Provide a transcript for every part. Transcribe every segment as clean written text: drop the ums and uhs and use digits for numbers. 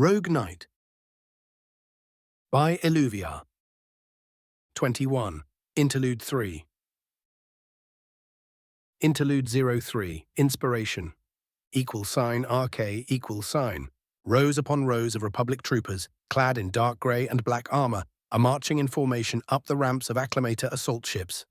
Rogue Knight by Illuviar. 21. Interlude 3. Interlude 03. Inspiration. $RK=. Rows upon rows of Republic troopers, clad in dark grey and black armor, are marching in formation up the ramps of Acclamator assault ships.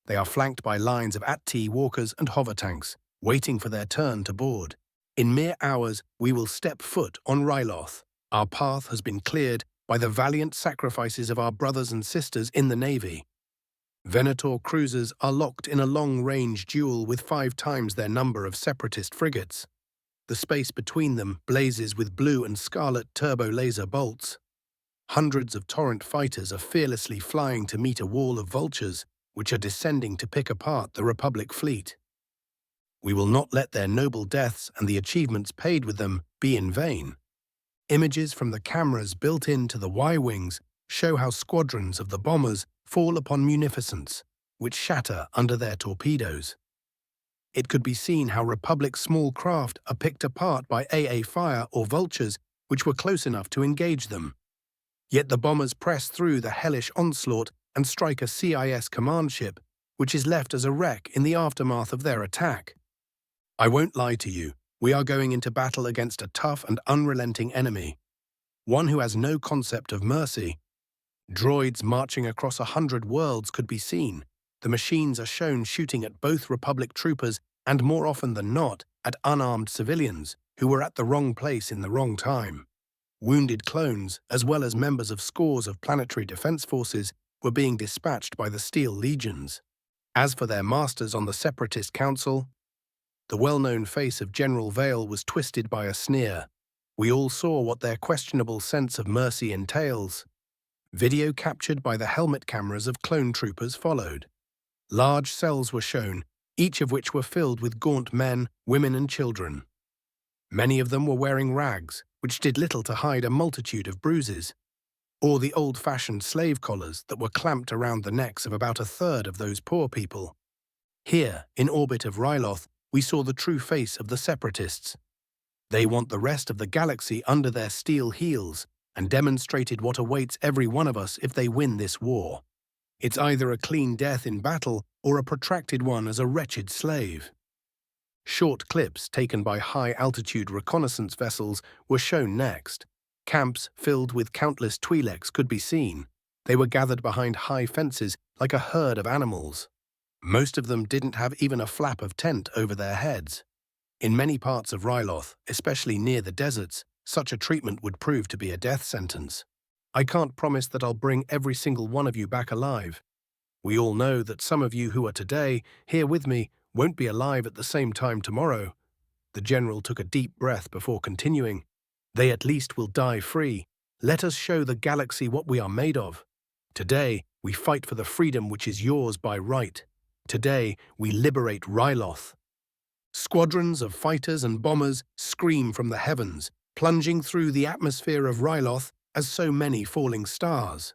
They are flanked by lines of AT-T walkers and hover tanks, waiting for their turn to board. In mere hours, we will step foot on Ryloth. Our path has been cleared by the valiant sacrifices of our brothers and sisters in the Navy. Venator cruisers are locked in a long-range duel with 5 times their number of separatist frigates. The space between them blazes with blue and scarlet turbo-laser bolts. Hundreds of Torrent fighters are fearlessly flying to meet a wall of vultures, which are descending to pick apart the Republic fleet. We will not let their noble deaths and the achievements paid with them be in vain. Images from the cameras built into the Y-wings show how squadrons of the bombers fall upon munificence, which shatter under their torpedoes. It could be seen how Republic small craft are picked apart by AA fire or vultures which were close enough to engage them. Yet the bombers press through the hellish onslaught and strike a CIS command ship, which is left as a wreck in the aftermath of their attack. I won't lie to you, we are going into battle against a tough and unrelenting enemy, one who has no concept of mercy. Droids marching across 100 worlds could be seen. The machines are shown shooting at both Republic troopers and, more often than not, at unarmed civilians who were at the wrong place in the wrong time. Wounded clones, as well as members of scores of planetary defense forces, were being dispatched by the Steel Legions. As for their masters on the Separatist Council, the well-known face of General Vale was twisted by a sneer. We all saw what their questionable sense of mercy entails. Video captured by the helmet cameras of clone troopers followed. Large cells were shown, each of which were filled with gaunt men, women and children. Many of them were wearing rags, which did little to hide a multitude of bruises, or the old-fashioned slave collars that were clamped around the necks of about a third of those poor people. Here, in orbit of Ryloth, we saw the true face of the Separatists. They want the rest of the galaxy under their steel heels, and demonstrated what awaits every one of us if they win this war. It's either a clean death in battle or a protracted one as a wretched slave. Short clips taken by high-altitude reconnaissance vessels were shown next. Camps filled with countless Twi'leks could be seen. They were gathered behind high fences like a herd of animals. Most of them didn't have even a flap of tent over their heads. In many parts of Ryloth, especially near the deserts, such a treatment would prove to be a death sentence. I can't promise that I'll bring every single one of you back alive. We all know that some of you who are today here with me won't be alive at the same time tomorrow. The general took a deep breath before continuing. They at least will die free. Let us show the galaxy what we are made of. Today, we fight for the freedom which is yours by right. Today, we liberate Ryloth. Squadrons of fighters and bombers scream from the heavens, plunging through the atmosphere of Ryloth as so many falling stars.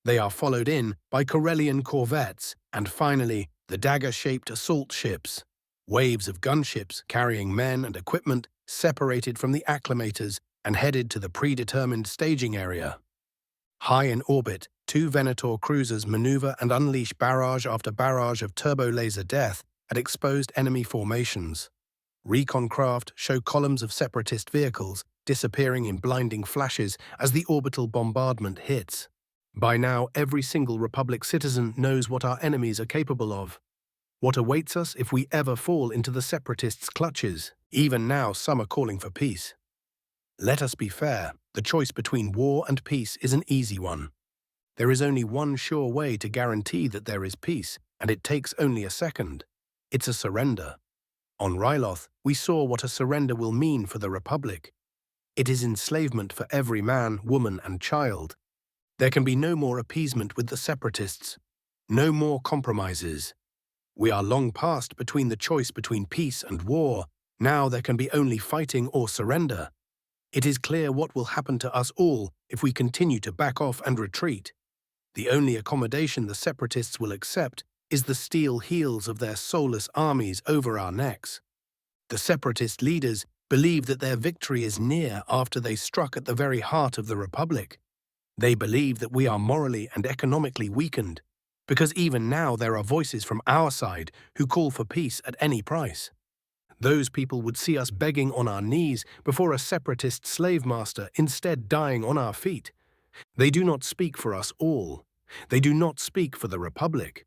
They are followed in by Corellian corvettes and finally the dagger-shaped assault ships. Waves of gunships carrying men and equipment separated from the acclamators and headed to the predetermined staging area. High in orbit, 2 Venator cruisers maneuver and unleash barrage after barrage of turbo-laser death at exposed enemy formations. Recon craft show columns of separatist vehicles disappearing in blinding flashes as the orbital bombardment hits. By now, every single Republic citizen knows what our enemies are capable of. What awaits us if we ever fall into the Separatists' clutches. Even now, some are calling for peace. Let us be fair, the choice between war and peace is an easy one. There is only one sure way to guarantee that there is peace, and it takes only a second. It's a surrender. On Ryloth, we saw what a surrender will mean for the Republic. It is enslavement for every man, woman, and child. There can be no more appeasement with the Separatists, no more compromises. We are long past between the choice between peace and war. Now there can be only fighting or surrender. It is clear what will happen to us all if we continue to back off and retreat. The only accommodation the Separatists will accept is the steel heels of their soulless armies over our necks. The Separatist leaders believe that their victory is near after they struck at the very heart of the Republic. They believe that we are morally and economically weakened, because even now there are voices from our side who call for peace at any price. Those people would see us begging on our knees before a separatist slave master, instead dying on our feet. They do not speak for us all. They do not speak for the Republic.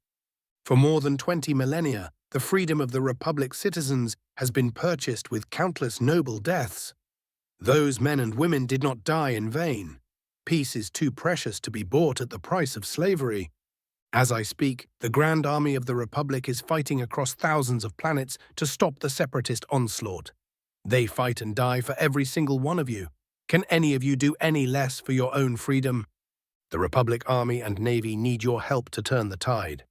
For more than 20 millennia, the freedom of the Republic's citizens has been purchased with countless noble deaths. Those men and women did not die in vain. Peace is too precious to be bought at the price of slavery. As I speak, the Grand Army of the Republic is fighting across thousands of planets to stop the separatist onslaught. They fight and die for every single one of you. Can any of you do any less for your own freedom? The Republic Army and Navy need your help to turn the tide.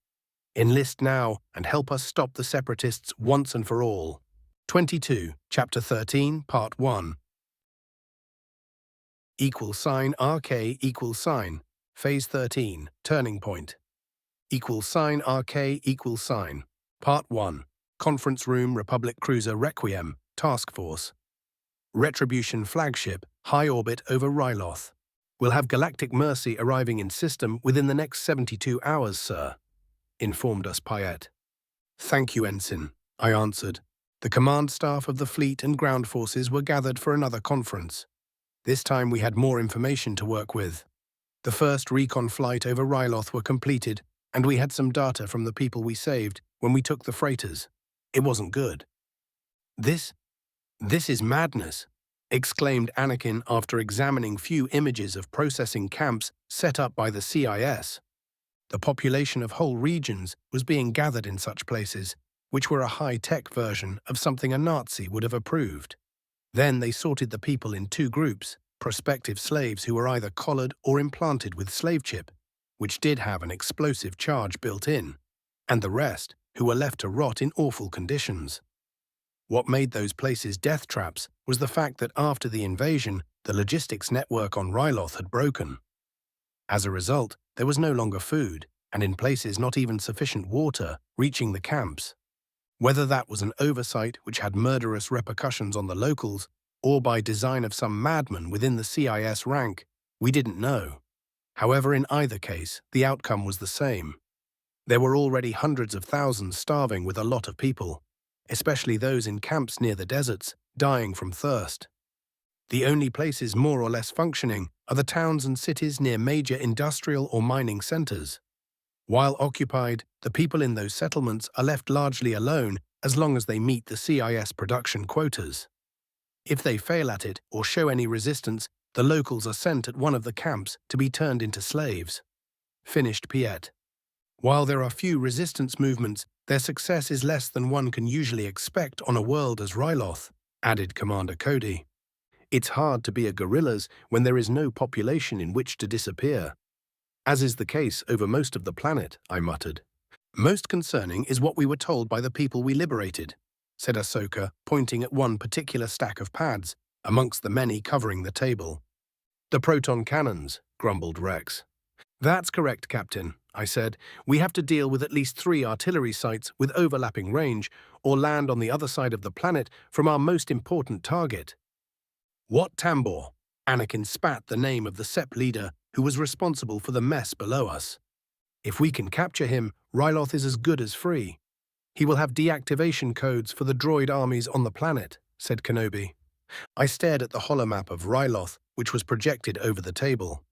Enlist now and help us stop the separatists once and for all. 22, Chapter 13, Part 1. =RK=, Phase 13, Turning Point. =RK=, Part 1, Conference Room Republic Cruiser Requiem, Task Force. Retribution Flagship, high orbit over Ryloth. We'll have Galactic Mercy arriving in system within the next 72 hours, sir, informed us Payet. Thank you, Ensign, I answered. The command staff of the fleet and ground forces were gathered for another conference. This time we had more information to work with. The first recon flight over Ryloth were completed, and we had some data from the people we saved when we took the freighters. It wasn't good. This is madness, exclaimed Anakin after examining few images of processing camps set up by the CIS. The population of whole regions was being gathered in such places, which were a high-tech version of something a Nazi would have approved. Then they sorted the people in two groups, prospective slaves who were either collared or implanted with slave chip, which did have an explosive charge built in, and the rest, who were left to rot in awful conditions. What made those places death traps was the fact that after the invasion, the logistics network on Ryloth had broken. As a result, there was no longer food, and in places not even sufficient water, reaching the camps. Whether that was an oversight which had murderous repercussions on the locals, or by design of some madman within the CIS rank, we didn't know. However, in either case, the outcome was the same. There were already hundreds of thousands starving with a lot of people, especially those in camps near the deserts, dying from thirst. The only places more or less functioning are the towns and cities near major industrial or mining centers. While occupied, the people in those settlements are left largely alone as long as they meet the CIS production quotas. If they fail at it or show any resistance, the locals are sent at one of the camps to be turned into slaves. Finished Piet. While there are few resistance movements, their success is less than one can usually expect on a world as Ryloth, added Commander Cody. It's hard to be a guerrillas when there is no population in which to disappear. As is the case over most of the planet, I muttered. Most concerning is what we were told by the people we liberated, said Ahsoka, pointing at one particular stack of pads, amongst the many covering the table. The proton cannons, grumbled Rex. That's correct, Captain, I said. We have to deal with at least 3 artillery sites with overlapping range, or land on the other side of the planet from our most important target. What Tambor? Anakin spat the name of the SEP leader who was responsible for the mess below us. If we can capture him, Ryloth is as good as free. He will have deactivation codes for the droid armies on the planet, said Kenobi. I stared at the holomap of Ryloth, which was projected over the table.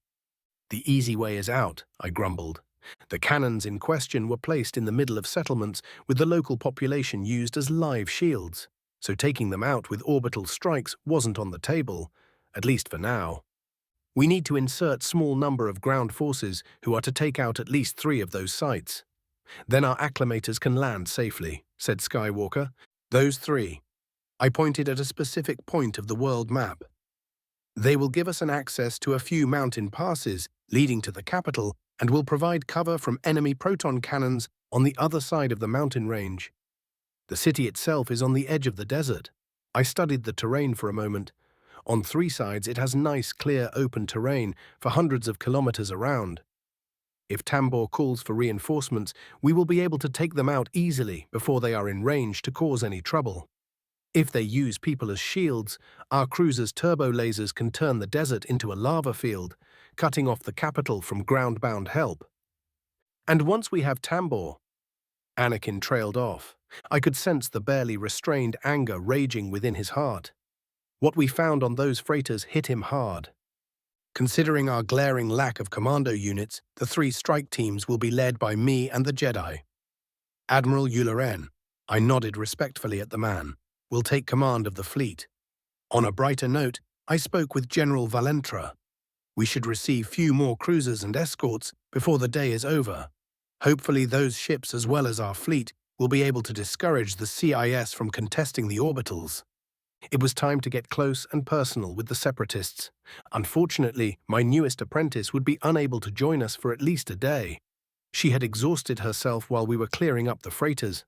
The easy way is out, I grumbled. The cannons in question were placed in the middle of settlements with the local population used as live shields, so taking them out with orbital strikes wasn't on the table, at least for now. We need to insert small number of ground forces who are to take out at least 3 of those sites. Then our acclimators can land safely, said Skywalker. Those 3. I pointed at a specific point of the world map. They will give us an access to a few mountain passes leading to the capital and will provide cover from enemy proton cannons on the other side of the mountain range. The city itself is on the edge of the desert. I studied the terrain for a moment. On 3 sides it has nice, clear, open terrain for hundreds of kilometers around. If Tambor calls for reinforcements, we will be able to take them out easily before they are in range to cause any trouble. If they use people as shields, our cruiser's turbo lasers can turn the desert into a lava field, cutting off the capital from ground-bound help. And once we have Tambor, Anakin trailed off. I could sense the barely restrained anger raging within his heart. What we found on those freighters hit him hard. Considering our glaring lack of commando units, the 3 strike teams will be led by me and the Jedi. Admiral Yularen, I nodded respectfully at the man, will take command of the fleet. On a brighter note, I spoke with General Valentra. We should receive few more cruisers and escorts before the day is over. Hopefully those ships, as well as our fleet, will be able to discourage the CIS from contesting the orbitals. It was time to get close and personal with the Separatists. Unfortunately, my newest apprentice would be unable to join us for at least a day. She had exhausted herself while we were clearing up the freighters.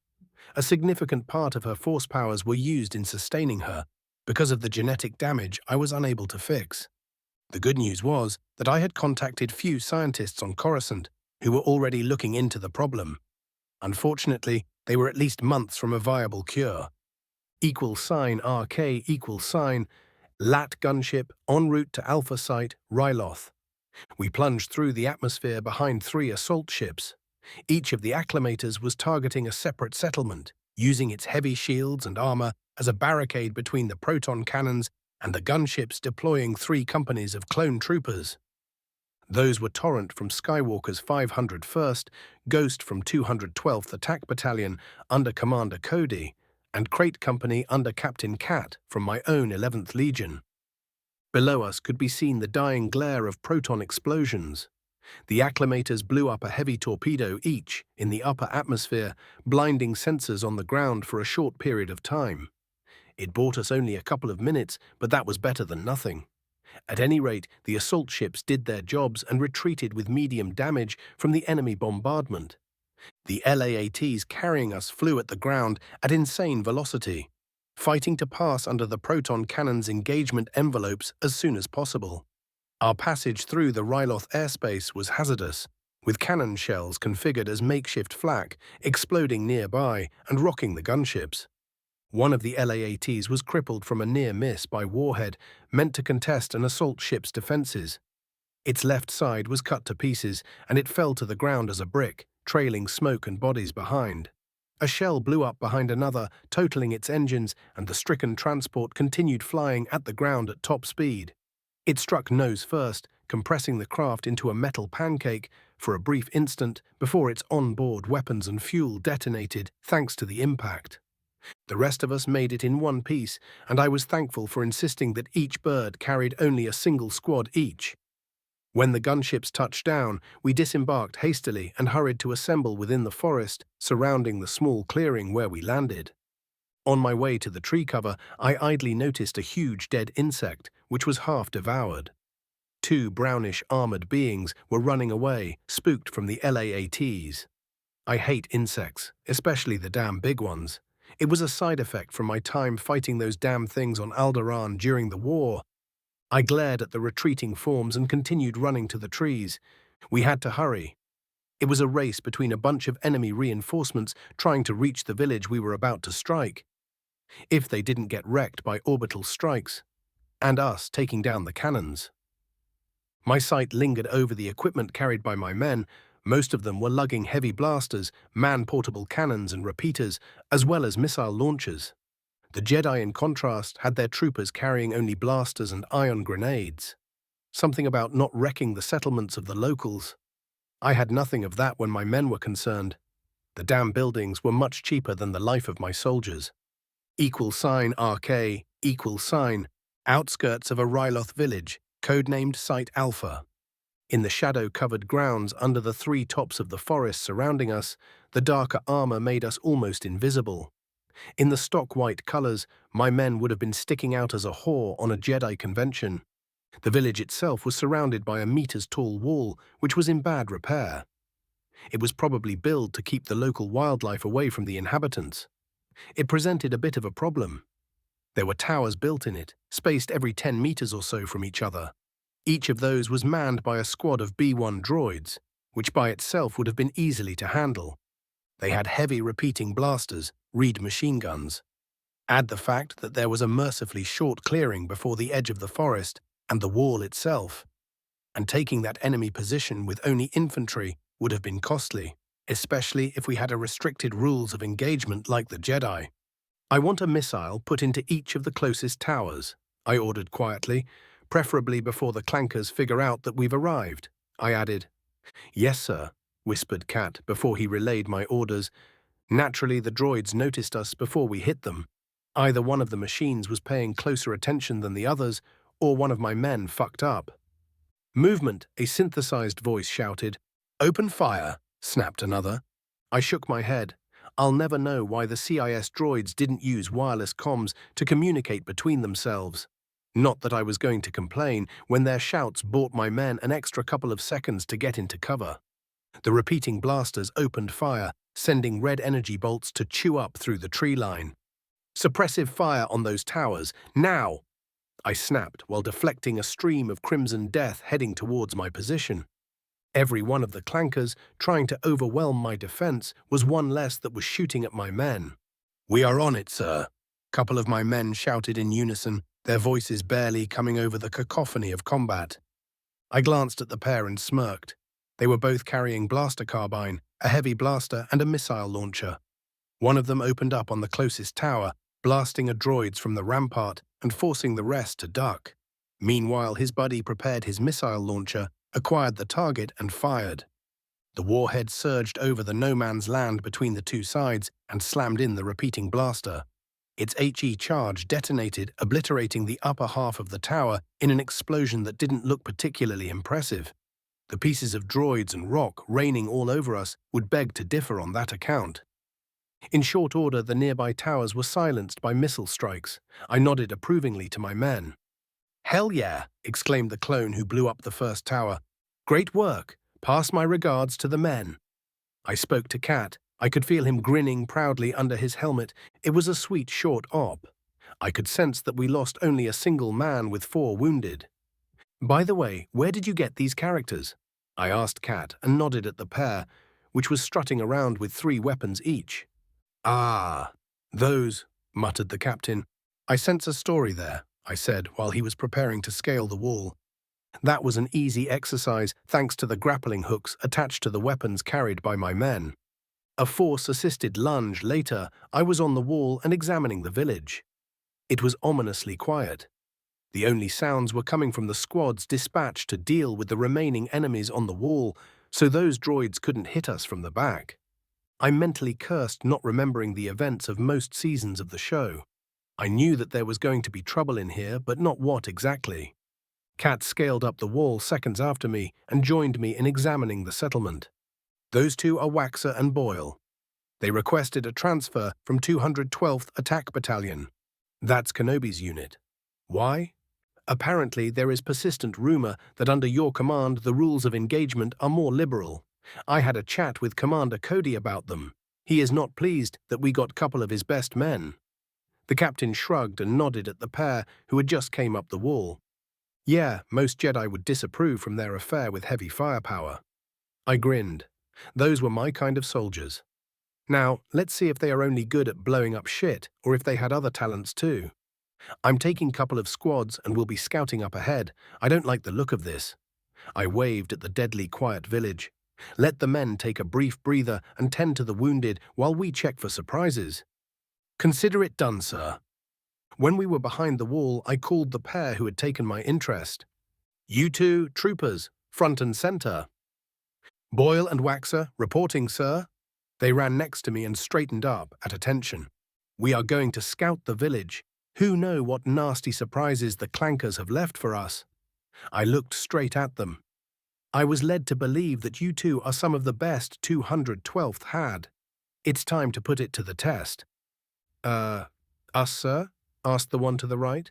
A significant part of her force powers were used in sustaining her. Because of the genetic damage, I was unable to fix. The good news was that I had contacted few scientists on Coruscant who were already looking into the problem. Unfortunately, they were at least months from a viable cure. =RK Lat gunship en route to Alpha Site, Ryloth. We plunged through the atmosphere behind 3 assault ships. Each of the acclimators was targeting a separate settlement, using its heavy shields and armor as a barricade between the proton cannons and the gunships deploying 3 companies of clone troopers. Those were Torrent from Skywalker's 501st, Ghost from 212th Attack Battalion under Commander Cody, and Crate Company under Captain Cat from my own 11th Legion. Below us could be seen the dying glare of proton explosions. The acclimators blew up a heavy torpedo each in the upper atmosphere, blinding sensors on the ground for a short period of time. It bought us only a couple of minutes, but that was better than nothing. At any rate, the assault ships did their jobs and retreated with medium damage from the enemy bombardment. The LAATs carrying us flew at the ground at insane velocity, fighting to pass under the proton cannons' engagement envelopes as soon as possible. Our passage through the Ryloth airspace was hazardous, with cannon shells configured as makeshift flak exploding nearby and rocking the gunships. One of the LAATs was crippled from a near miss by warhead meant to contest an assault ship's defenses. Its left side was cut to pieces, and it fell to the ground as a brick, trailing smoke and bodies behind. A shell blew up behind another, totaling its engines, and the stricken transport continued flying at the ground at top speed. It struck nose first, compressing the craft into a metal pancake for a brief instant before its on-board weapons and fuel detonated thanks to the impact. The rest of us made it in one piece, and I was thankful for insisting that each bird carried only a single squad each. When the gunships touched down, we disembarked hastily and hurried to assemble within the forest surrounding the small clearing where we landed. On my way to the tree cover, I idly noticed a huge dead insect, which was half devoured. 2 brownish armored beings were running away, spooked from the LAATs. I hate insects, especially the damn big ones. It was a side effect from my time fighting those damn things on Alderaan during the war. I glared at the retreating forms and continued running to the trees. We had to hurry. It was a race between a bunch of enemy reinforcements trying to reach the village we were about to strike. If they didn't get wrecked by orbital strikes, and us taking down the cannons. My sight lingered over the equipment carried by my men. Most of them were lugging heavy blasters, man-portable cannons and repeaters, as well as missile launchers. The Jedi, in contrast, had their troopers carrying only blasters and ion grenades. Something about not wrecking the settlements of the locals. I had nothing of that when my men were concerned. The damn buildings were much cheaper than the life of my soldiers. =RK, outskirts of a Ryloth village, codenamed Site Alpha. In the shadow-covered grounds under the 3 tops of the forest surrounding us, the darker armor made us almost invisible. In the stock white colors, my men would have been sticking out as a whore on a Jedi convention. The village itself was surrounded by a meters-tall wall, which was in bad repair. It was probably built to keep the local wildlife away from the inhabitants. It presented a bit of a problem. There were towers built in it, spaced every 10 meters or so from each other. Each of those was manned by a squad of B-1 droids, which by itself would have been easily to handle. They had heavy repeating blasters, reed machine guns, Add the fact that there was a mercifully short clearing before the edge of the forest and the wall itself, and taking that enemy position with only infantry would have been costly, especially if we had a restricted rules of engagement like the Jedi. I want a missile put into each of the closest towers, I ordered quietly, preferably before the clankers figure out that we've arrived. I added, "Yes, sir," whispered Cat before he relayed my orders. Naturally, the droids noticed us before we hit them. Either one of the machines was paying closer attention than the others, or one of my men fucked up. "Movement," a synthesized voice shouted. "Open fire," snapped another. I shook my head. I'll never know why the CIS droids didn't use wireless comms to communicate between themselves. Not that I was going to complain when their shouts bought my men an extra couple of seconds to get into cover. The repeating blasters opened fire, sending red energy bolts to chew up through the tree line. "Suppressive fire on those towers, now!" I snapped while deflecting a stream of crimson death heading towards my position. Every one of the clankers trying to overwhelm my defense was one less that was shooting at my men. "We are on it, sir," a couple of my men shouted in unison, their voices barely coming over the cacophony of combat. I glanced at the pair and smirked. They were both carrying blaster carbine, a heavy blaster and a missile launcher. One of them opened up on the closest tower, blasting a droids from the rampart and forcing the rest to duck. Meanwhile, his buddy prepared his missile launcher, acquired the target and fired. The warhead surged over the no-man's land between the two sides and slammed in the repeating blaster. Its HE charge detonated, obliterating the upper half of the tower in an explosion that didn't look particularly impressive. The pieces of droids and rock raining all over us would beg to differ on that account. In short order, the nearby towers were silenced by missile strikes. I nodded approvingly to my men. "Hell yeah!" exclaimed the clone who blew up the first tower. "Great work! Pass my regards to the men." I spoke to Cat. I could feel him grinning proudly under his helmet. It was a sweet short op. I could sense that we lost only a single man with 4 wounded. "By the way, where did you get these characters?" I asked Cat and nodded at the pair, which was strutting around with 3 weapons each. "Ah, those," muttered the captain. "I sense a story there," I said while he was preparing to scale the wall. That was an easy exercise thanks to the grappling hooks attached to the weapons carried by my men. A force-assisted lunge later, I was on the wall and examining the village. It was ominously quiet. The only sounds were coming from the squads dispatched to deal with the remaining enemies on the wall, so those droids couldn't hit us from the back. I mentally cursed not remembering the events of most seasons of the show. I knew that there was going to be trouble in here, but not what exactly. Cat scaled up the wall seconds after me and joined me in examining the settlement. "Those two are Waxer and Boyle. They requested a transfer from 212th Attack Battalion. That's Kenobi's unit. Why? Apparently there is persistent rumor that under your command the rules of engagement are more liberal. I had a chat with Commander Cody about them. He is not pleased that we got a couple of his best men." The captain shrugged and nodded at the pair who had just came up the wall. "Yeah, most Jedi would disapprove from their affair with heavy firepower." I grinned. Those were my kind of soldiers. Now, let's see if they are only good at blowing up shit or if they had other talents too. "I'm taking a couple of squads and will be scouting up ahead. I don't like the look of this." I waved at the deadly quiet village. "Let the men take a brief breather and tend to the wounded while we check for surprises." "Consider it done, sir." When we were behind the wall, I called the pair who had taken my interest. "You two, troopers, front and center." "Boyle and Waxer, reporting, sir." They ran next to me and straightened up, at attention. "We are going to scout the village. Who know what nasty surprises the clankers have left for us?" I looked straight at them. "I was led to believe that you two are some of the best 212th had. It's time to put it to the test." Us, sir?" asked the one to the right.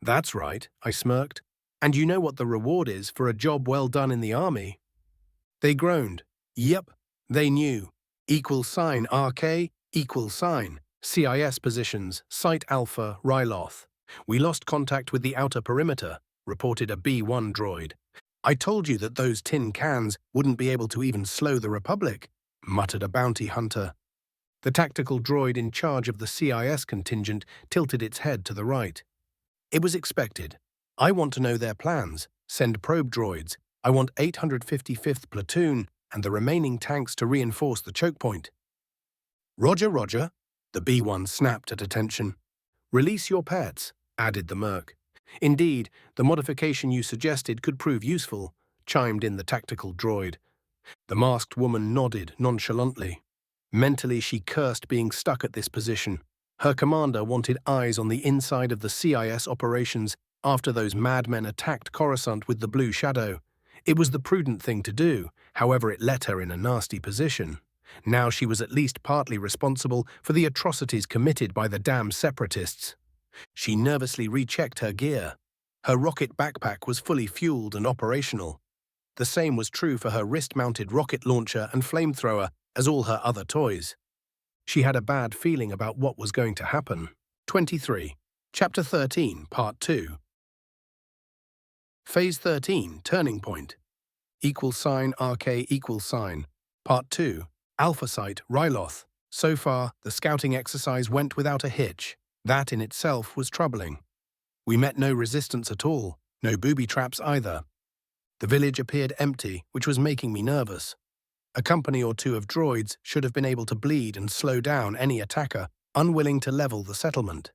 "That's right," I smirked. "And you know what the reward is for a job well done in the army?" They groaned. Yep, they knew. =RK, CIS positions, Site Alpha, Ryloth. "We lost contact with the outer perimeter," reported a B-1 droid. "I told you that those tin cans wouldn't be able to even slow the Republic," muttered a bounty hunter. The tactical droid in charge of the CIS contingent tilted its head to the right. It was expected. I want to know their plans. Send probe droids. I want 855th Platoon and the remaining tanks to reinforce the choke point. Roger, Roger, the B-1 snapped at attention. Release your pets, added the merc. Indeed, the modification you suggested could prove useful, chimed in the tactical droid. The masked woman nodded nonchalantly. Mentally, she cursed being stuck at this position. Her commander wanted eyes on the inside of the CIS operations after those madmen attacked Coruscant with the Blue Shadow. It was the prudent thing to do, however it let her in a nasty position. Now she was at least partly responsible for the atrocities committed by the damn separatists. She nervously rechecked her gear. Her rocket backpack was fully fueled and operational. The same was true for her wrist-mounted rocket launcher and flamethrower as all her other toys. She had a bad feeling about what was going to happen. 23. Chapter 13, Part 2. Phase 13, Turning Point. =RK=. Part 2. Alpha Site, Ryloth. So far, the scouting exercise went without a hitch. That in itself was troubling. We met no resistance at all, no booby traps either. The village appeared empty, which was making me nervous. A company or two of droids should have been able to bleed and slow down any attacker unwilling to level the settlement.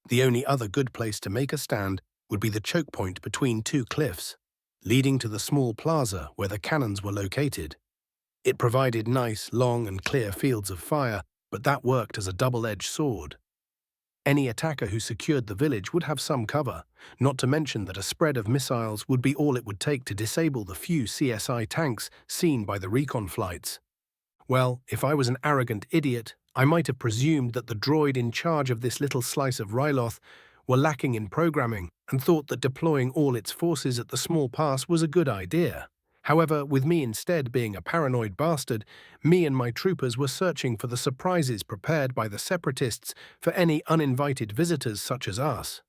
The only other good place to make a stand would be the choke point between two cliffs, leading to the small plaza where the cannons were located. It provided nice, long and clear fields of fire, but that worked as a double-edged sword. Any attacker who secured the village would have some cover, not to mention that a spread of missiles would be all it would take to disable the few CSI tanks seen by the recon flights. Well, if I was an arrogant idiot, I might have presumed that the droid in charge of this little slice of Ryloth were lacking in programming and thought that deploying all its forces at the small pass was a good idea. However, with me instead being a paranoid bastard, me and my troopers were searching for the surprises prepared by the separatists for any uninvited visitors such as us.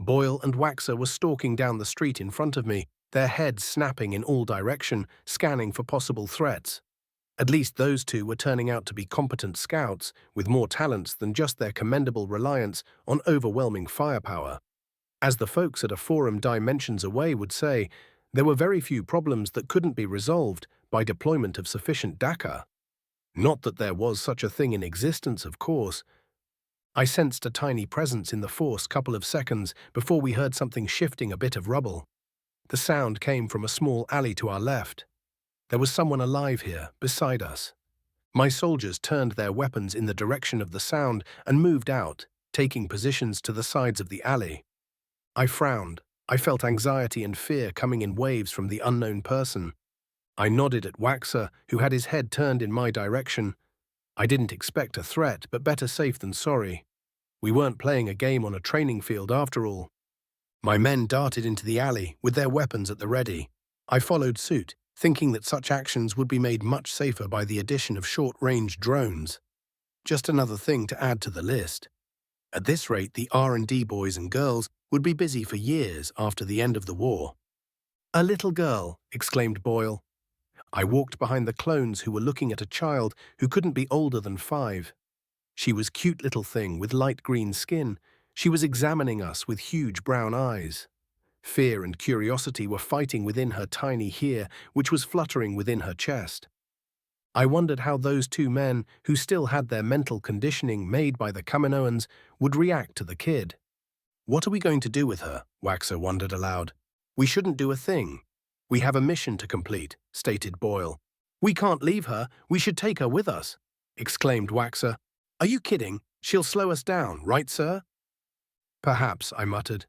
Boyle and Waxer were stalking down the street in front of me, their heads snapping in all direction, scanning for possible threats. At least those two were turning out to be competent scouts with more talents than just their commendable reliance on overwhelming firepower. As the folks at a forum dimensions away would say, there were very few problems that couldn't be resolved by deployment of sufficient DACA. Not that there was such a thing in existence, of course. I sensed a tiny presence in the Force couple of seconds before we heard something shifting a bit of rubble. The sound came from a small alley to our left. There was someone alive here, beside us. My soldiers turned their weapons in the direction of the sound and moved out, taking positions to the sides of the alley. I frowned. I felt anxiety and fear coming in waves from the unknown person. I nodded at Waxer, who had his head turned in my direction. I didn't expect a threat, but better safe than sorry. We weren't playing a game on a training field after all. My men darted into the alley, with their weapons at the ready. I followed suit, thinking that such actions would be made much safer by the addition of short-range drones. Just another thing to add to the list. At this rate, the R&D boys and girls would be busy for years after the end of the war. "A little girl," exclaimed Boyle. I walked behind the clones who were looking at a child who couldn't be older than 5. She was cute little thing with light green skin. She was examining us with huge brown eyes. Fear and curiosity were fighting within her tiny hair, which was fluttering within her chest. I wondered how those two men, who still had their mental conditioning made by the Kaminoans, would react to the kid. "What are we going to do with her?" Waxer wondered aloud. "We shouldn't do a thing. We have a mission to complete," stated Boyle. "We can't leave her. We should take her with us," exclaimed Waxer. "Are you kidding? She'll slow us down, right, sir?" "Perhaps," I muttered.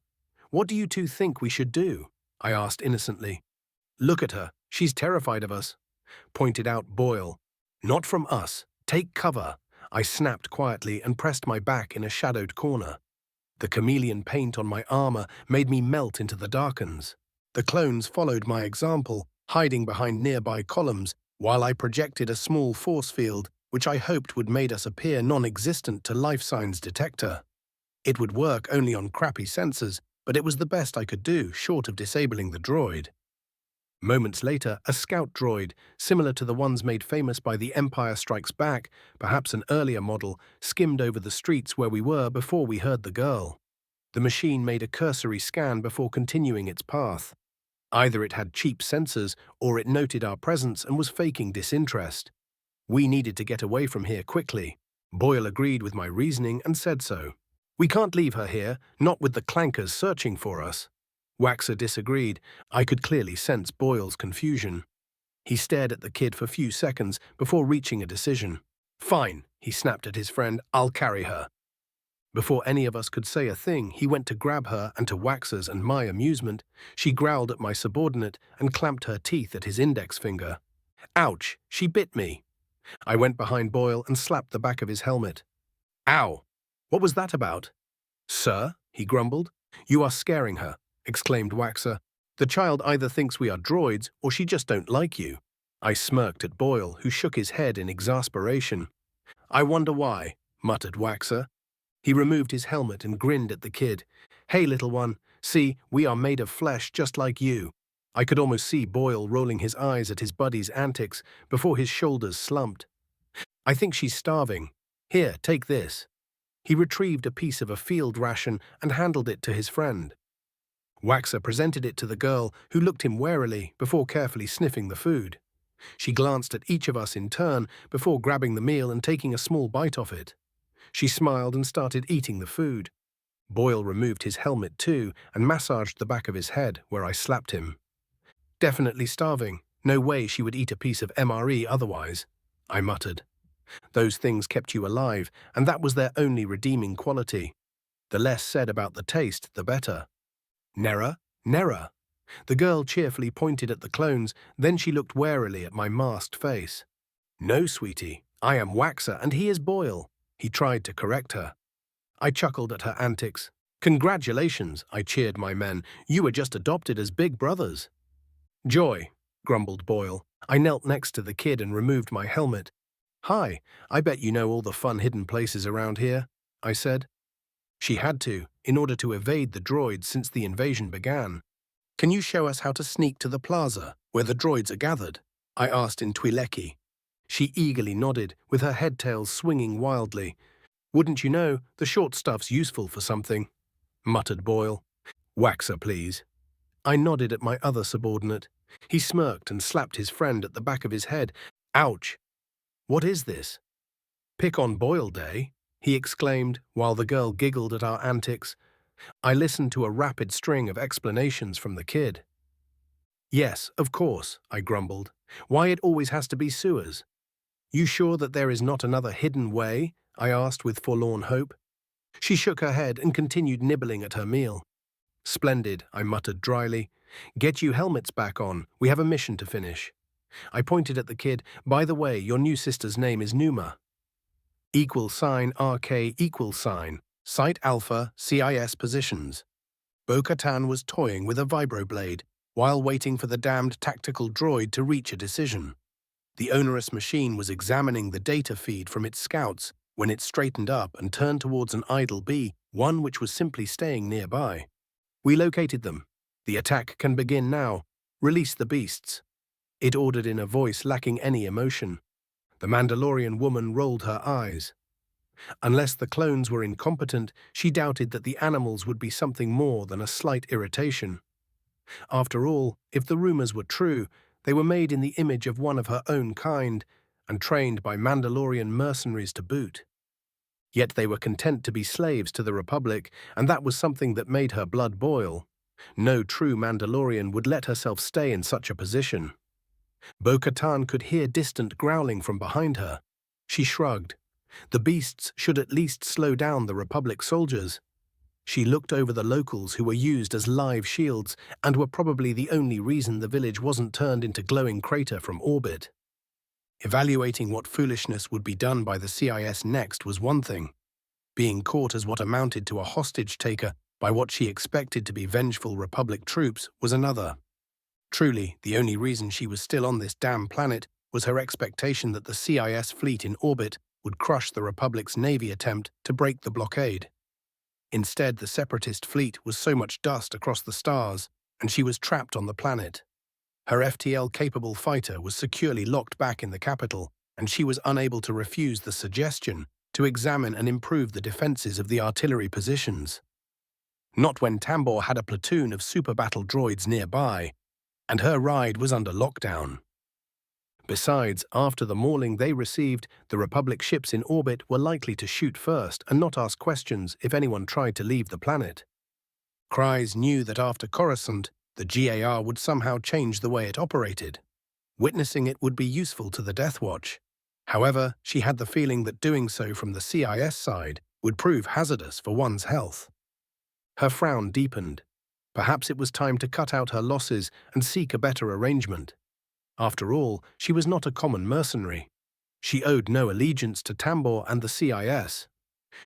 "What do you two think we should do?" I asked innocently. "Look at her. She's terrified of us," pointed out Boyle. "Not from us. Take cover," I snapped quietly and pressed my back in a shadowed corner. The chameleon paint on my armor made me melt into the darkens. The clones followed my example, hiding behind nearby columns, while I projected a small force field, which I hoped would make us appear non-existent to life signs detector. It would work only on crappy sensors, but it was the best I could do, short of disabling the droid. Moments later, a scout droid, similar to the ones made famous by The Empire Strikes Back, perhaps an earlier model, skimmed over the streets where we were before we heard the girl. The machine made a cursory scan before continuing its path. Either it had cheap sensors, or it noted our presence and was faking disinterest. We needed to get away from here quickly. Boyle agreed with my reasoning and said so. We can't leave her here, not with the clankers searching for us. Waxer disagreed. I could clearly sense Boyle's confusion. He stared at the kid for a few seconds before reaching a decision. Fine, he snapped at his friend, I'll carry her. Before any of us could say a thing, he went to grab her, and to Waxer's and my amusement, she growled at my subordinate and clamped her teeth at his index finger. Ouch, she bit me. I went behind Boyle and slapped the back of his helmet. Ow! What was that about? Sir, he grumbled. You are scaring her, exclaimed Waxer. The child either thinks we are droids or she just don't like you. I smirked at Boyle, who shook his head in exasperation. I wonder why, muttered Waxer. He removed his helmet and grinned at the kid. Hey, little one, see, we are made of flesh just like you. I could almost see Boyle rolling his eyes at his buddy's antics before his shoulders slumped. I think she's starving. Here, take this. He retrieved a piece of a field ration and handed it to his friend. Waxer presented it to the girl, who looked him warily before carefully sniffing the food. She glanced at each of us in turn before grabbing the meal and taking a small bite off it. She smiled and started eating the food. Boyle removed his helmet too and massaged the back of his head, where I slapped him. Definitely starving. No way she would eat a piece of MRE otherwise, I muttered. Those things kept you alive, and that was their only redeeming quality. The less said about the taste, the better. Nera, Nera. The girl cheerfully pointed at the clones, then she looked warily at my masked face. No, sweetie, I am Waxer and he is Boyle. He tried to correct her. I chuckled at her antics. Congratulations, I cheered my men. You were just adopted as big brothers. Joy, grumbled Boyle. I knelt next to the kid and removed my helmet. Hi, I bet you know all the fun hidden places around here, I said. She had to, in order to evade the droids since the invasion began. Can you show us how to sneak to the plaza, where the droids are gathered? I asked in Twi'leki. She eagerly nodded, with her head-tails swinging wildly. Wouldn't you know, the short stuff's useful for something, muttered Boyle. Waxer, please. I nodded at my other subordinate. He smirked and slapped his friend at the back of his head. Ouch! What is this? Pick on Boyle Day, he exclaimed, while the girl giggled at our antics. I listened to a rapid string of explanations from the kid. Yes, of course, I grumbled. Why it always has to be sewers? You sure that there is not another hidden way? I asked with forlorn hope. She shook her head and continued nibbling at her meal. Splendid, I muttered dryly. Get you helmets back on. We have a mission to finish. I pointed at the kid. By the way, your new sister's name is Numa. =RK=, Site Alpha, CIS positions. Bo-Katan was toying with a vibroblade while waiting for the damned tactical droid to reach a decision. The onerous machine was examining the data feed from its scouts when it straightened up and turned towards an idle bee, one which was simply staying nearby. We located them. The attack can begin now. Release the beasts. It ordered in a voice lacking any emotion. The Mandalorian woman rolled her eyes. Unless the clones were incompetent, she doubted that the animals would be something more than a slight irritation. After all, if the rumors were true, they were made in the image of one of her own kind and trained by Mandalorian mercenaries to boot. Yet they were content to be slaves to the Republic, and that was something that made her blood boil. No true Mandalorian would let herself stay in such a position. Bo-Katan could hear distant growling from behind her. She shrugged. The beasts should at least slow down the Republic soldiers. She looked over the locals who were used as live shields and were probably the only reason the village wasn't turned into glowing crater from orbit. Evaluating what foolishness would be done by the CIS next was one thing. Being caught as what amounted to a hostage-taker by what she expected to be vengeful Republic troops was another. Truly, the only reason she was still on this damn planet was her expectation that the CIS fleet in orbit would crush the Republic's Navy attempt to break the blockade. Instead, the Separatist fleet was so much dust across the stars, and she was trapped on the planet. Her FTL-capable fighter was securely locked back in the capital, and she was unable to refuse the suggestion to examine and improve the defenses of the artillery positions. Not when Tambor had a platoon of super battle droids nearby, and her ride was under lockdown. Besides, after the mauling they received, the Republic ships in orbit were likely to shoot first and not ask questions if anyone tried to leave the planet. Kryze knew that after Coruscant, the GAR would somehow change the way it operated. Witnessing it would be useful to the Death Watch. However, she had the feeling that doing so from the CIS side would prove hazardous for one's health. Her frown deepened. Perhaps it was time to cut out her losses and seek a better arrangement. After all, she was not a common mercenary. She owed no allegiance to Tambor and the CIS.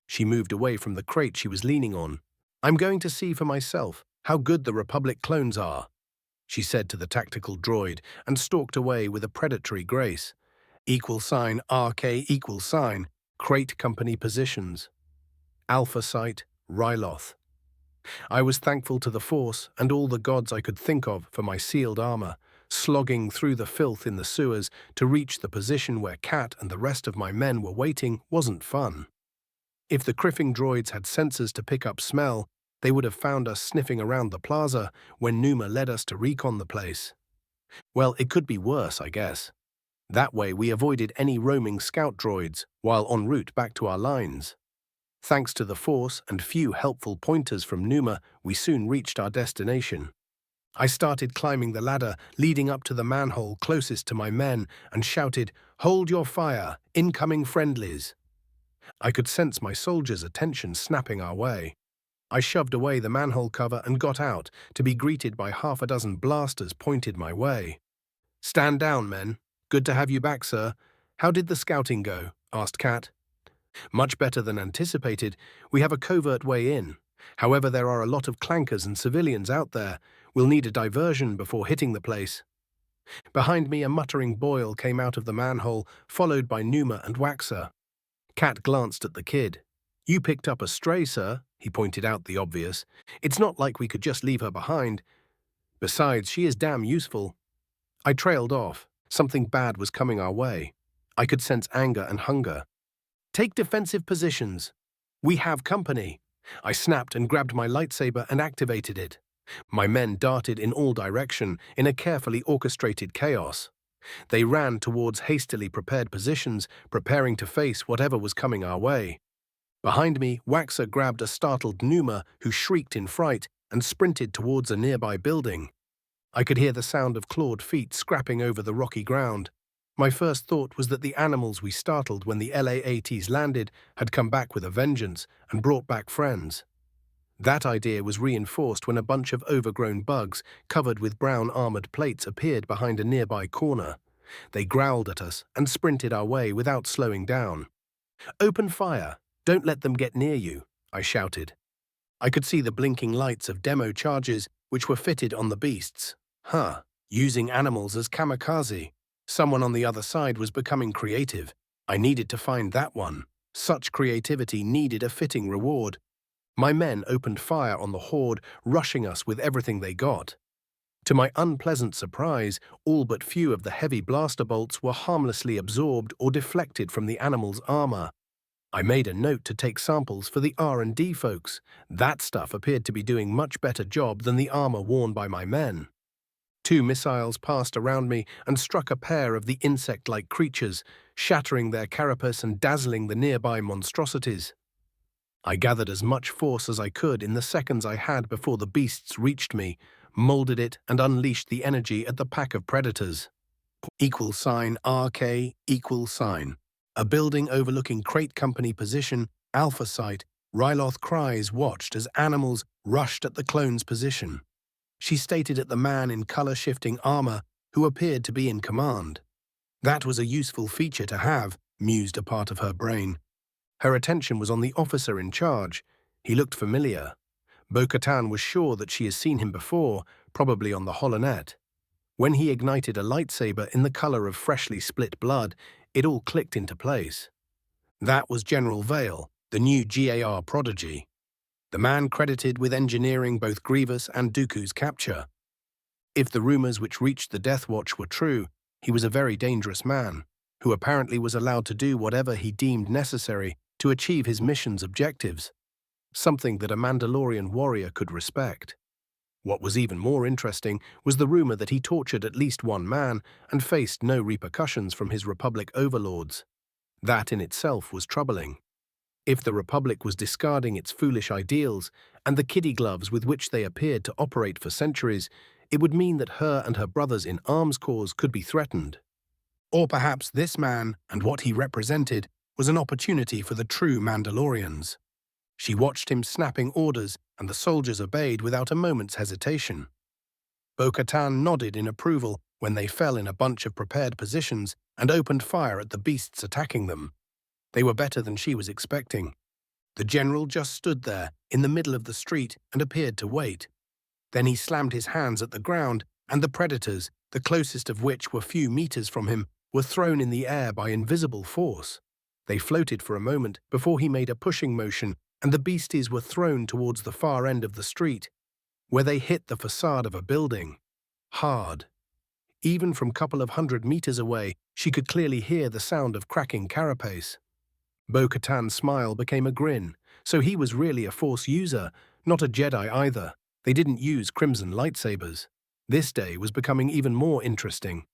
She moved away from the crate she was leaning on. "I'm going to see for myself how good the Republic clones are," she said to the tactical droid, and stalked away with a predatory grace. =RK=, crate company positions. Alpha site, Ryloth. I was thankful to the Force and all the gods I could think of for my sealed armor, slogging through the filth in the sewers to reach the position where Kat and the rest of my men were waiting wasn't fun. If the criffing droids had sensors to pick up smell, they would have found us sniffing around the plaza when Numa led us to recon the place. Well, it could be worse, I guess. That way we avoided any roaming scout droids while en route back to our lines. Thanks to the Force and few helpful pointers from Numa, we soon reached our destination. I started climbing the ladder leading up to the manhole closest to my men and shouted, "Hold your fire, incoming friendlies." I could sense my soldiers' attention snapping our way. I shoved away the manhole cover and got out, to be greeted by half a dozen blasters pointed my way. "Stand down, men. Good to have you back, sir. How did the scouting go?" asked Kat. "Much better than anticipated. We have a covert way in. However, there are a lot of clankers and civilians out there. We'll need a diversion before hitting the place." Behind me, a muttering Boyle came out of the manhole, followed by Numa and Waxer. Kat glanced at the kid. "You picked up a stray, sir," he pointed out the obvious. "It's not like we could just leave her behind. Besides, she is damn useful." I trailed off. Something bad was coming our way. I could sense anger and hunger. "Take defensive positions. We have company." I snapped and grabbed my lightsaber and activated it. My men darted in all directions in a carefully orchestrated chaos. They ran towards hastily prepared positions, preparing to face whatever was coming our way. Behind me, Waxer grabbed a startled Numa who shrieked in fright and sprinted towards a nearby building. I could hear the sound of clawed feet scrapping over the rocky ground. My first thought was that the animals we startled when the LA-ATs landed had come back with a vengeance and brought back friends. That idea was reinforced when a bunch of overgrown bugs covered with brown armored plates appeared behind a nearby corner. They growled at us and sprinted our way without slowing down. "Open fire! Don't let them get near you," I shouted. I could see the blinking lights of demo charges which were fitted on the beasts. Using animals as kamikaze. Someone on the other side was becoming creative. I needed to find that one. Such creativity needed a fitting reward. My men opened fire on the horde, rushing us with everything they got. To my unpleasant surprise, all but few of the heavy blaster bolts were harmlessly absorbed or deflected from the animal's armor. I made a note to take samples for the R&D folks. That stuff appeared to be doing much better job than the armor worn by my men. 2 missiles passed around me and struck a pair of the insect-like creatures, shattering their carapace and dazzling the nearby monstrosities. I gathered as much force as I could in the seconds I had before the beasts reached me, molded it and unleashed the energy at the pack of predators. =RK=. A building overlooking Crate Company position, Alpha Site, Ryloth Kryze watched as animals rushed at the clone's position. She stated at the man in color-shifting armor who appeared to be in command. That was a useful feature to have, mused a part of her brain. Her attention was on the officer in charge. He looked familiar. Bo-Katan was sure that she had seen him before, probably on the holonet. When he ignited a lightsaber in the color of freshly split blood, it all clicked into place. That was General Vale, the new GAR prodigy. The man credited with engineering both Grievous and Dooku's capture. If the rumors which reached the Death Watch were true, he was a very dangerous man, who apparently was allowed to do whatever he deemed necessary to achieve his mission's objectives, something that a Mandalorian warrior could respect. What was even more interesting was the rumor that he tortured at least one man and faced no repercussions from his Republic overlords. That in itself was troubling. If the Republic was discarding its foolish ideals and the kiddie gloves with which they appeared to operate for centuries, it would mean that her and her brothers in arms cause could be threatened. Or perhaps this man and what he represented was an opportunity for the true Mandalorians. She watched him snapping orders, and the soldiers obeyed without a moment's hesitation. Bo-Katan nodded in approval when they fell in a bunch of prepared positions and opened fire at the beasts attacking them. They were better than she was expecting. The general just stood there, in the middle of the street, and appeared to wait. Then he slammed his hands at the ground, and the predators, the closest of which were few meters from him, were thrown in the air by invisible force. They floated for a moment before he made a pushing motion, and the beasties were thrown towards the far end of the street, where they hit the facade of a building. Hard. Even from a couple of 100 meters away, she could clearly hear the sound of cracking carapace. Bo-Katan's smile became a grin, so he was really a Force user, not a Jedi either. They didn't use crimson lightsabers. This day was becoming even more interesting.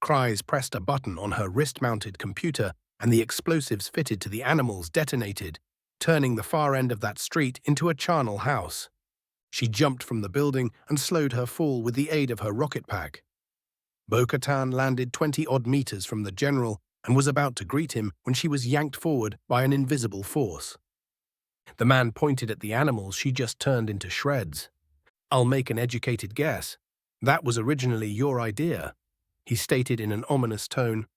Kryze pressed a button on her wrist-mounted computer, and the explosives fitted to the animals detonated, turning the far end of that street into a charnel house. She jumped from the building and slowed her fall with the aid of her rocket pack. Bo-Katan landed 20-odd meters from the general and was about to greet him when she was yanked forward by an invisible force. The man pointed at the animals she just turned into shreds. "I'll make an educated guess. That was originally your idea," he stated in an ominous tone.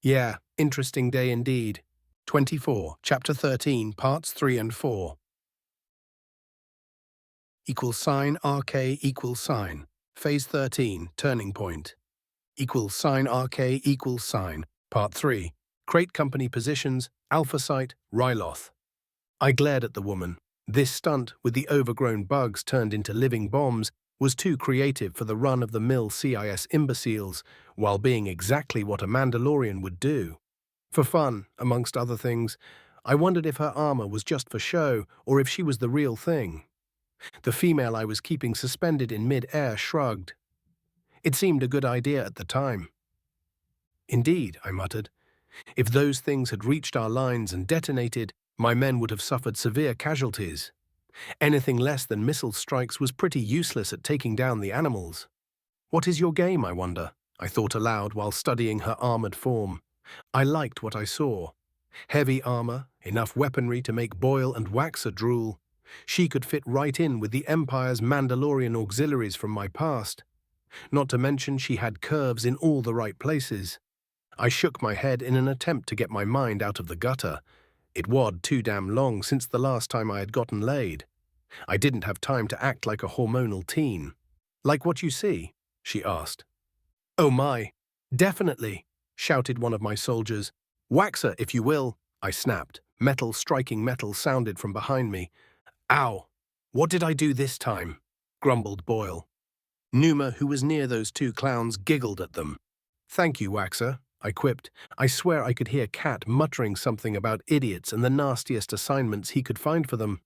"Yeah, interesting day indeed." 24, Chapter 13, Parts 3 and 4. =RK=, Phase 13, Turning Point. =RK=, Part 3, Crate Company Positions, Alpha Site, Ryloth. I glared at the woman. This stunt, with the overgrown bugs turned into living bombs, was too creative for the run-of-the-mill CIS imbeciles, while being exactly what a Mandalorian would do. For fun, amongst other things, I wondered if her armor was just for show or if she was the real thing. The female I was keeping suspended in mid-air shrugged. It seemed a good idea at the time. "Indeed," I muttered. "If those things had reached our lines and detonated, my men would have suffered severe casualties. Anything less than missile strikes was pretty useless at taking down the animals." "What is your game, I wonder?" I thought aloud while studying her armored form. I liked what I saw. Heavy armor, enough weaponry to make Boyle and Waxer drool. She could fit right in with the Empire's Mandalorian auxiliaries from my past. Not to mention she had curves in all the right places. I shook my head in an attempt to get my mind out of the gutter. It wad too damn long since the last time I had gotten laid. I didn't have time to act like a hormonal teen. "Like what you see?" she asked. "Oh my, definitely," shouted one of my soldiers. "Waxer, if you will," I snapped. Metal striking metal sounded from behind me. "Ow! What did I do this time?" grumbled Boyle. Numa, who was near those two clowns, giggled at them. "Thank you, Waxer," I quipped. I swear I could hear Cat muttering something about idiots and the nastiest assignments he could find for them.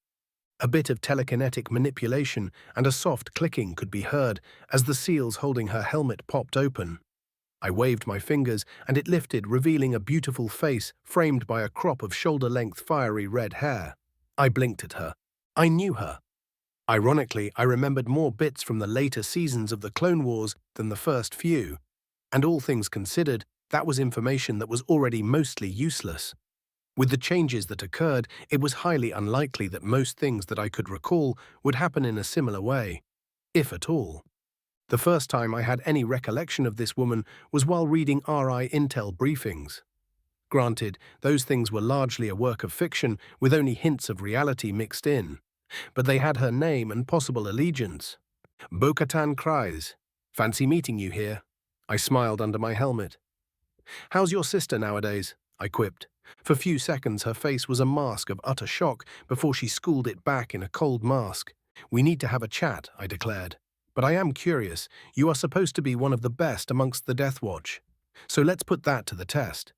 A bit of telekinetic manipulation and a soft clicking could be heard as the seals holding her helmet popped open. I waved my fingers, and it lifted, revealing a beautiful face framed by a crop of shoulder-length fiery red hair. I blinked at her. I knew her. Ironically, I remembered more bits from the later seasons of the Clone Wars than the first few, and all things considered, that was information that was already mostly useless. With the changes that occurred, it was highly unlikely that most things that I could recall would happen in a similar way, if at all. The first time I had any recollection of this woman was while reading RI Intel briefings. Granted, those things were largely a work of fiction with only hints of reality mixed in, but they had her name and possible allegiance. Bo-Katan Kryze. "Fancy meeting you here." I smiled under my helmet. "How's your sister nowadays?" I quipped. For a few seconds her face was a mask of utter shock before she schooled it back in a cold mask. "We need to have a chat," I declared. But I am curious, you are supposed to be one of the best amongst the Death Watch. So let's put that to the test.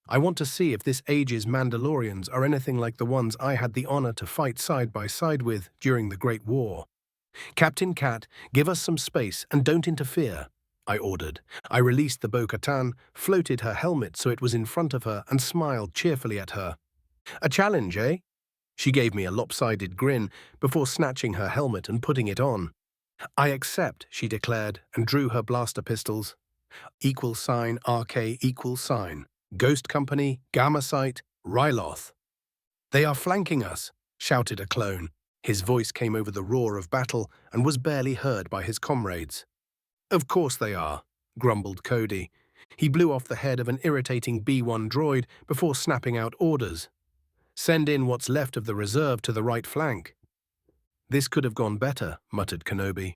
I want to see if this age's Mandalorians are anything like the ones I had the honor to fight side by side with during the Great War. Captain Cat, give us some space and don't interfere, I ordered. I released the Bo-Katan, floated her helmet so it was in front of her, and smiled cheerfully at her. A challenge, eh? She gave me a lopsided grin before snatching her helmet and putting it on. I accept, she declared, and drew her blaster pistols. =RK =. Ghost Company, Gamma Site, Ryloth. They are flanking us, shouted a clone. His voice came over the roar of battle and was barely heard by his comrades. Of course they are, grumbled Cody. He blew off the head of an irritating B-1 droid before snapping out orders. Send in what's left of the reserve to the right flank. This could have gone better, muttered Kenobi.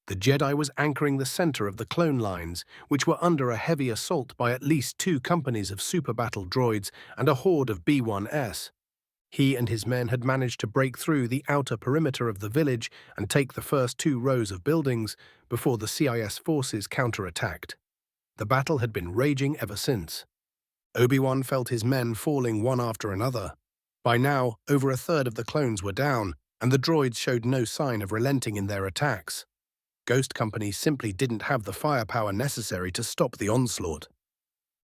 The Jedi was anchoring the center of the clone lines, which were under a heavy assault by at least 2 companies of super battle droids and a horde of B-1s. He and his men had managed to break through the outer perimeter of the village and take the first 2 rows of buildings before the CIS forces counterattacked. The battle had been raging ever since. Obi-Wan felt his men falling one after another. By now, over a third of the clones were down, and the droids showed no sign of relenting in their attacks. Ghost Company simply didn't have the firepower necessary to stop the onslaught.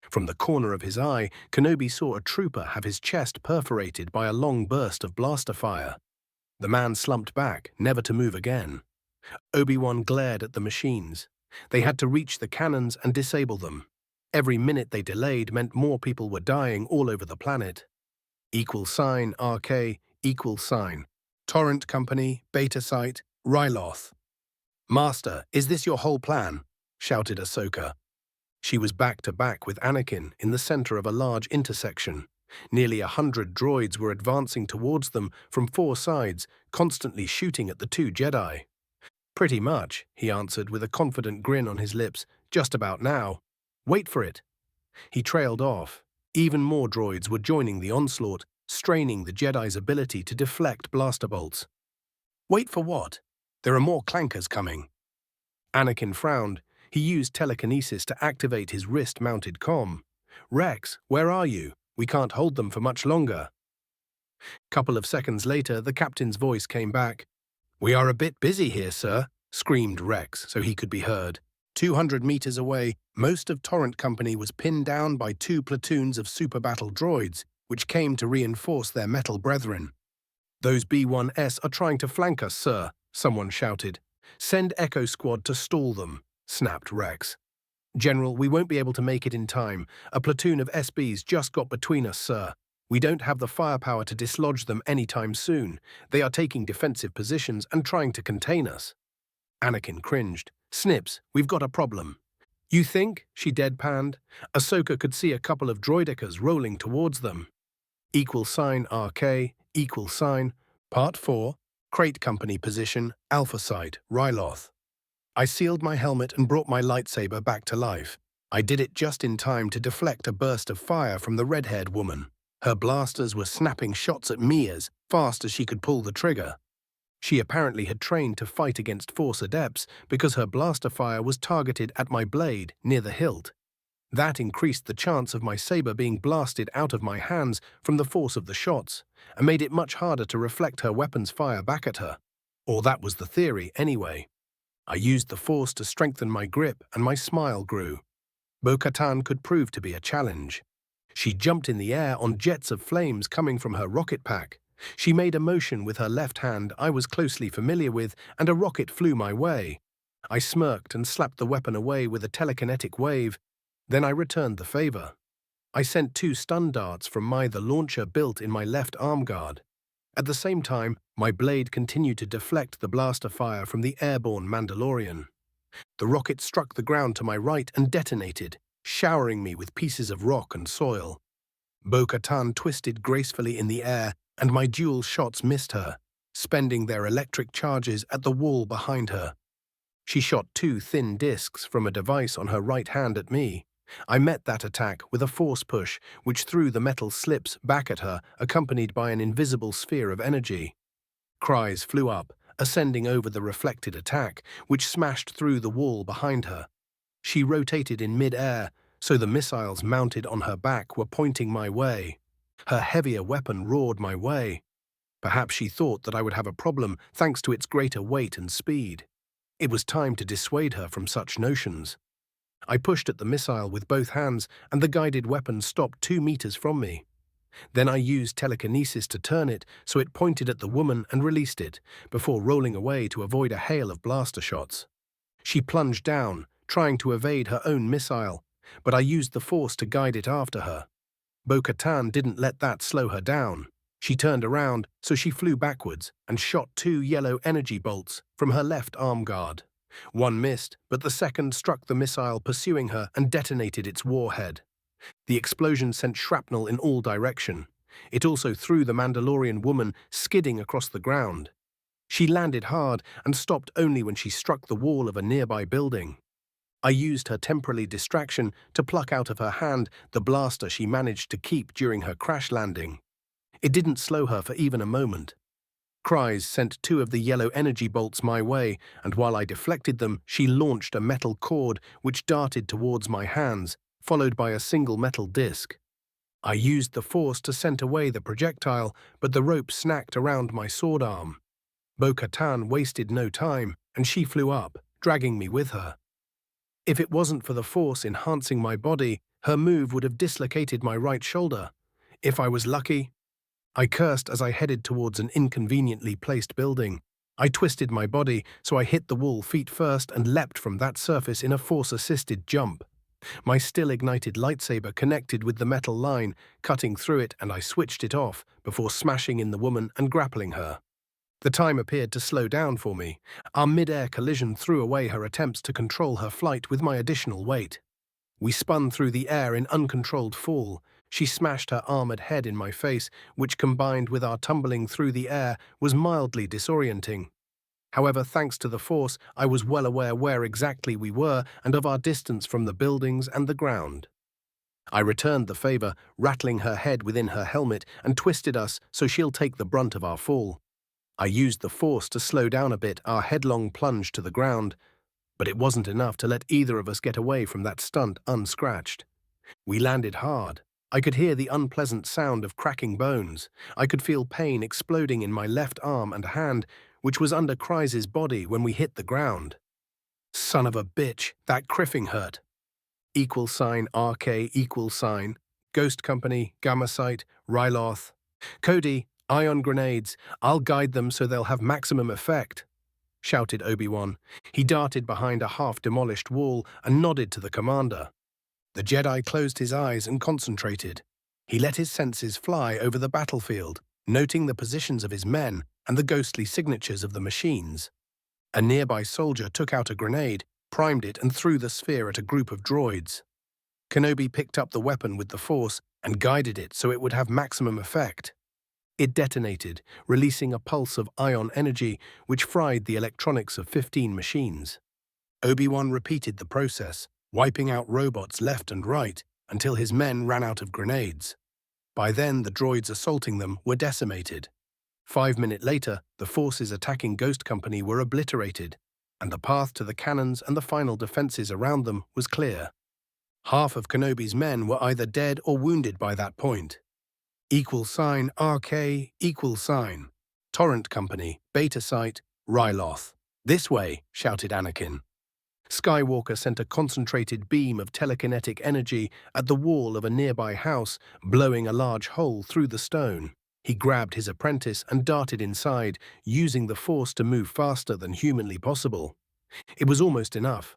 From the corner of his eye, Kenobi saw a trooper have his chest perforated by a long burst of blaster fire. The man slumped back, never to move again. Obi-Wan glared at the machines. They had to reach the cannons and disable them. Every minute they delayed meant more people were dying all over the planet. =RK =. Torrent Company, Beta Site, Ryloth. Master, is this your whole plan? Shouted Ahsoka. She was back to back with Anakin in the center of a large intersection. Nearly 100 droids were advancing towards them from 4 sides, constantly shooting at the 2 Jedi. Pretty much, he answered with a confident grin on his lips, just about now. Wait for it. He trailed off. Even more droids were joining the onslaught, straining the Jedi's ability to deflect blaster bolts. Wait for what? There are more clankers coming. Anakin frowned. He used telekinesis to activate his wrist-mounted comm. Rex, where are you? We can't hold them for much longer. Couple of seconds later, the captain's voice came back. We are a bit busy here, sir, screamed Rex so he could be heard. 200 meters away, most of Torrent Company was pinned down by 2 platoons of super battle droids, which came to reinforce their metal brethren. Those B-1s are trying to flank us, sir, someone shouted. Send Echo Squad to stall them, snapped Rex. General, we won't be able to make it in time. A platoon of SBs just got between us, sir. We don't have the firepower to dislodge them anytime soon. They are taking defensive positions and trying to contain us. Anakin cringed. Snips, we've got a problem. You think? She deadpanned. Ahsoka could see a couple of droidekas rolling towards them. =RK =. Part 4. Crate Company position, Alpha Site, Ryloth. I sealed my helmet and brought my lightsaber back to life. I did it just in time to deflect a burst of fire from the red-haired woman. Her blasters were snapping shots at me as fast as she could pull the trigger. She apparently had trained to fight against Force Adepts because her blaster fire was targeted at my blade near the hilt. That increased the chance of my saber being blasted out of my hands from the force of the shots, and made it much harder to reflect her weapon's fire back at her. Or that was the theory, anyway. I used the force to strengthen my grip, and my smile grew. Bo-Katan could prove to be a challenge. She jumped in the air on jets of flames coming from her rocket pack. She made a motion with her left hand I was closely familiar with, and a rocket flew my way. I smirked and slapped the weapon away with a telekinetic wave. Then I returned the favor. I sent 2 stun darts from the launcher built in my left arm guard. At the same time, my blade continued to deflect the blaster fire from the airborne Mandalorian. The rocket struck the ground to my right and detonated, showering me with pieces of rock and soil. Bo-Katan twisted gracefully in the air, and my dual shots missed her, spending their electric charges at the wall behind her. She shot 2 thin discs from a device on her right hand at me. I met that attack with a force push, which threw the metal slips back at her, accompanied by an invisible sphere of energy. Cries flew up, ascending over the reflected attack, which smashed through the wall behind her. She rotated in mid-air, so the missiles mounted on her back were pointing my way. Her heavier weapon roared my way. Perhaps she thought that I would have a problem thanks to its greater weight and speed. It was time to dissuade her from such notions. I pushed at the missile with both hands, and the guided weapon stopped 2 meters from me. Then I used telekinesis to turn it so it pointed at the woman and released it, before rolling away to avoid a hail of blaster shots. She plunged down, trying to evade her own missile, but I used the force to guide it after her. Bo-Katan didn't let that slow her down. She turned around, so she flew backwards and shot 2 yellow energy bolts from her left arm guard. One missed, but the second struck the missile pursuing her and detonated its warhead. The explosion sent shrapnel in all directions. It also threw the Mandalorian woman skidding across the ground. She landed hard and stopped only when she struck the wall of a nearby building. I used her temporary distraction to pluck out of her hand the blaster she managed to keep during her crash landing. It didn't slow her for even a moment. Cries sent 2 of the yellow energy bolts my way, and while I deflected them, she launched a metal cord which darted towards my hands, followed by a single metal disc. I used the force to send away the projectile, but the rope snagged around my sword arm. Bo-Katan wasted no time, and she flew up, dragging me with her. If it wasn't for the force enhancing my body, her move would have dislocated my right shoulder. If I was lucky. I cursed as I headed towards an inconveniently placed building. I twisted my body so I hit the wall feet first and leapt from that surface in a force-assisted jump. My still-ignited lightsaber connected with the metal line, cutting through it, and I switched it off before smashing in the woman and grappling her. The time appeared to slow down for me. Our mid-air collision threw away her attempts to control her flight with my additional weight. We spun through the air in uncontrolled fall. She smashed her armored head in my face, which combined with our tumbling through the air was mildly disorienting. However, thanks to the force, I was well aware where exactly we were and of our distance from the buildings and the ground. I returned the favor, rattling her head within her helmet and twisted us so she'll take the brunt of our fall. I used the force to slow down a bit our headlong plunge to the ground, but it wasn't enough to let either of us get away from that stunt unscratched. We landed hard. I could hear the unpleasant sound of cracking bones. I could feel pain exploding in my left arm and hand, which was under Kryze's body when we hit the ground. Son of a bitch, that criffing hurt. =RK=, Ghost Company, Gamma Site, Ryloth. Cody, ion grenades. I'll guide them so they'll have maximum effect, shouted Obi-Wan. He darted behind a half-demolished wall and nodded to the commander. The Jedi closed his eyes and concentrated. He let his senses fly over the battlefield, noting the positions of his men and the ghostly signatures of the machines. A nearby soldier took out a grenade, primed it, and threw the sphere at a group of droids. Kenobi picked up the weapon with the Force and guided it so it would have maximum effect. It detonated, releasing a pulse of ion energy which fried the electronics of 15 machines. Obi-Wan repeated the process, wiping out robots left and right until his men ran out of grenades. By then, the droids assaulting them were decimated. 5 minutes later, the forces attacking Ghost Company were obliterated, and the path to the cannons and the final defenses around them was clear. Half of Kenobi's men were either dead or wounded by that point. =RK=, Torrent Company, Beta Site, Ryloth. This way, shouted Anakin. Skywalker sent a concentrated beam of telekinetic energy at the wall of a nearby house, blowing a large hole through the stone. He grabbed his apprentice and darted inside, using the Force to move faster than humanly possible. It was almost enough.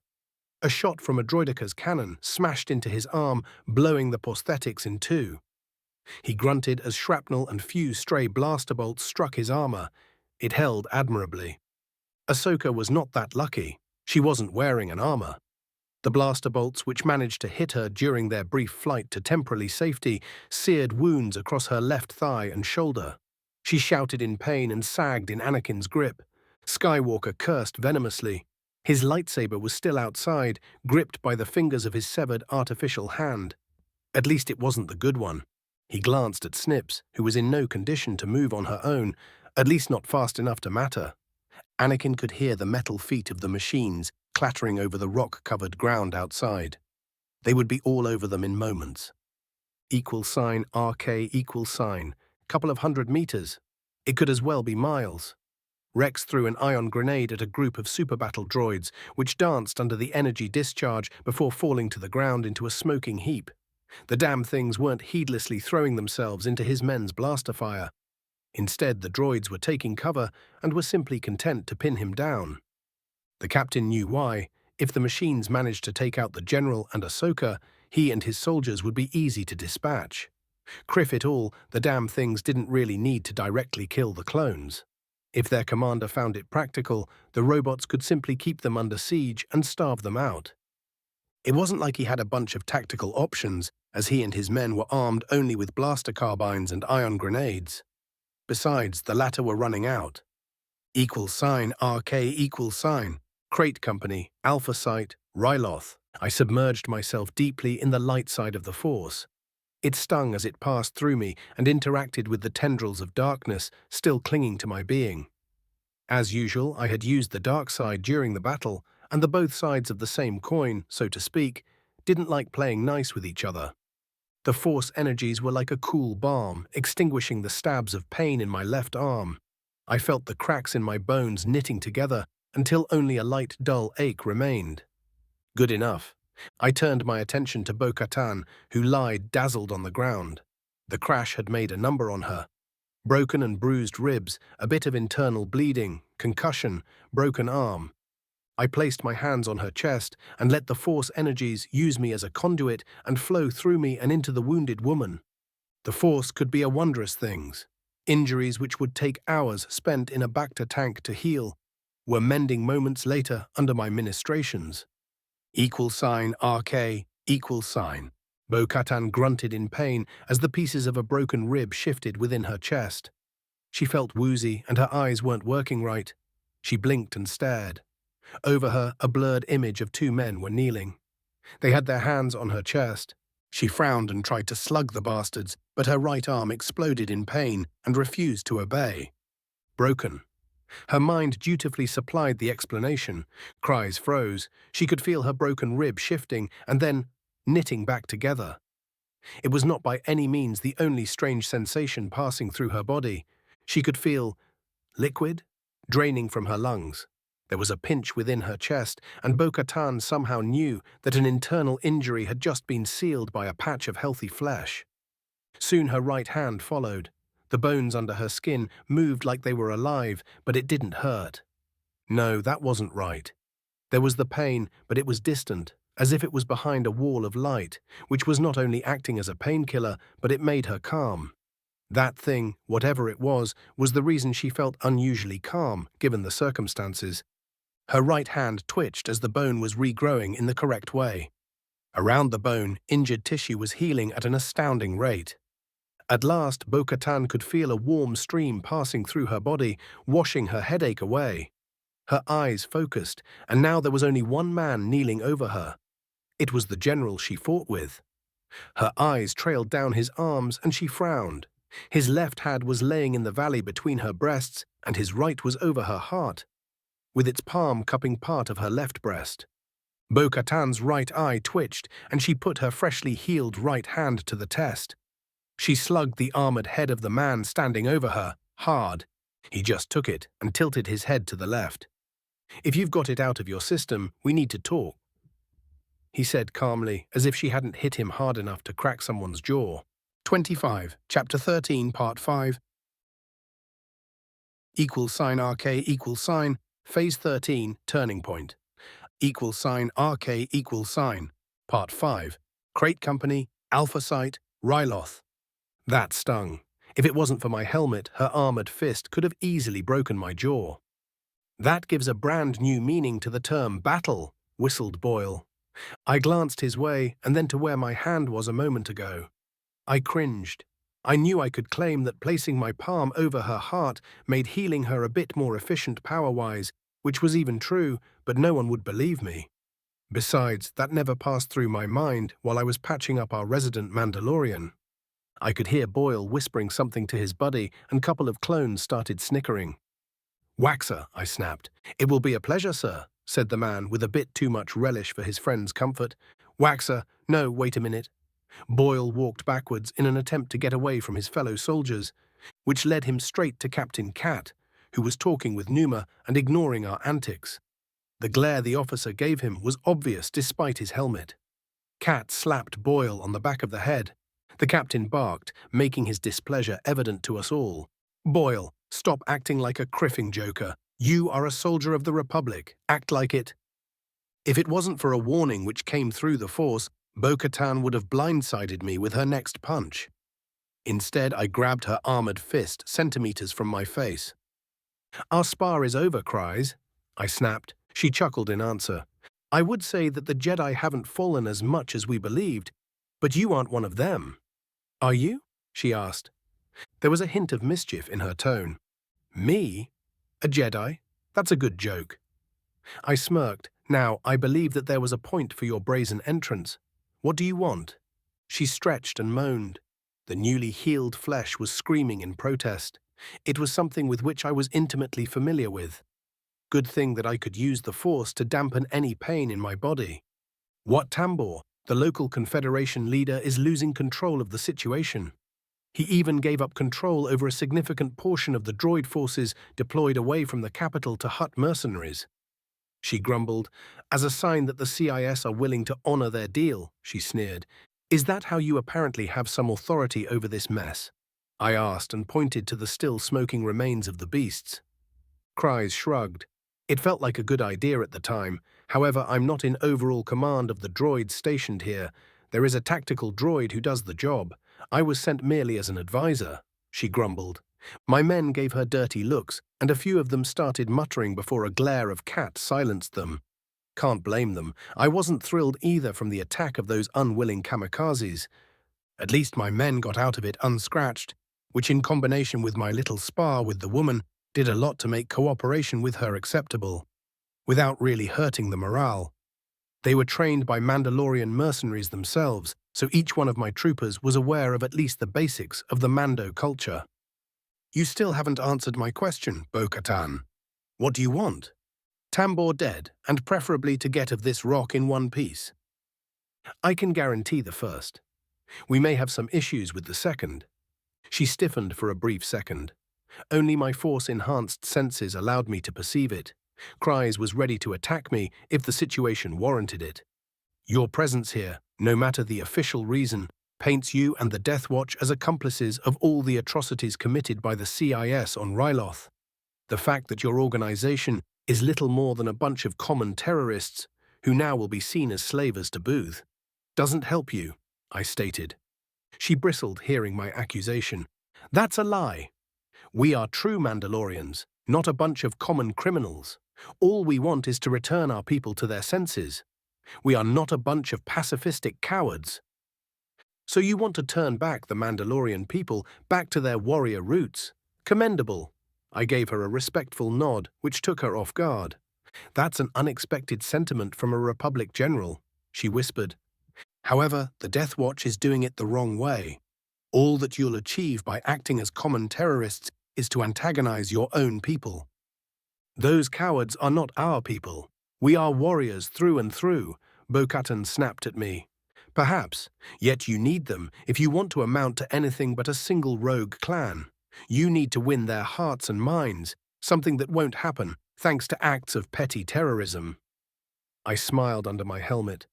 A shot from a droideca's cannon smashed into his arm, blowing the prosthetics in two. He grunted as shrapnel and few stray blaster bolts struck his armor. It held admirably. Ahsoka was not that lucky. She wasn't wearing an armor. The blaster bolts, which managed to hit her during their brief flight to temporary safety, seared wounds across her left thigh and shoulder. She shouted in pain and sagged in Anakin's grip. Skywalker cursed venomously. His lightsaber was still outside, gripped by the fingers of his severed artificial hand. At least it wasn't the good one. He glanced at Snips, who was in no condition to move on her own, at least not fast enough to matter. Anakin could hear the metal feet of the machines clattering over the rock-covered ground outside. They would be all over them in moments. RK =, couple of 100 meters. It could as well be miles. Rex threw an ion grenade at a group of super battle droids, which danced under the energy discharge before falling to the ground into a smoking heap. The damn things weren't heedlessly throwing themselves into his men's blaster fire. Instead, the droids were taking cover and were simply content to pin him down. The captain knew why. If the machines managed to take out the general and Ahsoka, he and his soldiers would be easy to dispatch. Criff it all, the damn things didn't really need to directly kill the clones. If their commander found it practical, the robots could simply keep them under siege and starve them out. It wasn't like he had a bunch of tactical options, as he and his men were armed only with blaster carbines and ion grenades. Besides, the latter were running out. RK Crate Company, Alpha Site, Ryloth. I submerged myself deeply in the light side of the Force. It stung as it passed through me and interacted with the tendrils of darkness still clinging to my being. As usual, I had used the dark side during the battle, and the both sides of the same coin, so to speak, didn't like playing nice with each other. The Force energies were like a cool balm, extinguishing the stabs of pain in my left arm. I felt the cracks in my bones knitting together until only a light, dull ache remained. Good enough. I turned my attention to Bo-Katan, who lied dazzled on the ground. The crash had made a number on her. Broken and bruised ribs, a bit of internal bleeding, concussion, broken arm. I placed my hands on her chest and let the Force energies use me as a conduit and flow through me and into the wounded woman. The Force could be a wondrous thing. Injuries which would take hours spent in a Bacta tank to heal were mending moments later under my ministrations. RK =. Bo-Katan grunted in pain as the pieces of a broken rib shifted within her chest. She felt woozy and her eyes weren't working right. She blinked and stared. Over her, a blurred image of two men were kneeling. They had their hands on her chest. She frowned and tried to slug the bastards, but her right arm exploded in pain and refused to obey. Broken. Her mind dutifully supplied the explanation. Cries froze. She could feel her broken rib shifting and then knitting back together. It was not by any means the only strange sensation passing through her body. She could feel liquid draining from her lungs. There was a pinch within her chest, and Bo-Katan somehow knew that an internal injury had just been sealed by a patch of healthy flesh. Soon her right hand followed. The bones under her skin moved like they were alive, but it didn't hurt. No, that wasn't right. There was the pain, but it was distant, as if it was behind a wall of light, which was not only acting as a painkiller, but it made her calm. That thing, whatever it was the reason she felt unusually calm, given the circumstances. Her right hand twitched as the bone was regrowing in the correct way. Around the bone, injured tissue was healing at an astounding rate. At last, Bo-Katan could feel a warm stream passing through her body, washing her headache away. Her eyes focused, and now there was only one man kneeling over her. It was the general she fought with. Her eyes trailed down his arms, and she frowned. His left hand was laying in the valley between her breasts, and his right was over her heart, with its palm cupping part of her left breast. Bo-Katan's right eye twitched, and she put her freshly healed right hand to the test. She slugged the armored head of the man standing over her, hard. He just took it and tilted his head to the left. "If you've got it out of your system, we need to talk," he said calmly, as if she hadn't hit him hard enough to crack someone's jaw. 25, Chapter 13, Part 5. RK Phase 13, Turning Point. RK Part 5. Crate Company, Alpha Site, Ryloth. That stung. If it wasn't for my helmet, her armored fist could have easily broken my jaw. "That gives a brand new meaning to the term battle," whistled Boyle. I glanced his way and then to where my hand was a moment ago. I cringed. I knew I could claim that placing my palm over her heart made healing her a bit more efficient power-wise, which was even true, but no one would believe me. Besides, that never passed through my mind while I was patching up our resident Mandalorian. I could hear Boyle whispering something to his buddy, and a couple of clones started snickering. Waxer, I snapped. It will be a pleasure, sir, said the man with a bit too much relish for his friend's comfort. Waxer, no, wait a minute. Boyle walked backwards in an attempt to get away from his fellow soldiers, which led him straight to Captain Cat, who was talking with Numa and ignoring our antics. The glare the officer gave him was obvious despite his helmet. Cat slapped Boyle on the back of the head. The captain barked, making his displeasure evident to us all. Boyle, stop acting like a criffing joker. You are a soldier of the Republic. Act like it. If it wasn't for a warning which came through the Force, Bo-Katan would have blindsided me with her next punch. Instead, I grabbed her armored fist centimeters from my face. Our spar is over, Cries, I snapped. She chuckled in answer. I would say that the Jedi haven't fallen as much as we believed, but you aren't one of them. Are you? She asked. There was a hint of mischief in her tone. Me? A Jedi? That's a good joke. I smirked. Now, I believe that there was a point for your brazen entrance. What do you want? She stretched and moaned. The newly healed flesh was screaming in protest. It was something with which I was intimately familiar with. Good thing that I could use the Force to dampen any pain in my body. What Tambor, the local Confederation leader, is losing control of the situation. He even gave up control over a significant portion of the droid forces deployed away from the capital to Hutt mercenaries. She grumbled. As a sign that the CIS are willing to honor their deal, she sneered. Is that how you apparently have some authority over this mess? I asked and pointed to the still smoking remains of the beasts. Cries shrugged. It felt like a good idea at the time. However, I'm not in overall command of the droids stationed here. There is a tactical droid who does the job. I was sent merely as an advisor, she grumbled. My men gave her dirty looks, and a few of them started muttering before a glare of Cat silenced them. Can't blame them. I wasn't thrilled either from the attack of those unwilling kamikazes. At least my men got out of it unscratched, which in combination with my little spar with the woman did a lot to make cooperation with her acceptable, without really hurting the morale. They were trained by Mandalorian mercenaries themselves, so each one of my troopers was aware of at least the basics of the Mando culture. You still haven't answered my question, Bo-Katan. What do you want? Tambor dead, and preferably to get of this rock in one piece. I can guarantee the first. We may have some issues with the second. She stiffened for a brief second. Only my Force-enhanced senses allowed me to perceive it. Cries was ready to attack me if the situation warranted it. Your presence here, no matter the official reason, paints you and the Death Watch as accomplices of all the atrocities committed by the CIS on Ryloth. The fact that your organization is little more than a bunch of common terrorists who now will be seen as slavers to Booth doesn't help you, I stated. She bristled, hearing my accusation. That's a lie. We are true Mandalorians, not a bunch of common criminals. All we want is to return our people to their senses. We are not a bunch of pacifistic cowards. So you want to turn back the Mandalorian people back to their warrior roots? Commendable. I gave her a respectful nod, which took her off guard. That's an unexpected sentiment from a Republic general, she whispered. However, the Death Watch is doing it the wrong way. All that you'll achieve by acting as common terrorists is to antagonize your own people. Those cowards are not our people. We are warriors through and through, Bo-Katan snapped at me. Perhaps, yet you need them if you want to amount to anything but a single rogue clan. You need to win their hearts and minds, something that won't happen thanks to acts of petty terrorism. I smiled under my helmet.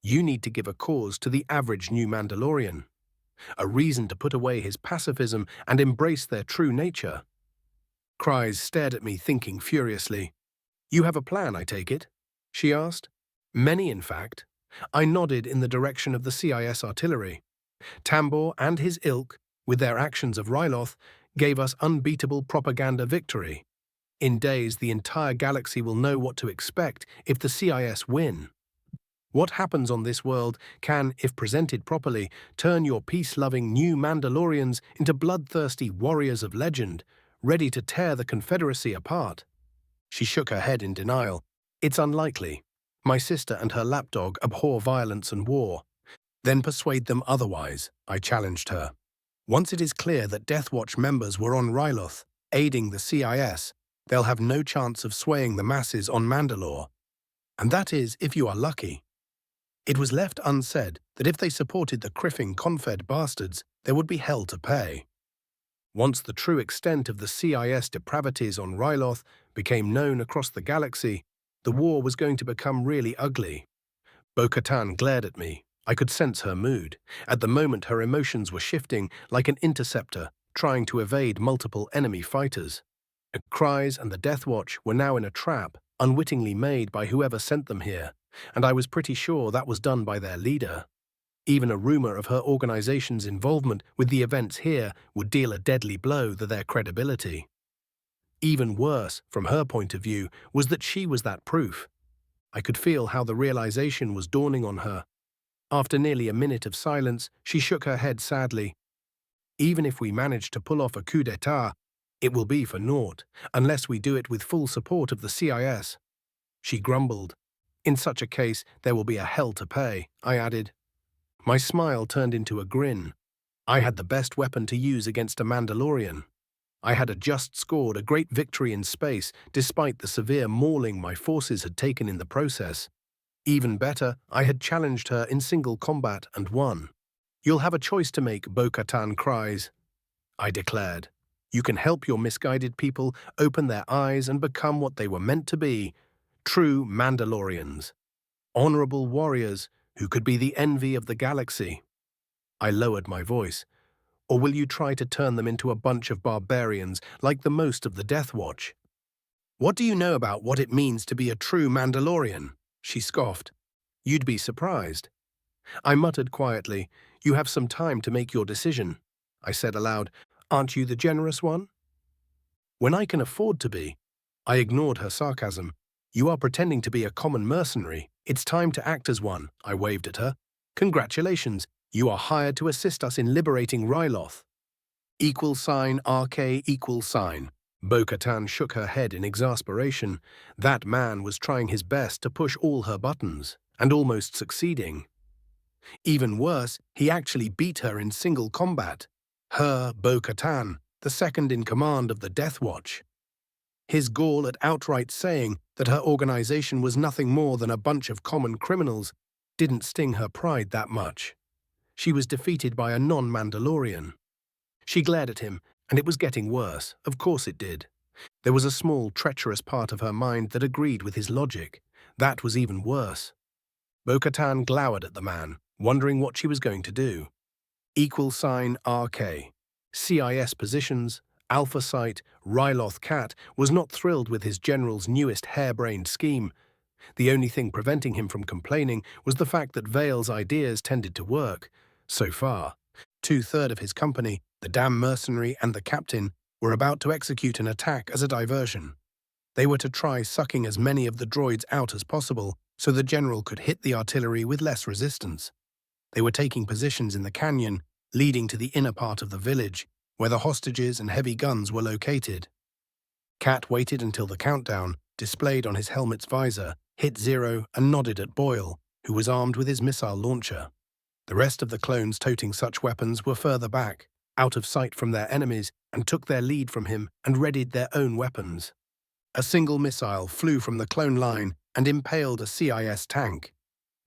You need to give a cause to the average new Mandalorian, a reason to put away his pacifism and embrace their true nature. Cries stared at me, thinking furiously. You have a plan, I take it? She asked. Many, in fact. I nodded in the direction of the CIS artillery. Tambor and his ilk, with their actions of Ryloth, gave us unbeatable propaganda victory. In days, the entire galaxy will know what to expect if the CIS win. What happens on this world can, if presented properly, turn your peace-loving new Mandalorians into bloodthirsty warriors of legend, ready to tear the Confederacy apart. She shook her head in denial. It's unlikely. My sister and her lapdog abhor violence and war. Then persuade them otherwise, I challenged her. Once it is clear that Death Watch members were on Ryloth, aiding the CIS, They'll have no chance of swaying the masses on Mandalore. And that is if you are lucky. It was left unsaid that if they supported the criffing confed bastards, there would be hell to pay. Once the true extent of the CIS depravities on Ryloth became known across the galaxy, the war was going to become really ugly. Bo-Katan glared at me. I could sense her mood. At the moment, her emotions were shifting like an interceptor, trying to evade multiple enemy fighters. Her cries and the Death Watch were now in a trap, unwittingly made by whoever sent them here, and I was pretty sure that was done by their leader. Even a rumor of her organization's involvement with the events here would deal a deadly blow to their credibility. Even worse, from her point of view, was that she was that proof. I could feel how the realization was dawning on her. After nearly a minute of silence, she shook her head sadly. Even if we manage to pull off a coup d'etat, it will be for naught, unless we do it with full support of the CIS. She grumbled. In such a case, there will be a hell to pay, I added. My smile turned into a grin. I had the best weapon to use against a Mandalorian. I had just scored a great victory in space, despite the severe mauling my forces had taken in the process. Even better, I had challenged her in single combat and won. You'll have a choice to make, Bo-Katan cries, I declared. You can help your misguided people open their eyes and become what they were meant to be, true Mandalorians. Honorable warriors who could be the envy of the galaxy. I lowered my voice. Or will you try to turn them into a bunch of barbarians like the most of the Death Watch? What do you know about what it means to be a true Mandalorian? She scoffed. You'd be surprised. I muttered quietly, You have some time to make your decision. I said aloud, Aren't you the generous one? When I can afford to be. I ignored her sarcasm. You are pretending to be a common mercenary. It's time to act as one, I waved at her. Congratulations. You are hired to assist us in liberating Ryloth. $RK. Bo-Katan shook her head in exasperation. That man was trying his best to push all her buttons, and almost succeeding. Even worse, he actually beat her in single combat. Her, Bo-Katan, the second in command of the Death Watch. His gall at outright saying that her organization was nothing more than a bunch of common criminals didn't sting her pride that much. She was defeated by a non-Mandalorian. She glared at him, and it was getting worse. Of course it did. There was a small, treacherous part of her mind that agreed with his logic. That was even worse. Bo-Katan glowered at the man, wondering what she was going to do. $RK. CIS positions, Alpha Site, Ryloth Cat was not thrilled with his general's newest harebrained scheme. The only thing preventing him from complaining was the fact that Vale's ideas tended to work. So far, 2/3 of his company, the damn mercenary and the captain, were about to execute an attack as a diversion. They were to try sucking as many of the droids out as possible so the general could hit the artillery with less resistance. They were taking positions in the canyon, leading to the inner part of the village, where the hostages and heavy guns were located. Cat waited until the countdown, displayed on his helmet's visor, hit 0 and nodded at Boyle, who was armed with his missile launcher. The rest of the clones toting such weapons were further back, out of sight from their enemies, and took their lead from him and readied their own weapons. A single missile flew from the clone line and impaled a CIS tank.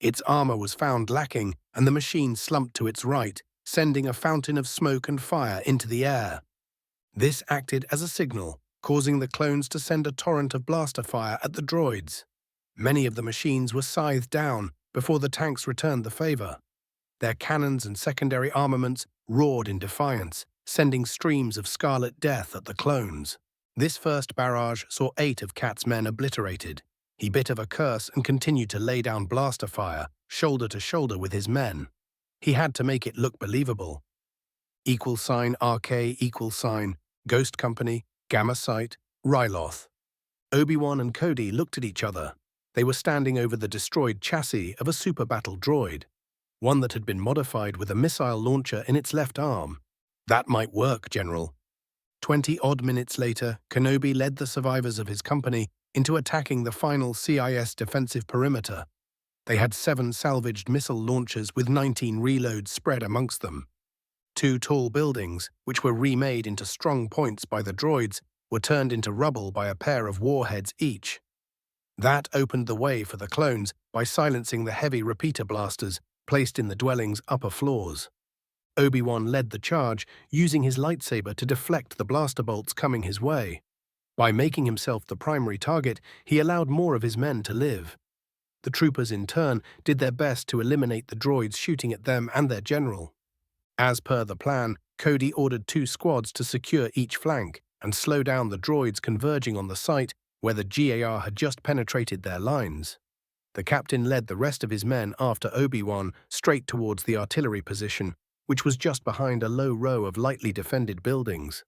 Its armor was found lacking, and the machine slumped to its right, sending a fountain of smoke and fire into the air. This acted as a signal, causing the clones to send a torrent of blaster fire at the droids. Many of the machines were scythed down before the tanks returned the favor. Their cannons and secondary armaments roared in defiance, sending streams of scarlet death at the clones. This first barrage saw 8 of Cat's men obliterated. He bit of a curse and continued to lay down blaster fire, shoulder to shoulder with his men. He had to make it look believable. $RK, Ghost Company, Gamma Site, Ryloth. Obi-Wan and Cody looked at each other. They were standing over the destroyed chassis of a super battle droid, one that had been modified with a missile launcher in its left arm. That might work, General. 20-odd minutes later, Kenobi led the survivors of his company into attacking the final CIS defensive perimeter. They had 7 salvaged missile launchers with 19 reloads spread amongst them. 2 tall buildings, which were remade into strong points by the droids, were turned into rubble by a pair of warheads each. That opened the way for the clones by silencing the heavy repeater blasters placed in the dwelling's upper floors. Obi-Wan led the charge, using his lightsaber to deflect the blaster bolts coming his way. By making himself the primary target, he allowed more of his men to live. The troopers, in turn, did their best to eliminate the droids shooting at them and their general. As per the plan, Cody ordered 2 squads to secure each flank and slow down the droids converging on the site where the GAR had just penetrated their lines. The captain led the rest of his men after Obi-Wan straight towards the artillery position, which was just behind a low row of lightly defended buildings.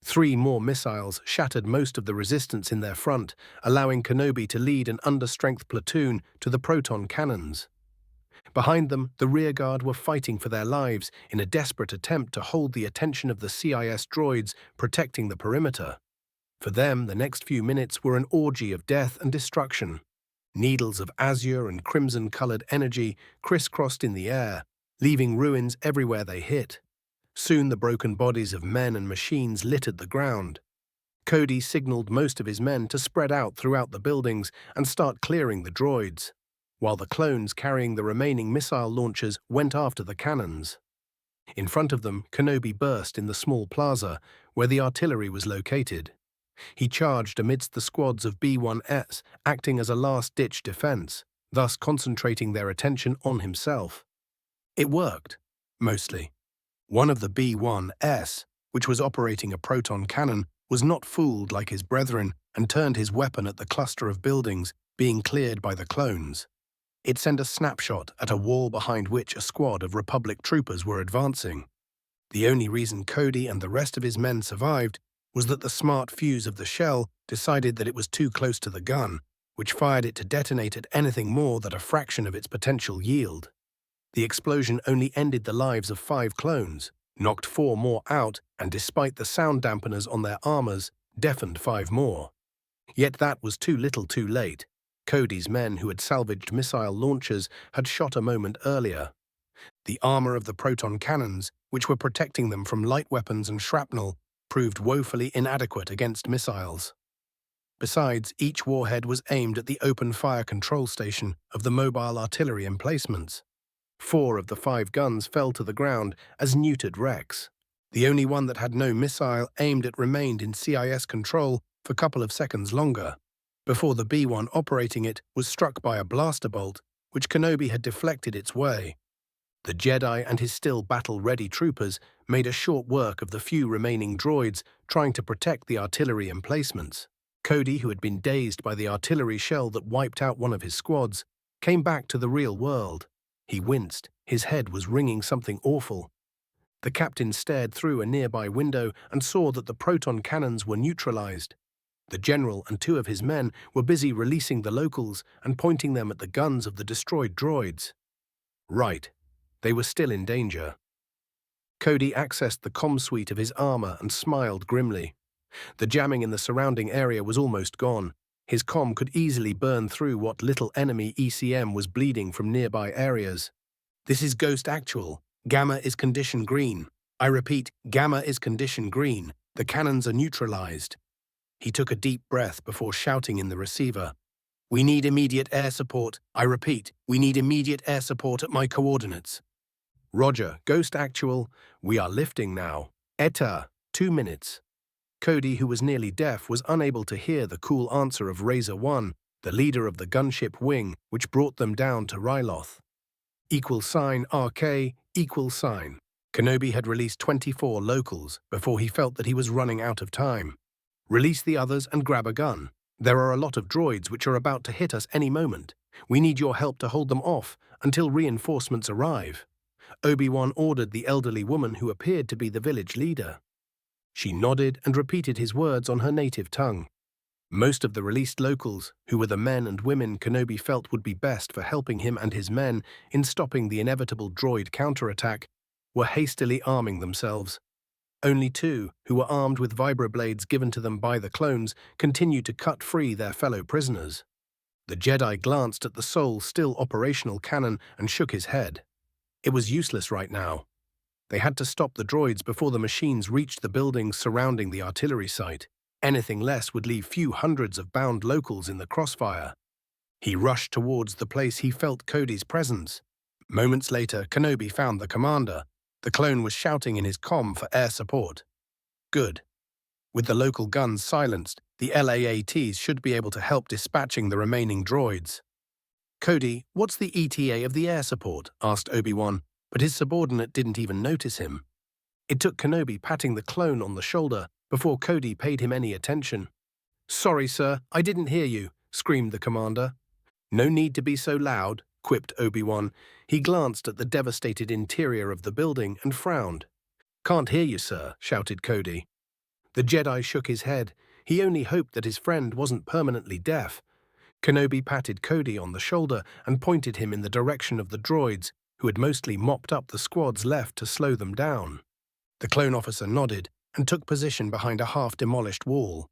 3 more missiles shattered most of the resistance in their front, allowing Kenobi to lead an understrength platoon to the proton cannons. Behind them, the rearguard were fighting for their lives in a desperate attempt to hold the attention of the CIS droids protecting the perimeter. For them, the next few minutes were an orgy of death and destruction. Needles of azure and crimson-colored energy crisscrossed in the air, leaving ruins everywhere they hit. Soon the broken bodies of men and machines littered the ground. Cody signaled most of his men to spread out throughout the buildings and start clearing the droids, while the clones carrying the remaining missile launchers went after the cannons. In front of them, Kenobi burst in the small plaza where the artillery was located. He charged amidst the squads of B-1S, acting as a last-ditch defense, thus concentrating their attention on himself. It worked, mostly. One of the B-1S, which was operating a proton cannon, was not fooled like his brethren and turned his weapon at the cluster of buildings being cleared by the clones. It sent a snapshot at a wall behind which a squad of Republic troopers were advancing. The only reason Cody and the rest of his men survived was that the smart fuse of the shell decided that it was too close to the gun, which fired it to detonate at anything more than a fraction of its potential yield. The explosion only ended the lives of 5 clones, knocked 4 more out, and despite the sound dampeners on their armors, deafened 5 more. Yet that was too little too late. Cody's men who had salvaged missile launchers had shot a moment earlier. The armor of the proton cannons, which were protecting them from light weapons and shrapnel, proved woefully inadequate against missiles. Besides, each warhead was aimed at the open fire control station of the mobile artillery emplacements. 4 of the 5 guns fell to the ground as neutered wrecks. The only one that had no missile aimed at remained in CIS control for a couple of seconds longer, before the B-1 operating it was struck by a blaster bolt, which Kenobi had deflected its way. The Jedi and his still battle-ready troopers made a short work of the few remaining droids trying to protect the artillery emplacements. Cody, who had been dazed by the artillery shell that wiped out one of his squads, came back to the real world. He winced. His head was ringing something awful. The captain stared through a nearby window and saw that the proton cannons were neutralized. The general and 2 of his men were busy releasing the locals and pointing them at the guns of the destroyed droids. Right. They were still in danger. Cody accessed the comm suite of his armor and smiled grimly. The jamming in the surrounding area was almost gone. His comm could easily burn through what little enemy ECM was bleeding from nearby areas. This is Ghost Actual. Gamma is condition green. I repeat, Gamma is condition green. The cannons are neutralized. He took a deep breath before shouting in the receiver. We need immediate air support. I repeat, we need immediate air support at my coordinates. Roger, Ghost Actual. We are lifting now. ETA, 2 minutes. Cody, who was nearly deaf, was unable to hear the cool answer of Razor 1, the leader of the gunship wing, which brought them down to Ryloth. $RK, $. Kenobi had released 24 locals before he felt that he was running out of time. Release the others and grab a gun. There are a lot of droids which are about to hit us any moment. We need your help to hold them off until reinforcements arrive. Obi-Wan ordered the elderly woman who appeared to be the village leader. She nodded and repeated his words on her native tongue. Most of the released locals, who were the men and women Kenobi felt would be best for helping him and his men in stopping the inevitable droid counterattack, were hastily arming themselves. Only 2, who were armed with vibroblades given to them by the clones, continued to cut free their fellow prisoners. The Jedi glanced at the sole still operational cannon and shook his head. It was useless right now. They had to stop the droids before the machines reached the buildings surrounding the artillery site. Anything less would leave few hundreds of bound locals in the crossfire. He rushed towards the place he felt Cody's presence. Moments later, Kenobi found the commander. The clone was shouting in his comm for air support. Good. With the local guns silenced, the LAATs should be able to help dispatching the remaining droids. "Cody, what's the ETA of the air support?" asked Obi-Wan, but his subordinate didn't even notice him. It took Kenobi patting the clone on the shoulder before Cody paid him any attention. "Sorry, sir, I didn't hear you," screamed the commander. "No need to be so loud," quipped Obi-Wan. He glanced at the devastated interior of the building and frowned. "Can't hear you, sir," shouted Cody. The Jedi shook his head. He only hoped that his friend wasn't permanently deaf. Kenobi patted Cody on the shoulder and pointed him in the direction of the droids, who had mostly mopped up the squads left to slow them down. The clone officer nodded and took position behind a half-demolished wall.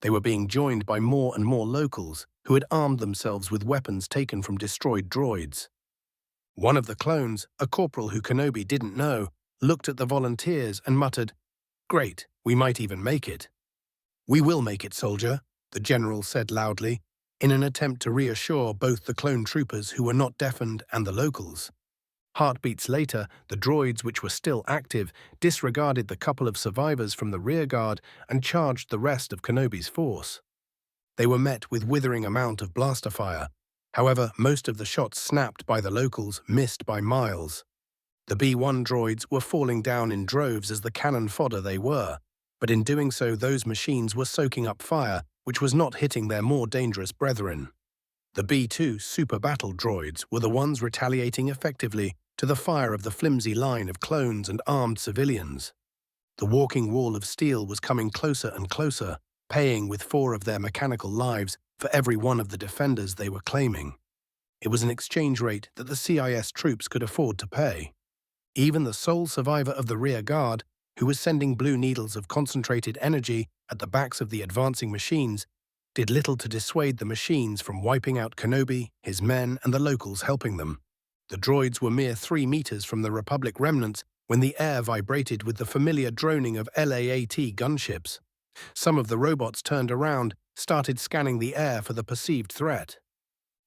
They were being joined by more and more locals, who had armed themselves with weapons taken from destroyed droids. One of the clones, a corporal who Kenobi didn't know, looked at the volunteers and muttered, "Great, we might even make it." "We will make it, soldier," the general said loudly, in an attempt to reassure both the clone troopers who were not deafened and the locals. Heartbeats later, the droids, which were still active, disregarded the couple of survivors from the rearguard and charged the rest of Kenobi's force. They were met with withering amount of blaster fire. However, most of the shots snapped by the locals missed by miles. The B-1 droids were falling down in droves as the cannon fodder they were, but in doing so those machines were soaking up fire, which was not hitting their more dangerous brethren. The B-2 super battle droids were the ones retaliating effectively to the fire of the flimsy line of clones and armed civilians. The walking wall of steel was coming closer and closer, paying with 4 of their mechanical lives for every one of the defenders they were claiming. It was an exchange rate that the CIS troops could afford to pay. Even the sole survivor of the rear guard, who was sending blue needles of concentrated energy at the backs of the advancing machines, did little to dissuade the machines from wiping out Kenobi, his men, and the locals helping them. The droids were mere 3 meters from the Republic remnants when the air vibrated with the familiar droning of LAAT gunships. Some of the robots turned around, started scanning the air for the perceived threat.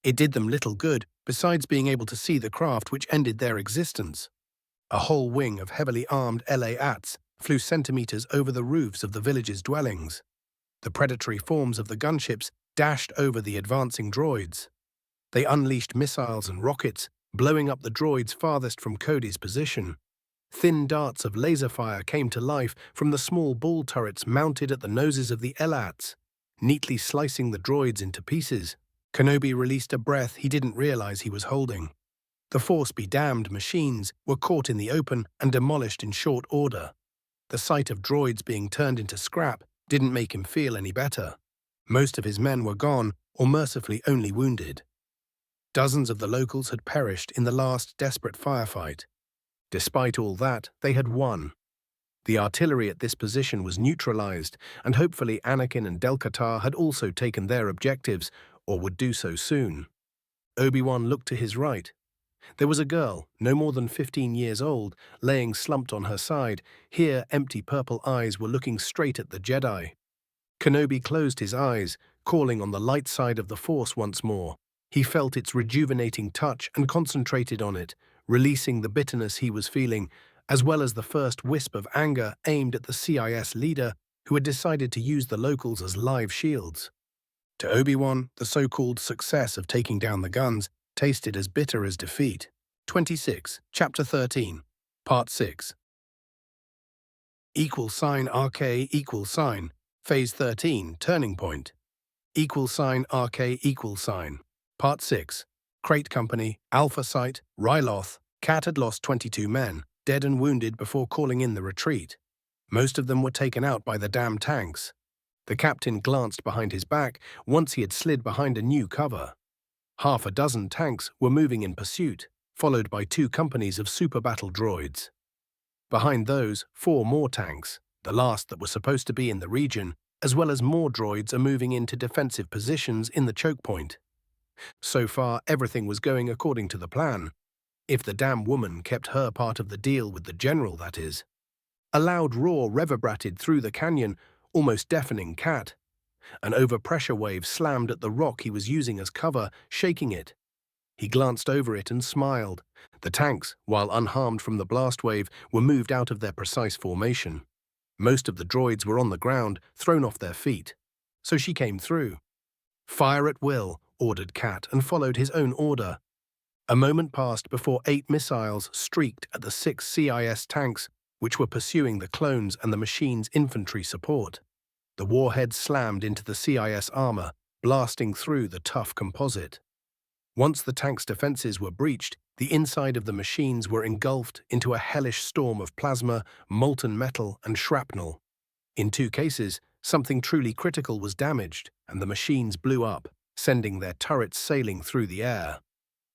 It did them little good, besides being able to see the craft which ended their existence. A whole wing of heavily armed LAATs flew centimeters over the roofs of the village's dwellings. The predatory forms of the gunships dashed over the advancing droids. They unleashed missiles and rockets, blowing up the droids farthest from Cody's position. Thin darts of laser fire came to life from the small ball turrets mounted at the noses of the LAATs, neatly slicing the droids into pieces. Kenobi released a breath he didn't realize he was holding. The force-be-damned machines were caught in the open and demolished in short order. The sight of droids being turned into scrap didn't make him feel any better. Most of his men were gone, or mercifully only wounded. Dozens of the locals had perished in the last desperate firefight. Despite all that, they had won. The artillery at this position was neutralized, and hopefully Anakin and Del-Katar had also taken their objectives, or would do so soon. Obi-Wan looked to his right. There was a girl, no more than 15 years old, laying slumped on her side. Here, empty purple eyes were looking straight at the Jedi. Kenobi closed his eyes, calling on the light side of the Force once more. He felt its rejuvenating touch and concentrated on it, releasing the bitterness he was feeling, as well as the first wisp of anger aimed at the CIS leader who had decided to use the locals as live shields. To Obi-Wan, the so-called success of taking down the guns tasted as bitter as defeat. 26, Chapter 13, Part 6. =RK=, Phase 13, Turning Point. =RK=, Part 6. Crate Company, Alpha Site, Ryloth. Cat had lost 22 men, dead and wounded before calling in the retreat. Most of them were taken out by the damn tanks. The captain glanced behind his back once he had slid behind a new cover. Half a dozen tanks were moving in pursuit, followed by 2 companies of super battle droids. Behind those, 4 more tanks, the last that were supposed to be in the region, as well as more droids are moving into defensive positions in the choke point. So far, everything was going according to the plan. If the damn woman kept her part of the deal with the general, that is. A loud roar reverberated through the canyon. almost deafening Cat. An overpressure wave slammed at the rock he was using as cover, shaking it. He glanced over it and smiled. The tanks, while unharmed from the blast wave, were moved out of their precise formation. Most of the droids were on the ground, thrown off their feet. So she came through. "Fire at will," ordered Cat, and followed his own order. A moment passed before 8 missiles streaked at the 6 CIS tanks, which were pursuing the clones and the machine's infantry support. The warheads slammed into the CIS armor, blasting through the tough composite. Once the tank's defenses were breached, the inside of the machines were engulfed into a hellish storm of plasma, molten metal, and shrapnel. In 2 cases, something truly critical was damaged, and the machines blew up, sending their turrets sailing through the air.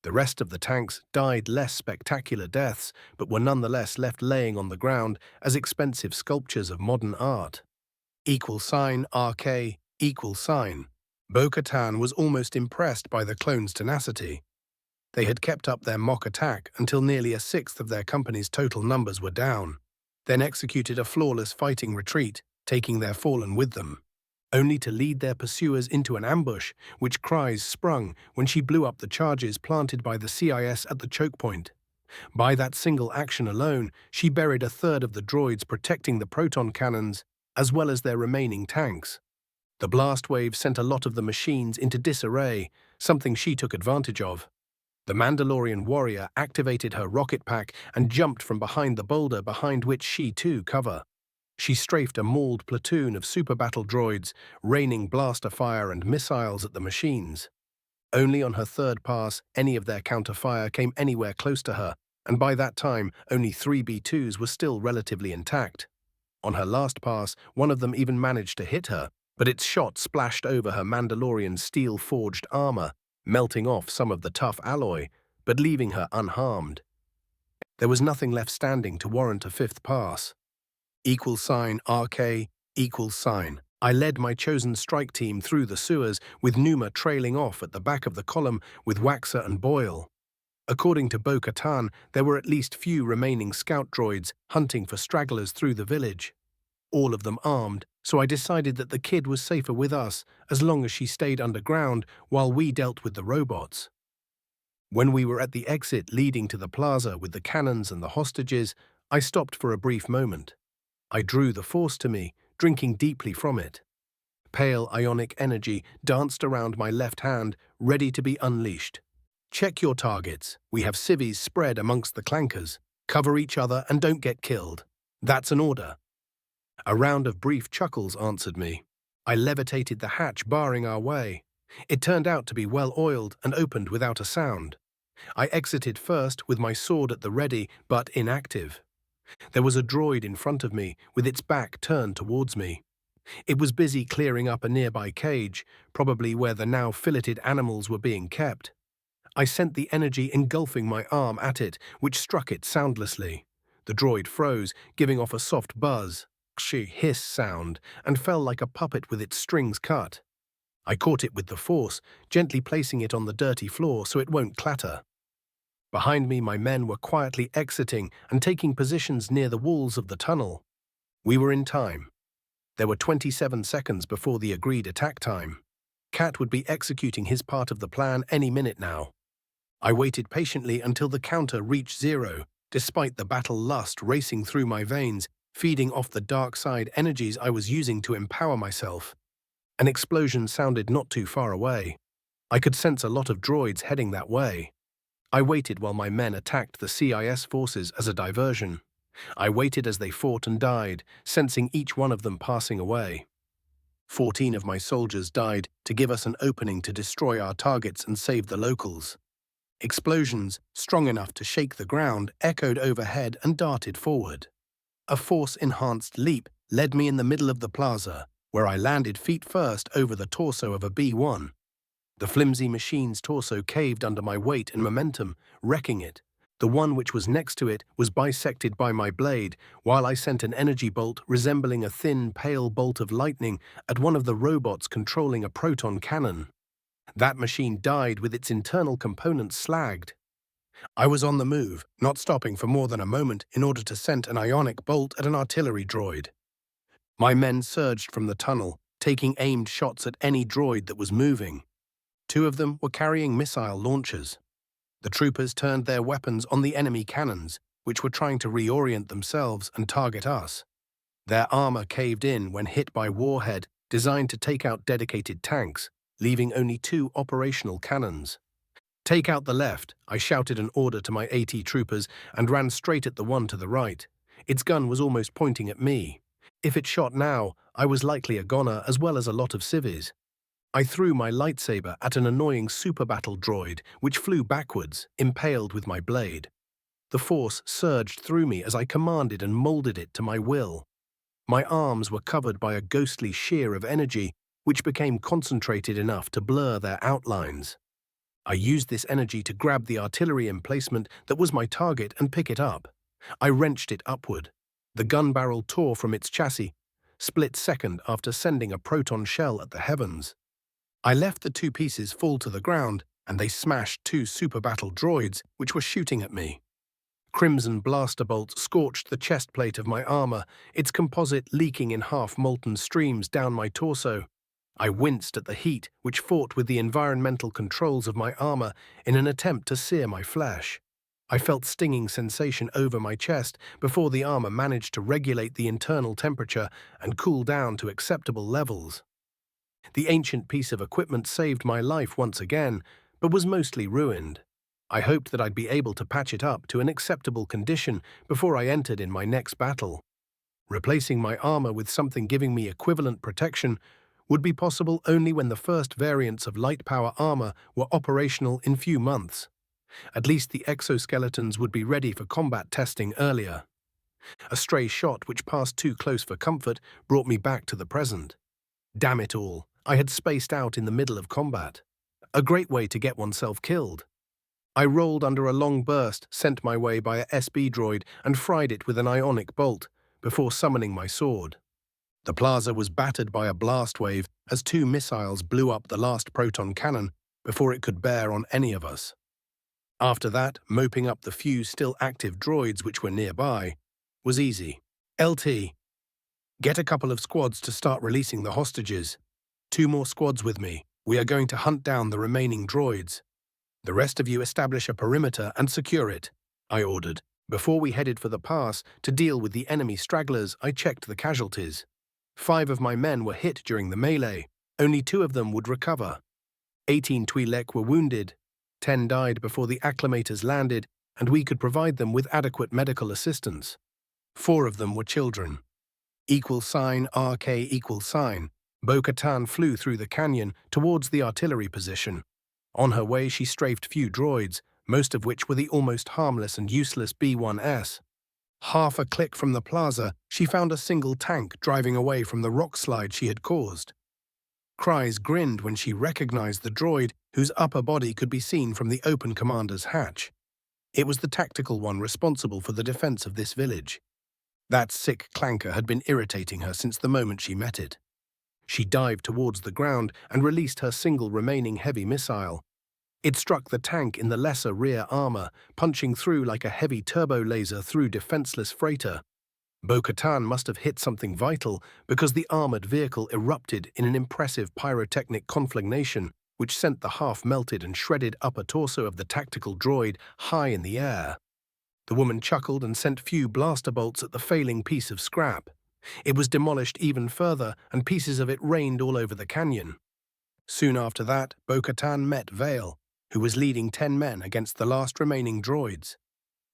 The rest of the tanks died less spectacular deaths, but were nonetheless left laying on the ground as expensive sculptures of modern art. $RK, $. Bo-Katan was almost impressed by the clones' tenacity. They had kept up their mock attack until nearly a sixth of their company's total numbers were down, then executed a flawless fighting retreat, taking their fallen with them, only to lead their pursuers into an ambush, which cries sprung when she blew up the charges planted by the CIS at the choke point. By that single action alone, she buried a third of the droids protecting the proton cannons, as well as their remaining tanks. The blast wave sent a lot of the machines into disarray, something she took advantage of. The Mandalorian warrior activated her rocket pack and jumped from behind the boulder behind which she too cover. She strafed a mauled platoon of super battle droids, raining blaster fire and missiles at the machines. Only on her third pass any of their counterfire came anywhere close to her, and by that time only 3 B-2s were still relatively intact. On her last pass, one of them even managed to hit her, but its shot splashed over her Mandalorian steel-forged armor, melting off some of the tough alloy, but leaving her unharmed. There was nothing left standing to warrant a 5th pass. $RK, I led my chosen strike team through the sewers, with Numa trailing off at the back of the column with Waxer and Boyle. According to Bo-Katan, there were at least few remaining scout droids hunting for stragglers through the village. All of them armed, so I decided that the kid was safer with us as long as she stayed underground while we dealt with the robots. When we were at the exit leading to the plaza with the cannons and the hostages, I stopped for a brief moment. I drew the Force to me, drinking deeply from it. Pale ionic energy danced around my left hand, ready to be unleashed. "Check your targets. We have civvies spread amongst the clankers. Cover each other and don't get killed. That's an order." A round of brief chuckles answered me. I levitated the hatch barring our way. It turned out to be well oiled and opened without a sound. I exited first with my sword at the ready but inactive. There was a droid in front of me with its back turned towards me. It was busy clearing up a nearby cage, probably where the now filleted animals were being kept. I sent the energy engulfing my arm at it, which struck it soundlessly. The droid froze, giving off a soft buzz, hiss sound, and fell like a puppet with its strings cut. I caught it with the Force, gently placing it on the dirty floor so it won't clatter. Behind me, my men were quietly exiting and taking positions near the walls of the tunnel. We were in time. There were 27 seconds before the agreed attack time. Cat would be executing his part of the plan any minute now. I waited patiently until the counter reached 0, despite the battle lust racing through my veins, feeding off the dark side energies I was using to empower myself. An explosion sounded not too far away. I could sense a lot of droids heading that way. I waited while my men attacked the CIS forces as a diversion. I waited as they fought and died, sensing each one of them passing away. 14 of my soldiers died to give us an opening to destroy our targets and save the locals. Explosions, strong enough to shake the ground, echoed overhead and darted forward. A Force-enhanced leap led me in the middle of the plaza, where I landed feet first over the torso of a B-1. The flimsy machine's torso caved under my weight and momentum, wrecking it. The one which was next to it was bisected by my blade, while I sent an energy bolt resembling a thin, pale bolt of lightning at one of the robots controlling a proton cannon. That machine died with its internal components slagged. I was on the move, not stopping for more than a moment in order to send an ionic bolt at an artillery droid. My men surged from the tunnel, taking aimed shots at any droid that was moving. Two of them were carrying missile launchers. The troopers turned their weapons on the enemy cannons, which were trying to reorient themselves and target us. Their armor caved in when hit by warhead designed to take out dedicated tanks, leaving only two operational cannons. "Take out the left," I shouted an order to my AT troopers and ran straight at the one to the right. Its gun was almost pointing at me. If it shot now, I was likely a goner as well as a lot of civvies. I threw my lightsaber at an annoying super battle droid, which flew backwards, impaled with my blade. The force surged through me as I commanded and molded it to my will. My arms were covered by a ghostly sheer of energy, which became concentrated enough to blur their outlines. I used this energy to grab the artillery emplacement that was my target and pick it up. I wrenched it upward. The gun barrel tore from its chassis, split second after sending a proton shell at the heavens. I left the two pieces fall to the ground, and they smashed two super battle droids which were shooting at me. Crimson blaster bolts scorched the chest plate of my armor, its composite leaking in half-molten streams down my torso. I winced at the heat which fought with the environmental controls of my armor in an attempt to sear my flesh. I felt stinging sensation over my chest before the armor managed to regulate the internal temperature and cool down to acceptable levels. The ancient piece of equipment saved my life once again, but was mostly ruined. I hoped that I'd be able to patch it up to an acceptable condition before I entered in my next battle. Replacing my armor with something giving me equivalent protection would be possible only when the first variants of light power armor were operational in few months. At least the exoskeletons would be ready for combat testing earlier. A stray shot which passed too close for comfort brought me back to the present. Damn it all, I had spaced out in the middle of combat. A great way to get oneself killed. I rolled under a long burst sent my way by a SB droid and fried it with an ionic bolt before summoning my sword. The plaza was battered by a blast wave as two missiles blew up the last proton cannon before it could bear on any of us. After that, moping up the few still active droids which were nearby was easy. "LT, get a couple of squads to start releasing the hostages. 2 more squads with me. We are going to hunt down the remaining droids. The rest of you establish a perimeter and secure it," I ordered. Before we headed for the pass to deal with the enemy stragglers, I checked the casualties. 5 of my men were hit during the melee. Only 2 of them would recover. 18 Twi'lek were wounded. 10 died before the acclimators landed, and we could provide them with adequate medical assistance. 4 of them were children. $RK =. Bo-Katan flew through the canyon towards the artillery position. On her way, she strafed few droids, most of which were the almost harmless and useless B-1S. Half a click from the plaza, she found a single tank driving away from the rock slide she had caused. Kryze grinned when she recognized the droid whose upper body could be seen from the open commander's hatch. It was the tactical one responsible for the defense of this village. That sick clanker had been irritating her since the moment she met it. She dived towards the ground and released her single remaining heavy missile. It struck the tank in the lesser rear armor, punching through like a heavy turbo laser through defenseless freighter. Bo-Katan must have hit something vital because the armored vehicle erupted in an impressive pyrotechnic conflagration which sent the half-melted and shredded upper torso of the tactical droid high in the air. The woman chuckled and sent few blaster bolts at the failing piece of scrap. It was demolished even further, and pieces of it rained all over the canyon. Soon after that, Bo-Katan met Vale, who was leading 10 men against the last remaining droids.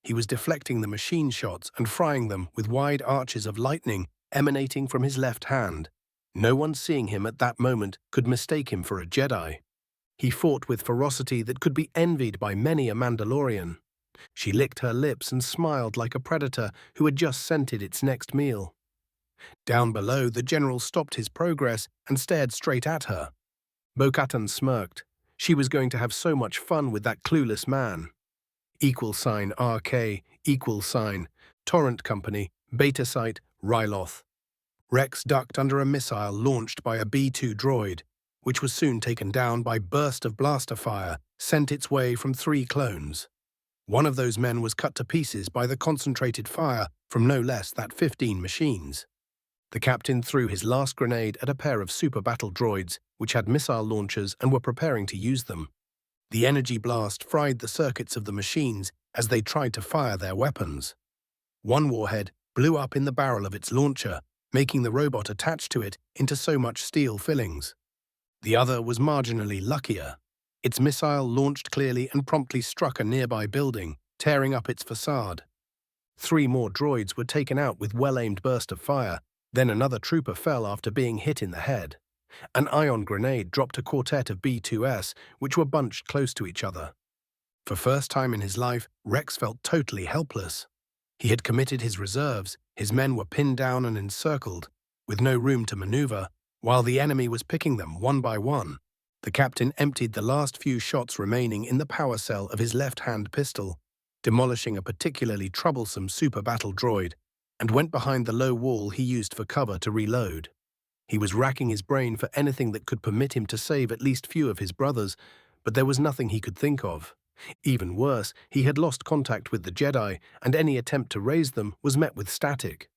He was deflecting the machine shots and frying them with wide arches of lightning emanating from his left hand. No one seeing him at that moment could mistake him for a Jedi. He fought with ferocity that could be envied by many a Mandalorian. She licked her lips and smiled like a predator who had just scented its next meal. Down below, the general stopped his progress and stared straight at her. Bo-Katan smirked. She was going to have so much fun with that clueless man. $RK Torrent Company, Beta Site, Ryloth. Rex ducked under a missile launched by a B-2 droid, which was soon taken down by burst of blaster fire sent its way from 3 clones. One of those men was cut to pieces by the concentrated fire from no less than 15 machines. The captain threw his last grenade at a pair of super battle droids, which had missile launchers and were preparing to use them. The energy blast fried the circuits of the machines as they tried to fire their weapons. One warhead blew up in the barrel of its launcher, making the robot attached to it into so much steel fillings. The other was marginally luckier. Its missile launched clearly and promptly struck a nearby building, tearing up its facade. 3 more droids were taken out with well-aimed burst of fire, then another trooper fell after being hit in the head. An ion grenade dropped a quartet of B-2S, which were bunched close to each other. For first time in his life, Rex felt totally helpless. He had committed his reserves, his men were pinned down and encircled, with no room to maneuver, while the enemy was picking them one by one. The captain emptied the last few shots remaining in the power cell of his left-hand pistol, demolishing a particularly troublesome super battle droid, and went behind the low wall he used for cover to reload. He was racking his brain for anything that could permit him to save at least few of his brothers, but there was nothing he could think of. Even worse, he had lost contact with the Jedi, and any attempt to raise them was met with static.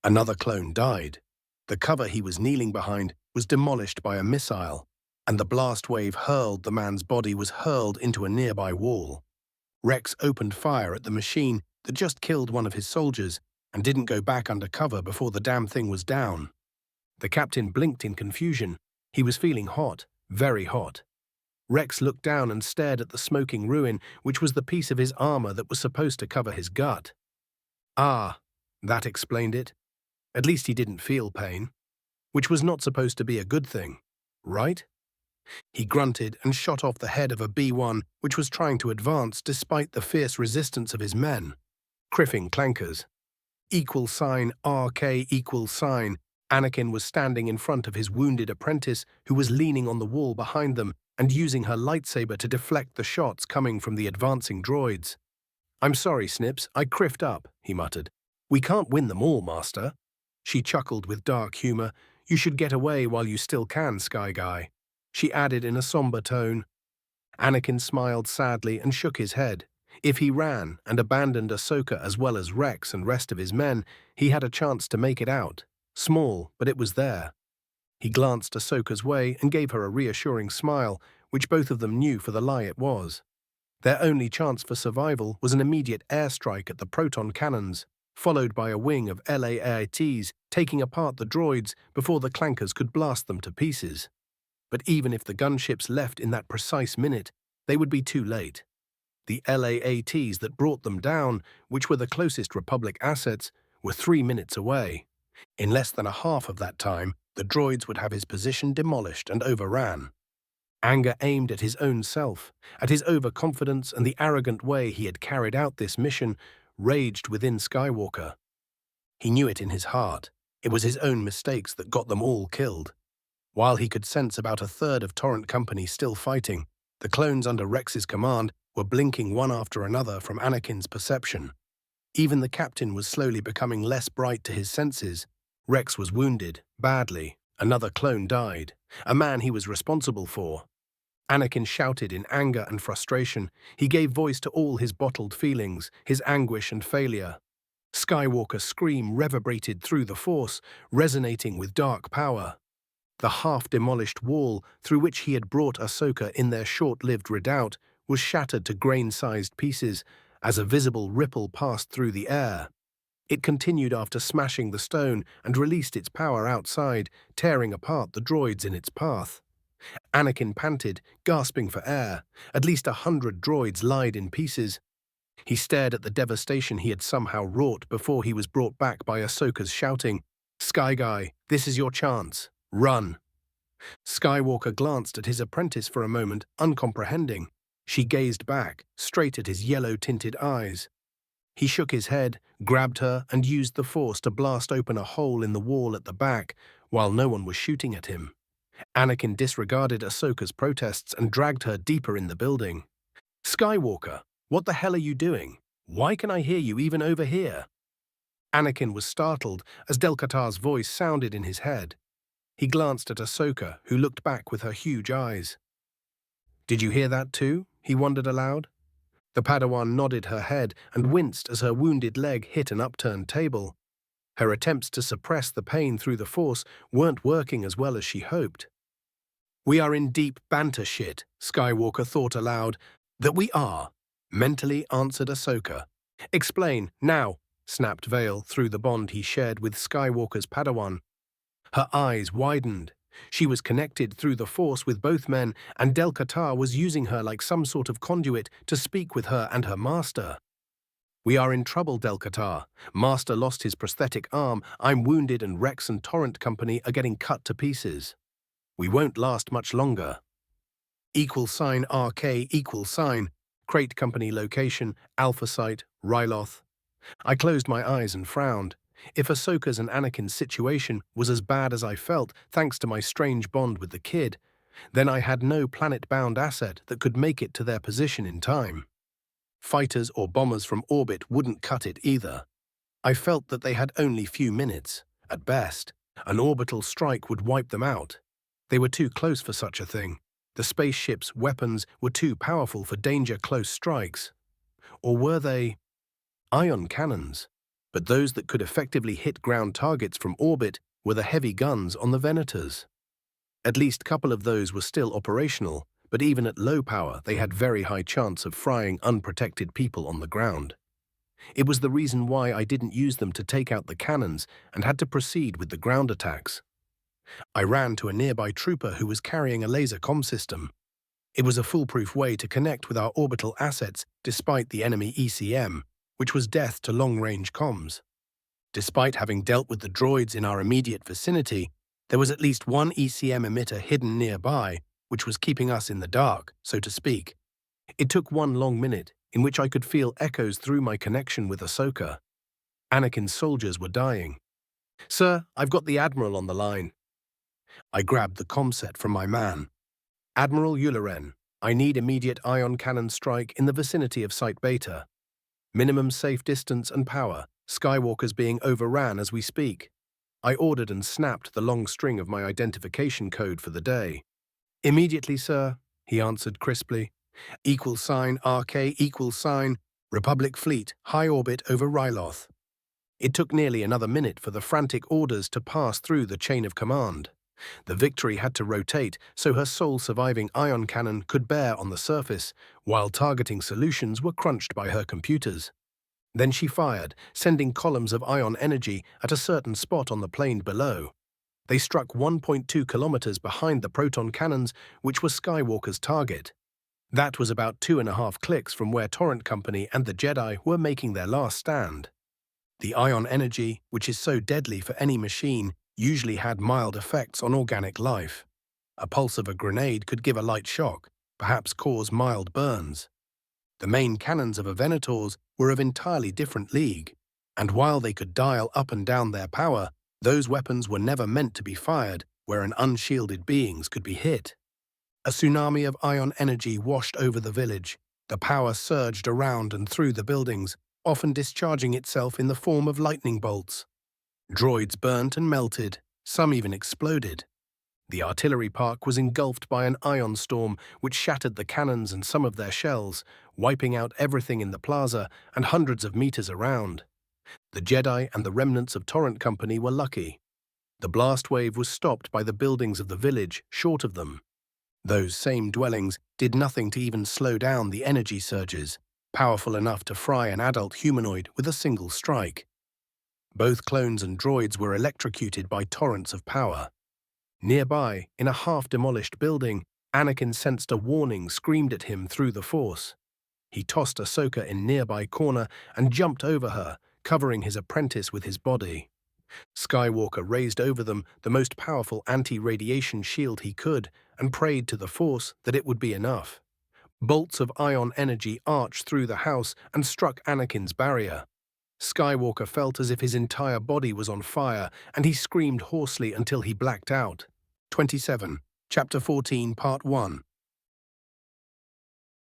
Another clone died. The cover he was kneeling behind was demolished by a missile, and the blast wave hurled the man's body was hurled into a nearby wall. Rex opened fire at the machine that just killed one of his soldiers and didn't go back under cover before the damn thing was down. The captain blinked in confusion. He was feeling hot, very hot. Rex looked down and stared at the smoking ruin, which was the piece of his armor that was supposed to cover his gut. Ah, that explained it. At least he didn't feel pain, which was not supposed to be a good thing, right? He grunted and shot off the head of a B-1, which was trying to advance despite the fierce resistance of his men. Criffing clankers. $RK. Anakin was standing in front of his wounded apprentice, who was leaning on the wall behind them and using her lightsaber to deflect the shots coming from the advancing droids. "I'm sorry, Snips, I criffed up," he muttered. "We can't win them all, Master." She chuckled with dark humor. "You should get away while you still can, Sky Guy," she added in a somber tone. Anakin smiled sadly and shook his head. If he ran and abandoned Ahsoka as well as Rex and rest of his men, he had a chance to make it out. Small, but it was there. He glanced Ahsoka's way and gave her a reassuring smile, which both of them knew for the lie it was. Their only chance for survival was an immediate airstrike at the proton cannons, followed by a wing of LAATs taking apart the droids before the clankers could blast them to pieces. But even if the gunships left in that precise minute, they would be too late. The LAATs that brought them down, which were the closest Republic assets, were 3 minutes away. In less than a half of that time, the droids would have his position demolished and overran. Anger aimed at his own self, at his overconfidence and the arrogant way he had carried out this mission, raged within Skywalker. He knew it in his heart. It was his own mistakes that got them all killed. While he could sense about a third of Torrent Company still fighting, the clones under Rex's command were blinking one after another from Anakin's perception. Even the captain was slowly becoming less bright to his senses. Rex was wounded, badly. Another clone died, a man he was responsible for. Anakin shouted in anger and frustration. He gave voice to all his bottled feelings, his anguish and failure. Skywalker's scream reverberated through the Force, resonating with dark power. The half-demolished wall through which he had brought Ahsoka in their short-lived redoubt was shattered to grain-sized pieces as a visible ripple passed through the air. It continued after smashing the stone and released its power outside, tearing apart the droids in its path. Anakin panted, gasping for air. At least 100 droids lied in pieces. He stared at the devastation he had somehow wrought before he was brought back by Ahsoka's shouting, "Sky Guy, this is your chance. Run." Skywalker glanced at his apprentice for a moment, uncomprehending. She gazed back, straight at his yellow-tinted eyes. He shook his head, grabbed her, and used the Force to blast open a hole in the wall at the back, while no one was shooting at him. Anakin disregarded Ahsoka's protests and dragged her deeper in the building. "Skywalker, what the hell are you doing? Why can I hear you even over here?" Anakin was startled as Del-Katar's voice sounded in his head. He glanced at Ahsoka, who looked back with her huge eyes. "Did you hear that too?" he wondered aloud. The Padawan nodded her head and winced as her wounded leg hit an upturned table. Her attempts to suppress the pain through the Force weren't working as well as she hoped. "We are in deep banter shit," Skywalker thought aloud. "That we are," mentally answered Ahsoka. "Explain, now," snapped Vale through the bond he shared with Skywalker's Padawan. Her eyes widened. She was connected through the Force with both men, and Del-Qatar was using her like some sort of conduit to speak with her and her master. "We are in trouble, Del-Qatar. Master lost his prosthetic arm, I'm wounded, and Rex and Torrent Company are getting cut to pieces. We won't last much longer." =RK=, Crate Company location, Alpha Site, Ryloth. I closed my eyes and frowned. If Ahsoka's and Anakin's situation was as bad as I felt, thanks to my strange bond with the kid, then I had no planet-bound asset that could make it to their position in time. Fighters or bombers from orbit wouldn't cut it either. I felt that they had only few minutes. At best, an orbital strike would wipe them out. They were too close for such a thing. The spaceship's weapons were too powerful for danger-close strikes. Or were they ion cannons? But those that could effectively hit ground targets from orbit were the heavy guns on the Venators. At least a couple of those were still operational, but even at low power they had very high chance of frying unprotected people on the ground. It was the reason why I didn't use them to take out the cannons and had to proceed with the ground attacks. I ran to a nearby trooper who was carrying a laser comm system. It was a foolproof way to connect with our orbital assets despite the enemy ECM, which was death to long-range comms. Despite having dealt with the droids in our immediate vicinity, there was at least one ECM emitter hidden nearby, which was keeping us in the dark, so to speak. It took one long minute, in which I could feel echoes through my connection with Ahsoka. Anakin's soldiers were dying. "Sir, I've got the Admiral on the line." I grabbed the comset from my man. "Admiral Yularen, I need immediate ion cannon strike in the vicinity of Site Beta. Minimum safe distance and power, Skywalker's being overran as we speak." I ordered and snapped the long string of my identification code for the day. "Immediately, sir," he answered crisply. =RK=, Republic Fleet, high orbit over Ryloth. It took nearly another minute for the frantic orders to pass through the chain of command. The Victory had to rotate so her sole surviving ion cannon could bear on the surface, while targeting solutions were crunched by her computers. Then she fired, sending columns of ion energy at a certain spot on the plane below. They struck 1.2 kilometers behind the proton cannons, which were Skywalker's target. That was about 2.5 clicks from where Torrent Company and the Jedi were making their last stand. The ion energy, which is so deadly for any machine, usually had mild effects on organic life. A pulse of a grenade could give a light shock, perhaps cause mild burns. The main cannons of a Venator's were of entirely different league, and while they could dial up and down their power, those weapons were never meant to be fired where an unshielded beings could be hit. A tsunami of ion energy washed over the village. The power surged around and through the buildings, often discharging itself in the form of lightning bolts. Droids burnt and melted, some even exploded. The artillery park was engulfed by an ion storm which shattered the cannons and some of their shells, wiping out everything in the plaza and hundreds of meters around. The Jedi and the remnants of Torrent Company were lucky. The blast wave was stopped by the buildings of the village short of them. Those same dwellings did nothing to even slow down the energy surges, powerful enough to fry an adult humanoid with a single strike. Both clones and droids were electrocuted by torrents of power. Nearby, in a half-demolished building, Anakin sensed a warning screamed at him through the Force. He tossed Ahsoka in nearby corner and jumped over her, covering his apprentice with his body. Skywalker raised over them the most powerful anti-radiation shield he could and prayed to the Force that it would be enough. Bolts of ion energy arched through the house and struck Anakin's barrier. Skywalker felt as if his entire body was on fire, and he screamed hoarsely until he blacked out. 27. Chapter 14, Part 1.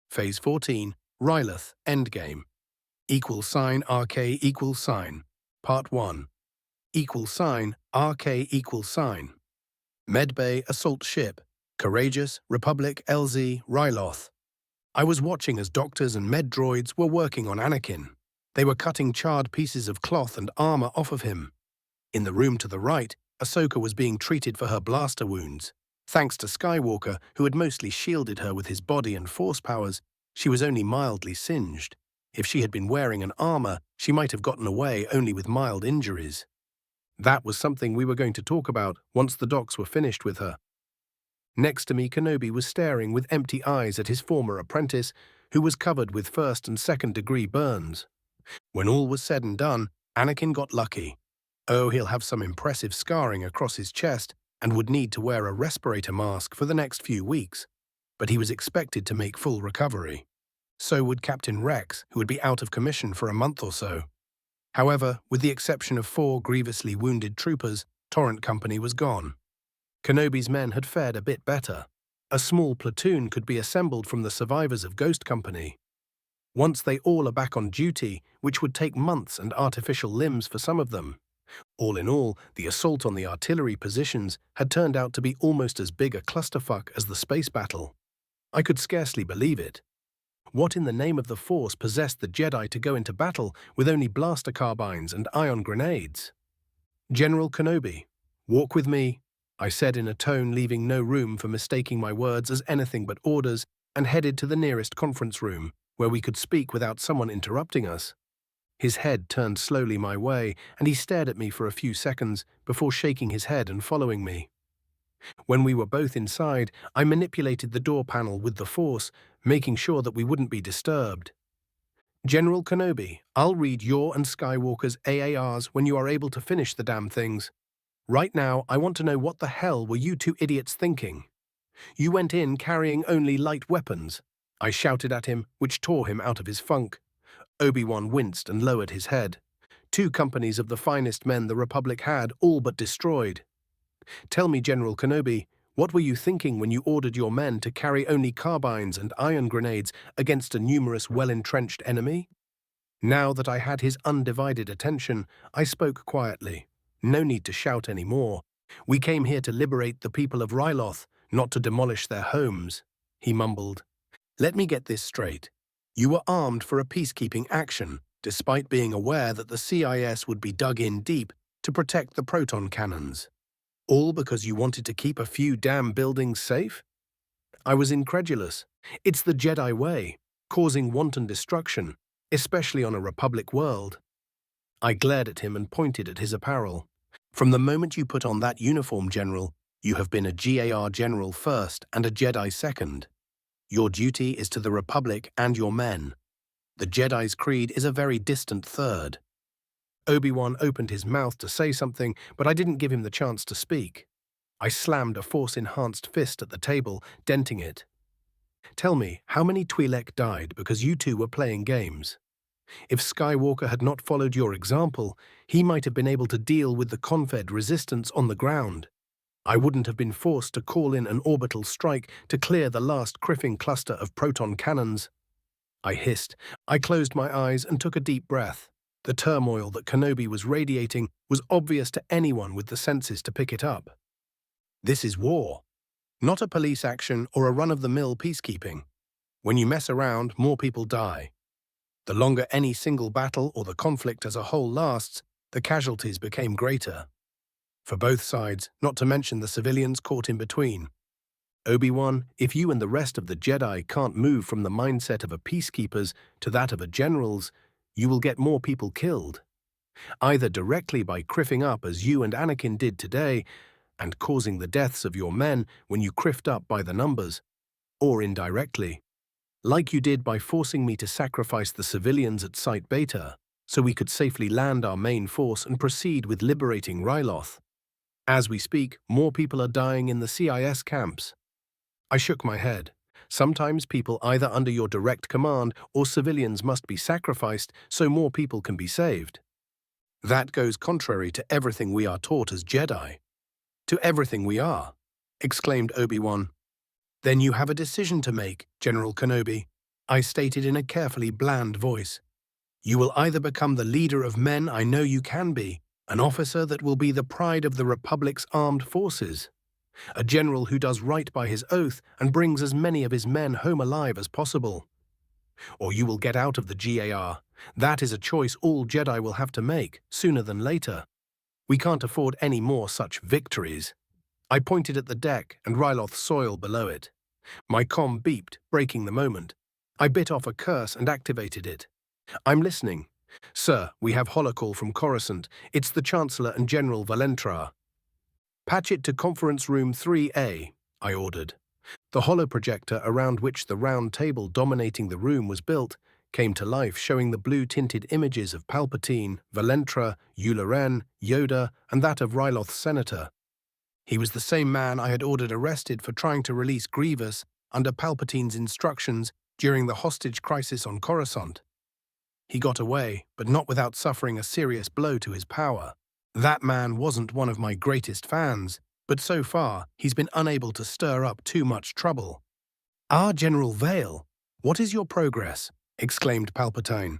Phase 14, Ryloth, Endgame. =RK=. Part 1. =RK=. Medbay assault ship. Courageous, Republic LZ, Ryloth. I was watching as doctors and med droids were working on Anakin. They were cutting charred pieces of cloth and armor off of him. In the room to the right, Ahsoka was being treated for her blaster wounds. Thanks to Skywalker, who had mostly shielded her with his body and force powers, she was only mildly singed. If she had been wearing an armor, she might have gotten away only with mild injuries. That was something we were going to talk about once the docs were finished with her. Next to me, Kenobi was staring with empty eyes at his former apprentice, who was covered with first and second-degree burns. When all was said and done, Anakin got lucky. Oh, he'll have some impressive scarring across his chest and would need to wear a respirator mask for the next few weeks, but he was expected to make full recovery. So would Captain Rex, who would be out of commission for a month or so. However, with the exception of 4 grievously wounded troopers, Torrent Company was gone. Kenobi's men had fared a bit better. A small platoon could be assembled from the survivors of Ghost Company. Once they all are back on duty, which would take months and artificial limbs for some of them. All in all, the assault on the artillery positions had turned out to be almost as big a clusterfuck as the space battle. I could scarcely believe it. What in the name of the Force possessed the Jedi to go into battle with only blaster carbines and ion grenades? General Kenobi, walk with me, I said in a tone leaving no room for mistaking my words as anything but orders, and headed to the nearest conference room, where we could speak without someone interrupting us. His head turned slowly my way, and he stared at me for a few seconds before shaking his head and following me. When we were both inside, I manipulated the door panel with the Force, making sure that we wouldn't be disturbed. General Kenobi, I'll read your and Skywalker's AARs when you are able to finish the damn things. Right now, I want to know what the hell were you 2 idiots thinking? You went in carrying only light weapons, I shouted at him, which tore him out of his funk. Obi-Wan winced and lowered his head. 2 companies of the finest men the Republic had, all but destroyed. Tell me, General Kenobi, what were you thinking when you ordered your men to carry only carbines and ion grenades against a numerous, well-entrenched enemy? Now that I had his undivided attention, I spoke quietly. No need to shout any more. We came here to liberate the people of Ryloth, not to demolish their homes, he mumbled. Let me get this straight. You were armed for a peacekeeping action, despite being aware that the CIS would be dug in deep to protect the proton cannons. All because you wanted to keep a few damn buildings safe? I was incredulous. It's the Jedi way, causing wanton destruction, especially on a Republic world. I glared at him and pointed at his apparel. From the moment you put on that uniform, General, you have been a GAR General first and a Jedi second. Your duty is to the Republic and your men. The Jedi's creed is a very distant third. Obi-Wan opened his mouth to say something, but I didn't give him the chance to speak. I slammed a Force-enhanced fist at the table, denting it. Tell me, how many Twi'lek died because you 2 were playing games? If Skywalker had not followed your example, he might have been able to deal with the Confed resistance on the ground. I wouldn't have been forced to call in an orbital strike to clear the last criffing cluster of proton cannons. I hissed. I closed my eyes and took a deep breath. The turmoil that Kenobi was radiating was obvious to anyone with the senses to pick it up. This is war, not a police action or a run-of-the-mill peacekeeping. When you mess around, more people die. The longer any single battle or the conflict as a whole lasts, the casualties became greater. For both sides, not to mention the civilians caught in between. Obi-Wan, if you and the rest of the Jedi can't move from the mindset of a peacekeeper's to that of a general's, you will get more people killed. Either directly by criffing up as you and Anakin did today, and causing the deaths of your men when you criffed up by the numbers, or indirectly, like you did by forcing me to sacrifice the civilians at Site Beta, so we could safely land our main force and proceed with liberating Ryloth. As we speak, more people are dying in the CIS camps. I shook my head. Sometimes people either under your direct command or civilians must be sacrificed so more people can be saved. That goes contrary to everything we are taught as Jedi. To everything we are, exclaimed Obi-Wan. Then you have a decision to make, General Kenobi, I stated in a carefully bland voice. You will either become the leader of men I know you can be, an officer that will be the pride of the Republic's armed forces, a general who does right by his oath and brings as many of his men home alive as possible. Or you will get out of the GAR. That is a choice all Jedi will have to make, sooner than later. We can't afford any more such victories. I pointed at the deck and Ryloth's soil below it. My comm beeped, breaking the moment. I bit off a curse and activated it. I'm listening. Sir, we have holocall from Coruscant. It's the Chancellor and General Valentra. Patch it to Conference Room 3A, I ordered. The holoprojector around which the round table dominating the room was built came to life, showing the blue-tinted images of Palpatine, Valentra, Yularen, Yoda, and that of Ryloth's senator. He was the same man I had ordered arrested for trying to release Grievous under Palpatine's instructions during the hostage crisis on Coruscant. He got away, but not without suffering a serious blow to his power. That man wasn't one of my greatest fans, but so far he's been unable to stir up too much trouble. "Ah, General Vale, what is your progress?" exclaimed Palpatine.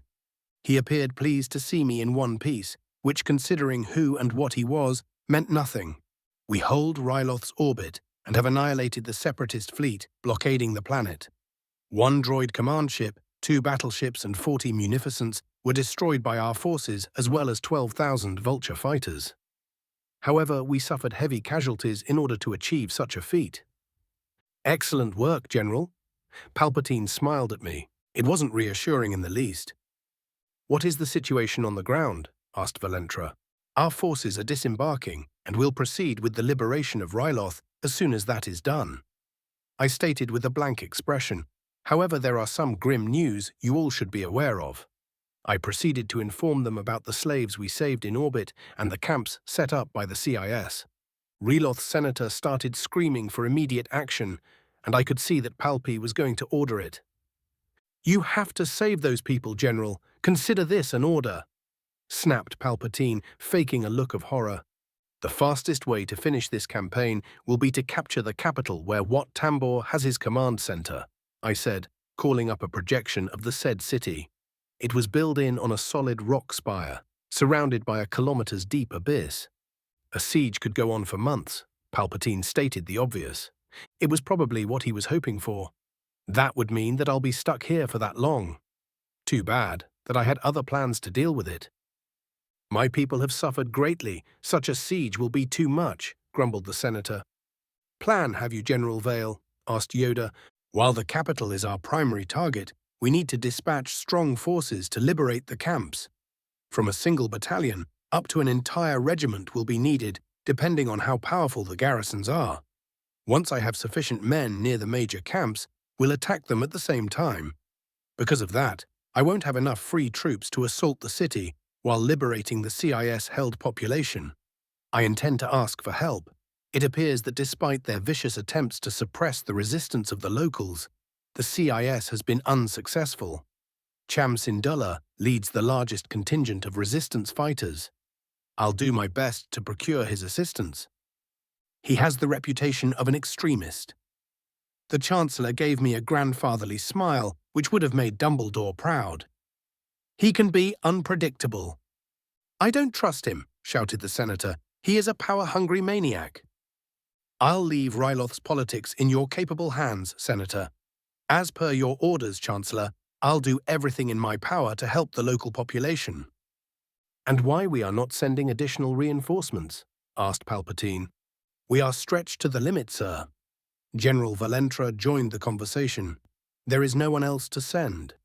He appeared pleased to see me in one piece, which, considering who and what he was, meant nothing. We hold Ryloth's orbit and have annihilated the Separatist fleet, blockading the planet. 1 droid command ship, 2 battleships and 40 munificents were destroyed by our forces, as well as 12,000 Vulture fighters. However, we suffered heavy casualties in order to achieve such a feat. "Excellent work, General." Palpatine smiled at me. It wasn't reassuring in the least. "What is the situation on the ground?" asked Valentra. "Our forces are disembarking, and will proceed with the liberation of Ryloth as soon as that is done." I stated with a blank expression. "However, there are some grim news you all should be aware of." I proceeded to inform them about the slaves we saved in orbit and the camps set up by the CIS. Ryloth's senator started screaming for immediate action, and I could see that Palpi was going to order it. "You have to save those people, General. Consider this an order," snapped Palpatine, faking a look of horror. "The fastest way to finish this campaign will be to capture the capital where Wat Tambor has his command center," I said, calling up a projection of the said city. It was built in on a solid rock spire, surrounded by a kilometers-deep abyss. A siege could go on for months. Palpatine stated the obvious. It was probably what he was hoping for. That would mean that I'll be stuck here for that long. Too bad that I had other plans to deal with it. "My people have suffered greatly. Such a siege will be too much," grumbled the senator. "Plan, have you, General Vale?" asked Yoda. "While the capital is our primary target, we need to dispatch strong forces to liberate the camps. From a single battalion up to an entire regiment will be needed, depending on how powerful the garrisons are. Once I have sufficient men near the major camps, we'll attack them at the same time. Because of that, I won't have enough free troops to assault the city while liberating the CIS-held population. I intend to ask for help. It appears that despite their vicious attempts to suppress the resistance of the locals, the CIS has been unsuccessful. Cham Syndulla leads the largest contingent of resistance fighters. I'll do my best to procure his assistance. He has the reputation of an extremist." The Chancellor gave me a grandfatherly smile, which would have made Dumbledore proud. "He can be unpredictable." "I don't trust him," shouted the senator. "He is a power-hungry maniac." "I'll leave Ryloth's politics in your capable hands, Senator. As per your orders, Chancellor, I'll do everything in my power to help the local population." "And why we are not sending additional reinforcements?" asked Palpatine. "We are stretched to the limit, sir." General Valentra joined the conversation. "There is no one else to send."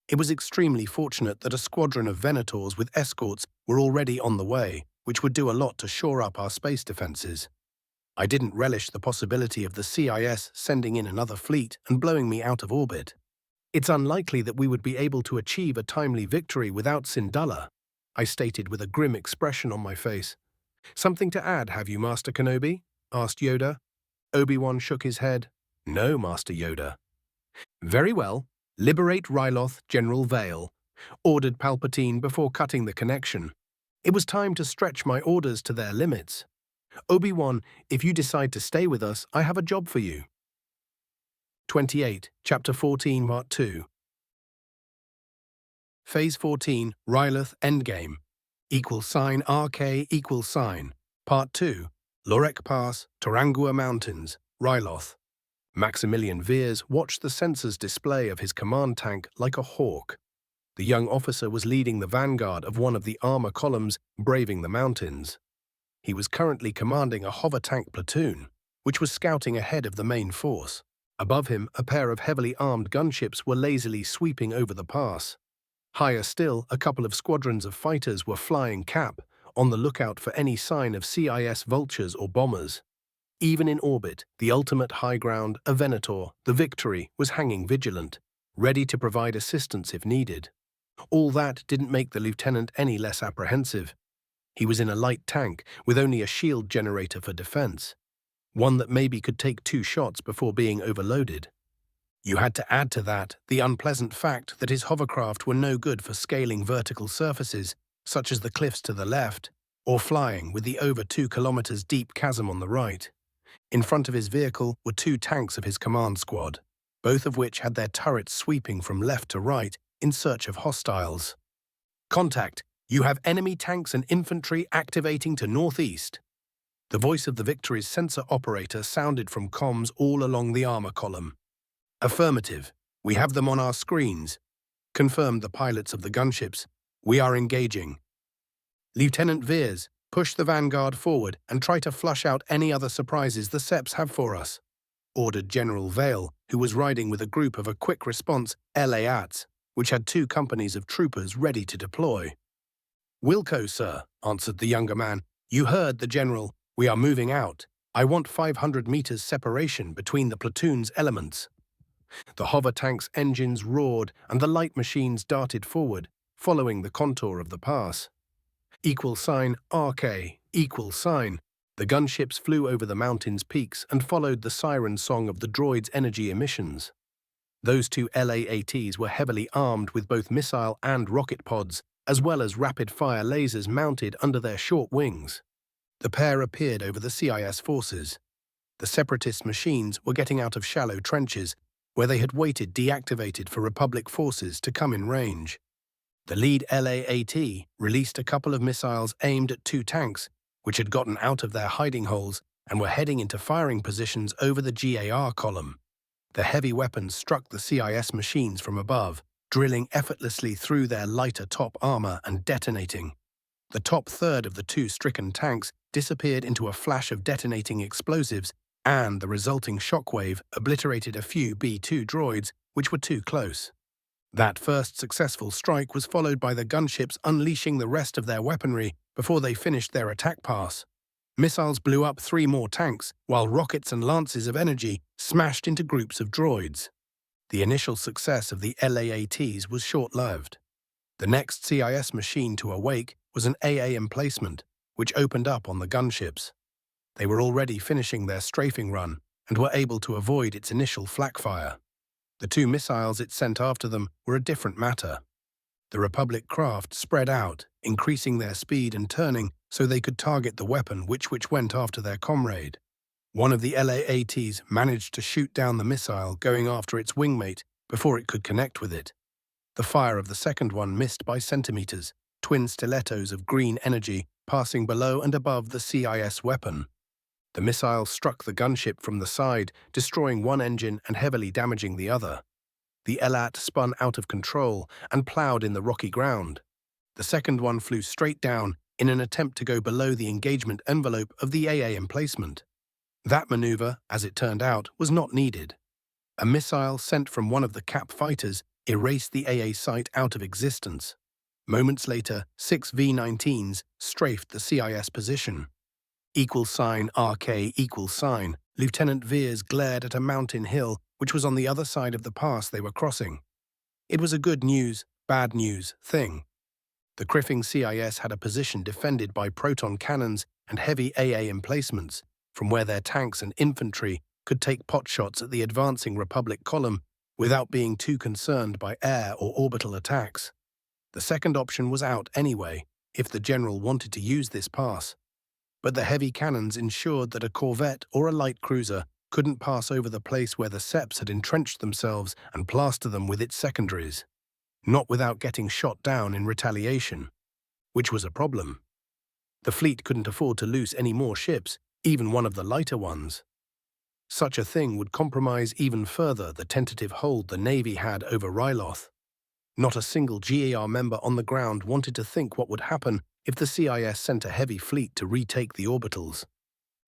It was extremely fortunate that a squadron of Venators with escorts were already on the way, which would do a lot to shore up our space defenses. I didn't relish the possibility of the CIS sending in another fleet and blowing me out of orbit. "It's unlikely that we would be able to achieve a timely victory without Syndulla," I stated with a grim expression on my face. "Something to add, have you, Master Kenobi?" asked Yoda. Obi-Wan shook his head. "No, Master Yoda." "Very well. Liberate Ryloth, General Vale," ordered Palpatine before cutting the connection. It was time to stretch my orders to their limits. "Obi-Wan, if you decide to stay with us, I have a job for you." 28, Chapter 14, Part 2. Phase 14, Ryloth Endgame. =RK=. Part 2, Lorek Pass, Tarangua Mountains, Ryloth. Maximilian Veers watched the sensors display of his command tank like a hawk. The young officer was leading the vanguard of one of the armor columns braving the mountains. He was currently commanding a hover tank platoon, which was scouting ahead of the main force. Above him, a pair of heavily armed gunships were lazily sweeping over the pass. Higher still, a couple of squadrons of fighters were flying cap, on the lookout for any sign of CIS vultures or bombers. Even in orbit, the ultimate high ground, a Venator, the Victory, was hanging vigilant, ready to provide assistance if needed. All that didn't make the lieutenant any less apprehensive. He was in a light tank with only a shield generator for defense, one that maybe could take 2 shots before being overloaded. You had to add to that the unpleasant fact that his hovercraft were no good for scaling vertical surfaces, such as the cliffs to the left, or flying with the over 2 kilometers deep chasm on the right. In front of his vehicle were 2 tanks of his command squad, both of which had their turrets sweeping from left to right in search of hostiles. Contact, you have enemy tanks and infantry activating to northeast. The voice of the Victory's sensor operator sounded from comms all along the armor column. Affirmative, we have them on our screens, confirmed the pilots of the gunships. We are engaging. Lieutenant Veers, push the vanguard forward and try to flush out any other surprises the Seps have for us, ordered General Vale, who was riding with a group of a quick response LAATs, which had 2 companies of troopers ready to deploy. Wilco, sir, answered the younger man. You heard the general. We are moving out. I want 500 meters separation between the platoon's elements. The hover tank's engines roared and the light machines darted forward, following the contour of the pass. RK, equal sign. The gunships flew over the mountain's peaks and followed the siren song of the droid's energy emissions. Those 2 LAATs were heavily armed with both missile and rocket pods, as well as rapid-fire lasers mounted under their short wings. The pair appeared over the CIS forces. The Separatist machines were getting out of shallow trenches, where they had waited deactivated for Republic forces to come in range. The lead LAAT released a couple of missiles aimed at 2 tanks, which had gotten out of their hiding holes and were heading into firing positions over the GAR column. The heavy weapons struck the CIS machines from above, drilling effortlessly through their lighter top armor and detonating. The top third of the 2 stricken tanks disappeared into a flash of detonating explosives, and the resulting shockwave obliterated a few B-2 droids which were too close. That first successful strike was followed by the gunships unleashing the rest of their weaponry before they finished their attack pass. Missiles blew up 3 more tanks, while rockets and lances of energy smashed into groups of droids. The initial success of the LAATs was short-lived. The next CIS machine to awake was an AA emplacement, which opened up on the gunships. They were already finishing their strafing run and were able to avoid its initial flak fire. The 2 missiles it sent after them were a different matter. The Republic craft spread out, increasing their speed and turning so they could target the weapon which went after their comrade. One of the LAATs managed to shoot down the missile going after its wingmate before it could connect with it. The fire of the second one missed by centimeters, twin stilettos of green energy passing below and above the CIS weapon. The missile struck the gunship from the side, destroying one engine and heavily damaging the other. The LAAT spun out of control and plowed in the rocky ground. The second one flew straight down in an attempt to go below the engagement envelope of the AA emplacement. That maneuver, as it turned out, was not needed. A missile sent from one of the cap fighters erased the AA site out of existence. Moments later, 6 V-19s strafed the CIS position. RK, Lieutenant Veers glared at a mountain hill which was on the other side of the pass they were crossing. It was a good news, bad news thing. The Criffing CIS had a position defended by proton cannons and heavy AA emplacements, from where their tanks and infantry could take potshots at the advancing Republic column without being too concerned by air or orbital attacks. The second option was out anyway, if the general wanted to use this pass. But the heavy cannons ensured that a corvette or a light cruiser couldn't pass over the place where the Seps had entrenched themselves and plaster them with its secondaries, not without getting shot down in retaliation, which was a problem. The fleet couldn't afford to lose any more ships, even one of the lighter ones. Such a thing would compromise even further the tentative hold the Navy had over Ryloth. Not a single GAR member on the ground wanted to think what would happen if the CIS sent a heavy fleet to retake the orbitals.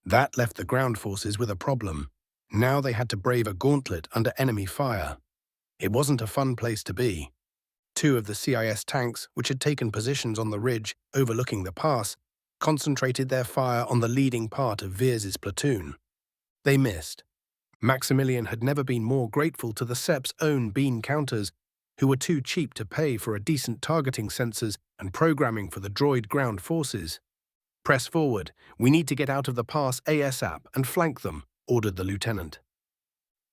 That left the ground forces with a problem. Now they had to brave a gauntlet under enemy fire. It wasn't a fun place to be. Two of the CIS tanks, which had taken positions on the ridge overlooking the pass, concentrated their fire on the leading part of Veers's platoon. They missed. Maximilian had never been more grateful to the SEP's own bean counters, who were too cheap to pay for a decent targeting sensors and programming for the droid ground forces. "Press forward. We need to get out of the pass ASAP and flank them," ordered the lieutenant.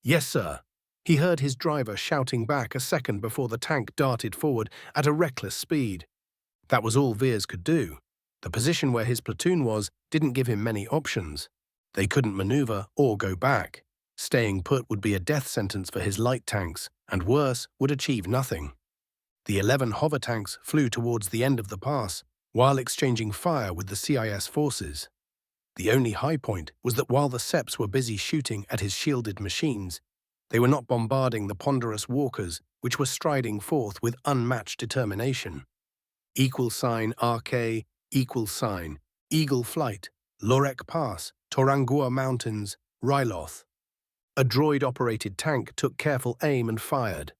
"Yes, sir." He heard his driver shouting back a second before the tank darted forward at a reckless speed. That was all Veers could do. The position where his platoon was didn't give him many options. They couldn't maneuver or go back. Staying put would be a death sentence for his light tanks, and worse, would achieve nothing. The 11 hover tanks flew towards the end of the pass, while exchanging fire with the CIS forces. The only high point was that while the SEPs were busy shooting at his shielded machines, they were not bombarding the ponderous walkers, which were striding forth with unmatched determination. $RK, Eagle Flight, Lorek Pass, Torangua Mountains, Ryloth. A droid-operated tank took careful aim and fired.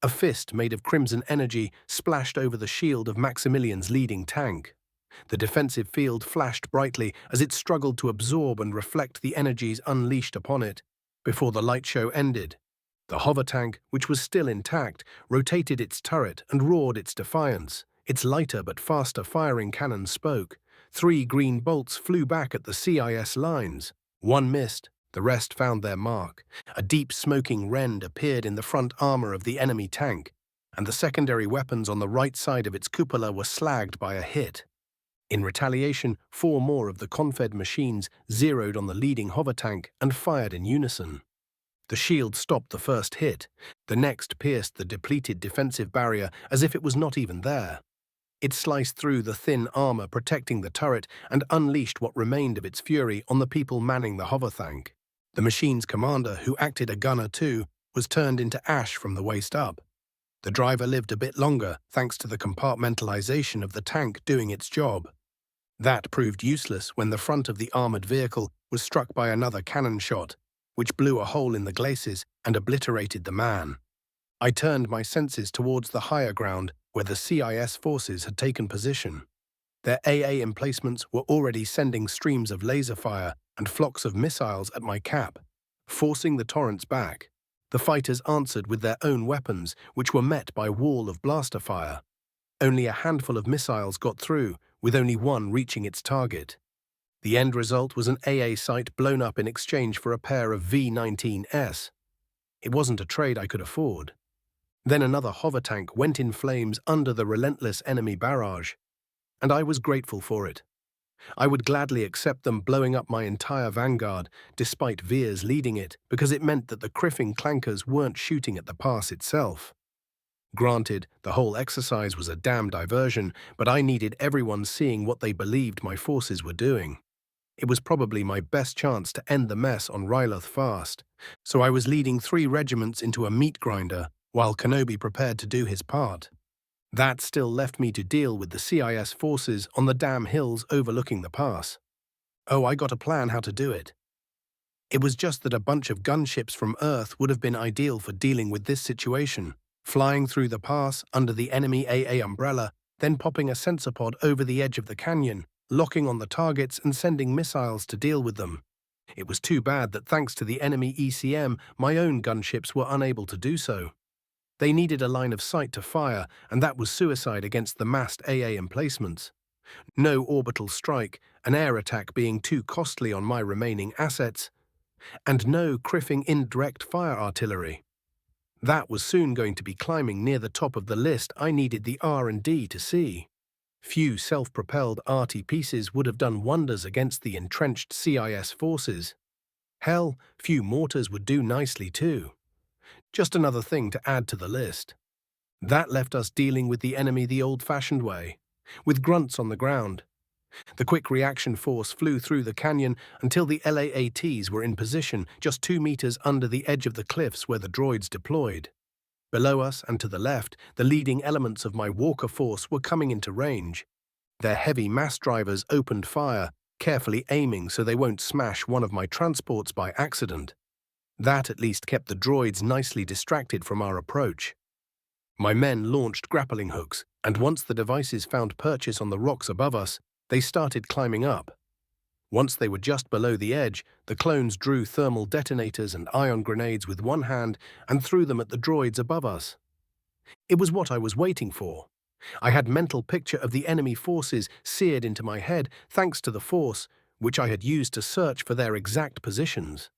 A fist made of crimson energy splashed over the shield of Maximilian's leading tank. The defensive field flashed brightly as it struggled to absorb and reflect the energies unleashed upon it. Before the light show ended, the hover tank, which was still intact, rotated its turret and roared its defiance. Its lighter but faster firing cannon spoke. 3 green bolts flew back at the CIS lines. One missed. The rest found their mark. A deep smoking rend appeared in the front armor of the enemy tank, and the secondary weapons on the right side of its cupola were slagged by a hit. In retaliation, 4 more of the Confed machines zeroed on the leading hover tank and fired in unison. The shield stopped the first hit. The next pierced the depleted defensive barrier as if it was not even there. It sliced through the thin armor protecting the turret and unleashed what remained of its fury on the people manning the hover tank. The machine's commander, who acted a gunner too, was turned into ash from the waist up. The driver lived a bit longer thanks to the compartmentalization of the tank doing its job. That proved useless when the front of the armored vehicle was struck by another cannon shot, which blew a hole in the glacis and obliterated the man. I turned my senses towards the higher ground where the CIS forces had taken position. Their AA emplacements were already sending streams of laser fire and flocks of missiles at my cap, forcing the torrents back. The fighters answered with their own weapons, which were met by a wall of blaster fire. Only a handful of missiles got through, with only one reaching its target. The end result was an AA site blown up in exchange for a pair of V-19s. It wasn't a trade I could afford. Then another hover tank went in flames under the relentless enemy barrage, and I was grateful for it. I would gladly accept them blowing up my entire vanguard, despite Veers leading it, because it meant that the Criffing clankers weren't shooting at the pass itself. Granted, the whole exercise was a damn diversion, but I needed everyone seeing what they believed my forces were doing. It was probably my best chance to end the mess on Ryloth fast, so I was leading 3 regiments into a meat grinder, while Kenobi prepared to do his part. That still left me to deal with the CIS forces on the damn hills overlooking the pass. Oh, I got a plan how to do it. It was just that a bunch of gunships from Earth would have been ideal for dealing with this situation, flying through the pass under the enemy AA umbrella, then popping a sensor pod over the edge of the canyon, locking on the targets and sending missiles to deal with them. It was too bad that thanks to the enemy ECM, my own gunships were unable to do so. They needed a line of sight to fire, and that was suicide against the massed AA emplacements. No orbital strike, an air attack being too costly on my remaining assets, and no Criffing indirect fire artillery. That was soon going to be climbing near the top of the list I needed the R&D to see. Few self-propelled arty pieces would have done wonders against the entrenched CIS forces. Hell, few mortars would do nicely too. Just another thing to add to the list. That left us dealing with the enemy the old-fashioned way, with grunts on the ground. The quick reaction force flew through the canyon until the LAATs were in position just 2 meters under the edge of the cliffs where the droids deployed. Below us and to the left, the leading elements of my walker force were coming into range. Their heavy mass drivers opened fire, carefully aiming so they won't smash one of my transports by accident. That at least kept the droids nicely distracted from our approach. My men launched grappling hooks, and once the devices found purchase on the rocks above us, they started climbing up. Once they were just below the edge, the clones drew thermal detonators and ion grenades with one hand and threw them at the droids above us. It was what I was waiting for. I had mental picture of the enemy forces seared into my head thanks to the Force, which I had used to search for their exact positions.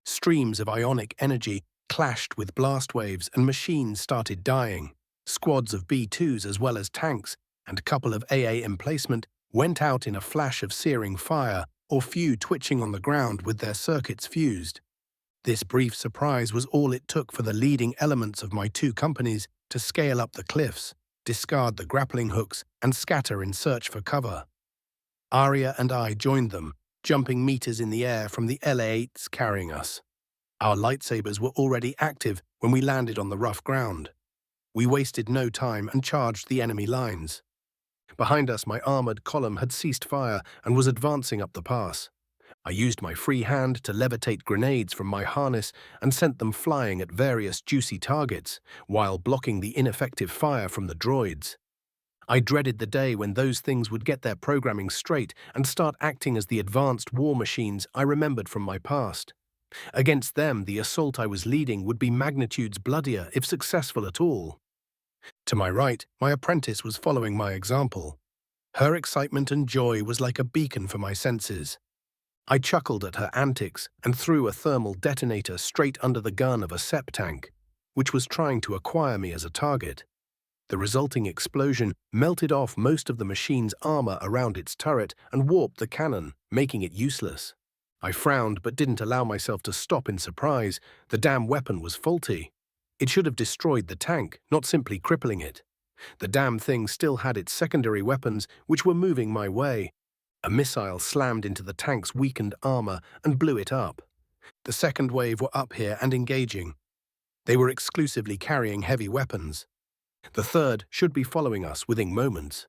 Streams of ionic energy clashed with blast waves and machines started dying. Squads of B-2s as well as tanks and a couple of AA emplacement went out in a flash of searing fire, or few twitching on the ground with their circuits fused. This brief surprise was all it took for the leading elements of my two companies to scale up the cliffs, discard the grappling hooks, and scatter in search for cover. Arya and I joined them, jumping meters in the air from the LA-8s carrying us. Our lightsabers were already active when we landed on the rough ground. We wasted no time and charged the enemy lines. Behind us, my armored column had ceased fire and was advancing up the pass. I used my free hand to levitate grenades from my harness and sent them flying at various juicy targets, while blocking the ineffective fire from the droids. I dreaded the day when those things would get their programming straight and start acting as the advanced war machines I remembered from my past. Against them, the assault I was leading would be magnitudes bloodier if successful at all. To my right, my apprentice was following my example. Her excitement and joy was like a beacon for my senses. I chuckled at her antics and threw a thermal detonator straight under the gun of a SEP tank, which was trying to acquire me as a target. The resulting explosion melted off most of the machine's armor around its turret and warped the cannon, making it useless. I frowned but didn't allow myself to stop in surprise. The damn weapon was faulty. It should have destroyed the tank, not simply crippling it. The damn thing still had its secondary weapons, which were moving my way. A missile slammed into the tank's weakened armor and blew it up. The second wave were up here and engaging. They were exclusively carrying heavy weapons. The third should be following us within moments.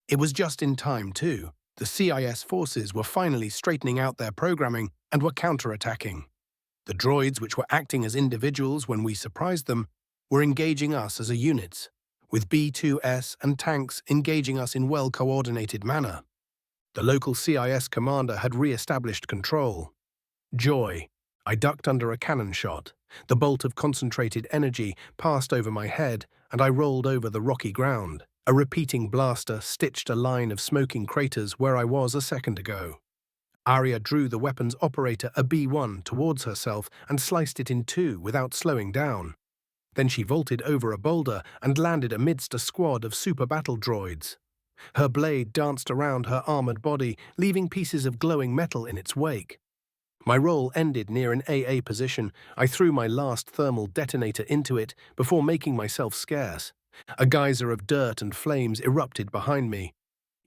It was just in time, too. The CIS forces were finally straightening out their programming and were counterattacking. The droids, which were acting as individuals when we surprised them, were engaging us as a unit, with B-2S and tanks engaging us in well-coordinated manner. The local CIS commander had re-established control. Joy. I ducked under a cannon shot. The bolt of concentrated energy passed over my head, and I rolled over the rocky ground. A repeating blaster stitched a line of smoking craters where I was a second ago. Arya drew the weapons operator, a B-1, towards herself and sliced it in two without slowing down. Then she vaulted over a boulder and landed amidst a squad of super battle droids. Her blade danced around her armored body, leaving pieces of glowing metal in its wake. My roll ended near an AA position. I threw my last thermal detonator into it before making myself scarce. A geyser of dirt and flames erupted behind me.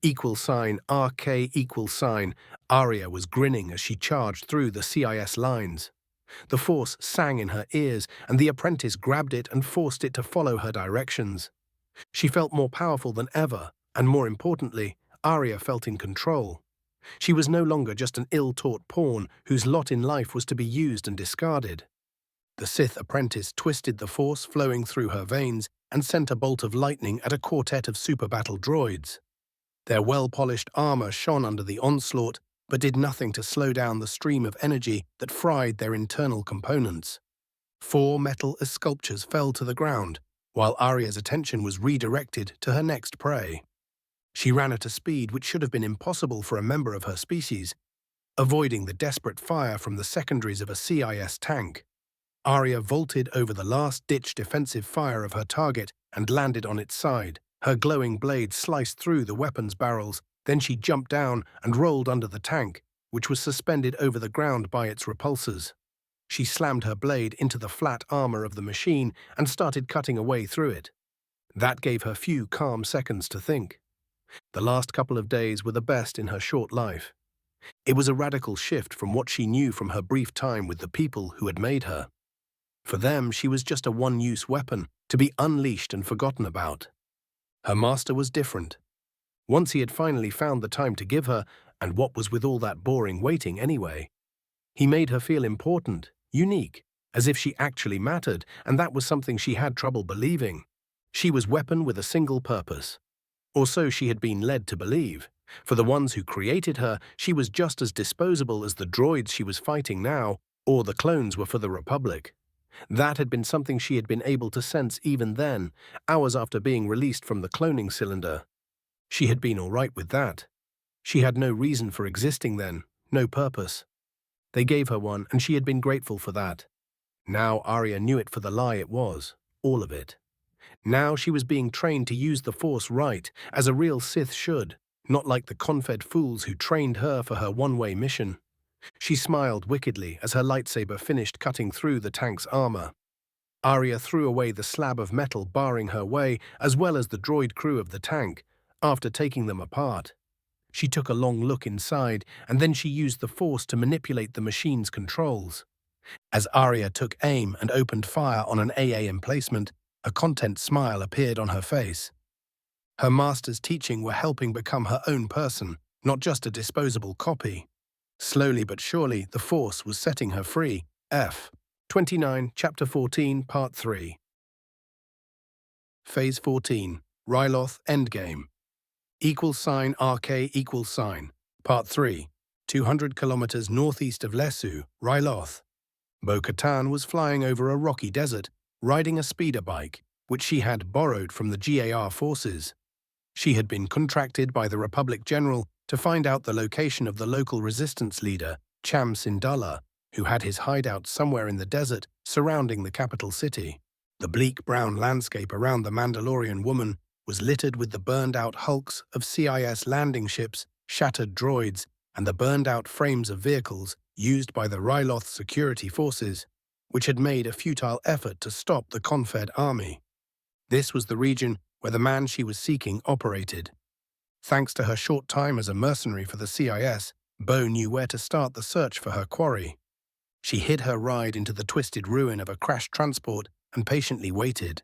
$RK =. Arya was grinning as she charged through the CIS lines. The Force sang in her ears, and the apprentice grabbed it and forced it to follow her directions. She felt more powerful than ever, and more importantly, Arya felt in control. She was no longer just an ill-taught pawn whose lot in life was to be used and discarded. The Sith apprentice twisted the Force flowing through her veins and sent a bolt of lightning at a quartet of super battle droids. Their well-polished armor shone under the onslaught, but did nothing to slow down the stream of energy that fried their internal components. 4 metal sculptures fell to the ground, while Arya's attention was redirected to her next prey. She ran at a speed which should have been impossible for a member of her species, avoiding the desperate fire from the secondaries of a CIS tank. Arya vaulted over the last-ditch defensive fire of her target and landed on its side. Her glowing blade sliced through the weapon's barrels. Then she jumped down and rolled under the tank, which was suspended over the ground by its repulsors. She slammed her blade into the flat armor of the machine and started cutting away through it. That gave her few calm seconds to think. The last couple of days were the best in her short life. It was a radical shift from what she knew from her brief time with the people who had made her. For them, she was just a one-use weapon, to be unleashed and forgotten about. Her master was different. Once he had finally found the time to give her, and what was with all that boring waiting anyway? He made her feel important, unique, as if she actually mattered, and that was something she had trouble believing. She was weapon with a single purpose. Or so she had been led to believe. For the ones who created her, she was just as disposable as the droids she was fighting now, or the clones were for the Republic. That had been something she had been able to sense even then, hours after being released from the cloning cylinder. She had been all right with that. She had no reason for existing then, no purpose. They gave her one, and she had been grateful for that. Now Arya knew it for the lie it was, all of it. Now she was being trained to use the Force right, as a real Sith should, not like the confed fools who trained her for her one-way mission. She smiled wickedly as her lightsaber finished cutting through the tank's armor. Arya threw away the slab of metal barring her way, as well as the droid crew of the tank, after taking them apart. She took a long look inside, and then she used the Force to manipulate the machine's controls. As Arya took aim and opened fire on an AA emplacement, a content smile appeared on her face. Her master's teaching were helping become her own person, not just a disposable copy. Slowly but surely, the Force was setting her free. F. 29, Chapter 14, Part 3. Phase 14. Ryloth Endgame. =RK=. Part 3. 200 kilometers northeast of Lesu, Ryloth. Bo-Katan was flying over a rocky desert, riding a speeder bike, which she had borrowed from the GAR forces. She had been contracted by the Republic General to find out the location of the local resistance leader, Cham Syndulla, who had his hideout somewhere in the desert surrounding the capital city. The bleak brown landscape around the Mandalorian woman was littered with the burned-out hulks of CIS landing ships, shattered droids, and the burned-out frames of vehicles used by the Ryloth security forces, which had made a futile effort to stop the Confed army. This was the region where the man she was seeking operated. Thanks to her short time as a mercenary for the CIS, Bo knew where to start the search for her quarry. She hid her ride into the twisted ruin of a crashed transport and patiently waited.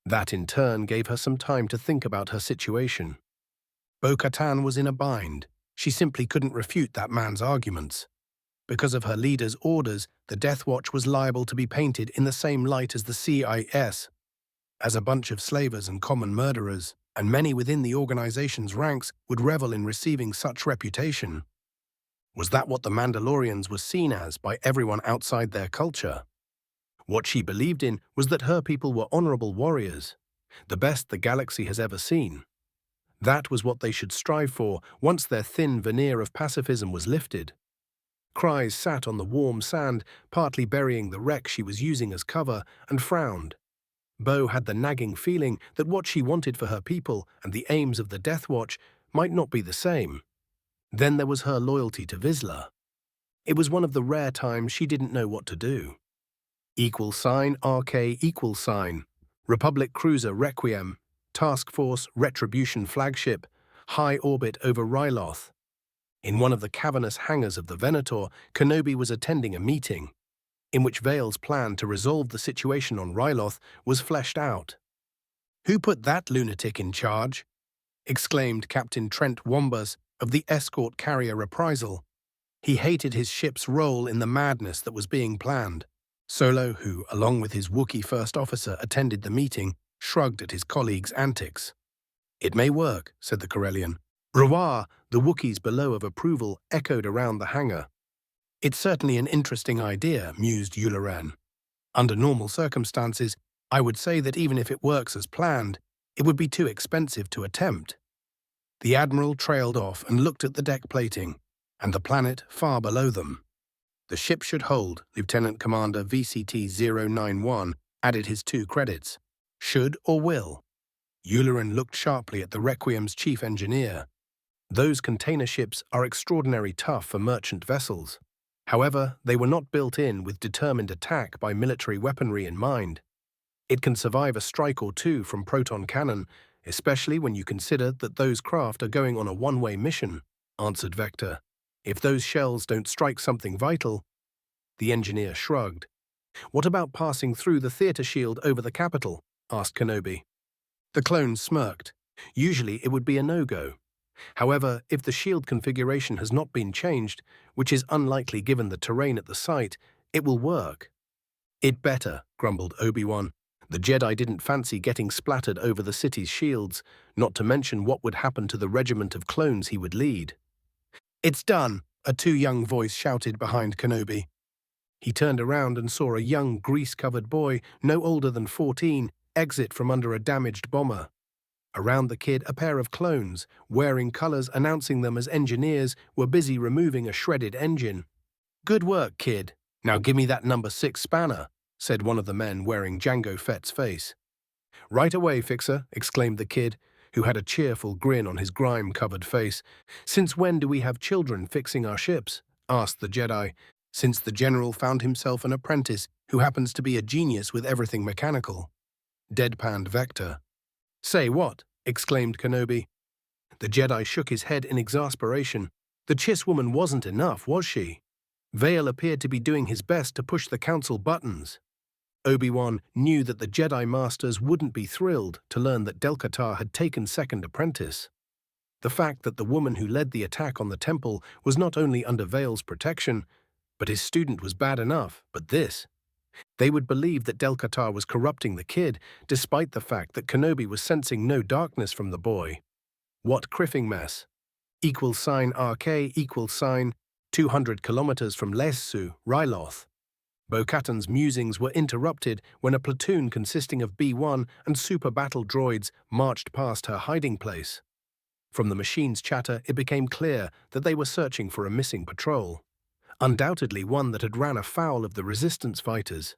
That in turn gave her some time to think about her situation. Bo-Katan was in a bind. She simply couldn't refute that man's arguments. Because of her leader's orders, the Death Watch was liable to be painted in the same light as the CIS, as a bunch of slavers and common murderers, and many within the organization's ranks would revel in receiving such reputation. Was that what the Mandalorians were seen as by everyone outside their culture? What she believed in was that her people were honorable warriors, the best the galaxy has ever seen. That was what they should strive for once their thin veneer of pacifism was lifted. Kryze sat on the warm sand, partly burying the wreck she was using as cover, and frowned. Bo had the nagging feeling that what she wanted for her people and the aims of the Death Watch might not be the same. Then there was her loyalty to Vizsla. It was one of the rare times she didn't know what to do. =RK=. Republic Cruiser Requiem. Task Force Retribution Flagship. High orbit over Ryloth. In one of the cavernous hangars of the Venator, Kenobi was attending a meeting, in which Vale's plan to resolve the situation on Ryloth was fleshed out. "Who put that lunatic in charge?" exclaimed Captain Trent Wombus of the escort carrier Reprisal. He hated his ship's role in the madness that was being planned. Solo, who, along with his Wookiee first officer, attended the meeting, shrugged at his colleague's antics. "It may work," said the Corellian. Rawar, the Wookiees below of approval, echoed around the hangar. "It's certainly an interesting idea," mused Yularen. "Under normal circumstances, I would say that even if it works as planned, it would be too expensive to attempt." The Admiral trailed off and looked at the deck plating, and the planet far below them. "The ship should hold," Lieutenant Commander VCT-091 added his 2 credits. "Should or will?" Yularen looked sharply at the Requiem's chief engineer. "Those container ships are extraordinarily tough for merchant vessels. However, they were not built in with determined attack by military weaponry in mind. It can survive a strike or two from proton cannon, especially when you consider that those craft are going on a one-way mission," answered Vector. "If those shells don't strike something vital—" The engineer shrugged. What about passing through the theater shield over the capital? Asked Kenobi. The clone smirked. Usually it would be a no-go. However, if the shield configuration has not been changed, which is unlikely given the terrain at the site, it will work. It better, grumbled Obi-Wan. The Jedi didn't fancy getting splattered over the city's shields, not to mention what would happen to the regiment of clones he would lead. It's done, a too-young voice shouted behind Kenobi. He turned around and saw a young, grease-covered boy, no older than 14, exit from under a damaged bomber. Around the kid, a pair of clones, wearing colors announcing them as engineers, were busy removing a shredded engine. Good work, kid. Now give me that number 6 spanner, said one of the men wearing Jango Fett's face. Right away, Fixer, exclaimed the kid, who had a cheerful grin on his grime-covered face. Since when do we have children fixing our ships? Asked the Jedi, since the general found himself an apprentice who happens to be a genius with everything mechanical. Deadpanned Vector. Say what? Exclaimed Kenobi. The Jedi shook his head in exasperation. The Chiss woman wasn't enough, was she? Vale appeared to be doing his best to push the council buttons. Obi-Wan knew that the Jedi Masters wouldn't be thrilled to learn that Del-Katar had taken second apprentice. The fact that the woman who led the attack on the temple was not only under Vale's protection, but his student was bad enough, but this. They would believe that Del-Katar was corrupting the kid, despite the fact that Kenobi was sensing no darkness from the boy. What criffing mess. =RK = 200 kilometers from Lesu, Ryloth. Bo-Katan's musings were interrupted when a platoon consisting of B-1 and super battle droids marched past her hiding place. From the machine's chatter, it became clear that they were searching for a missing patrol. Undoubtedly one that had ran afoul of the resistance fighters.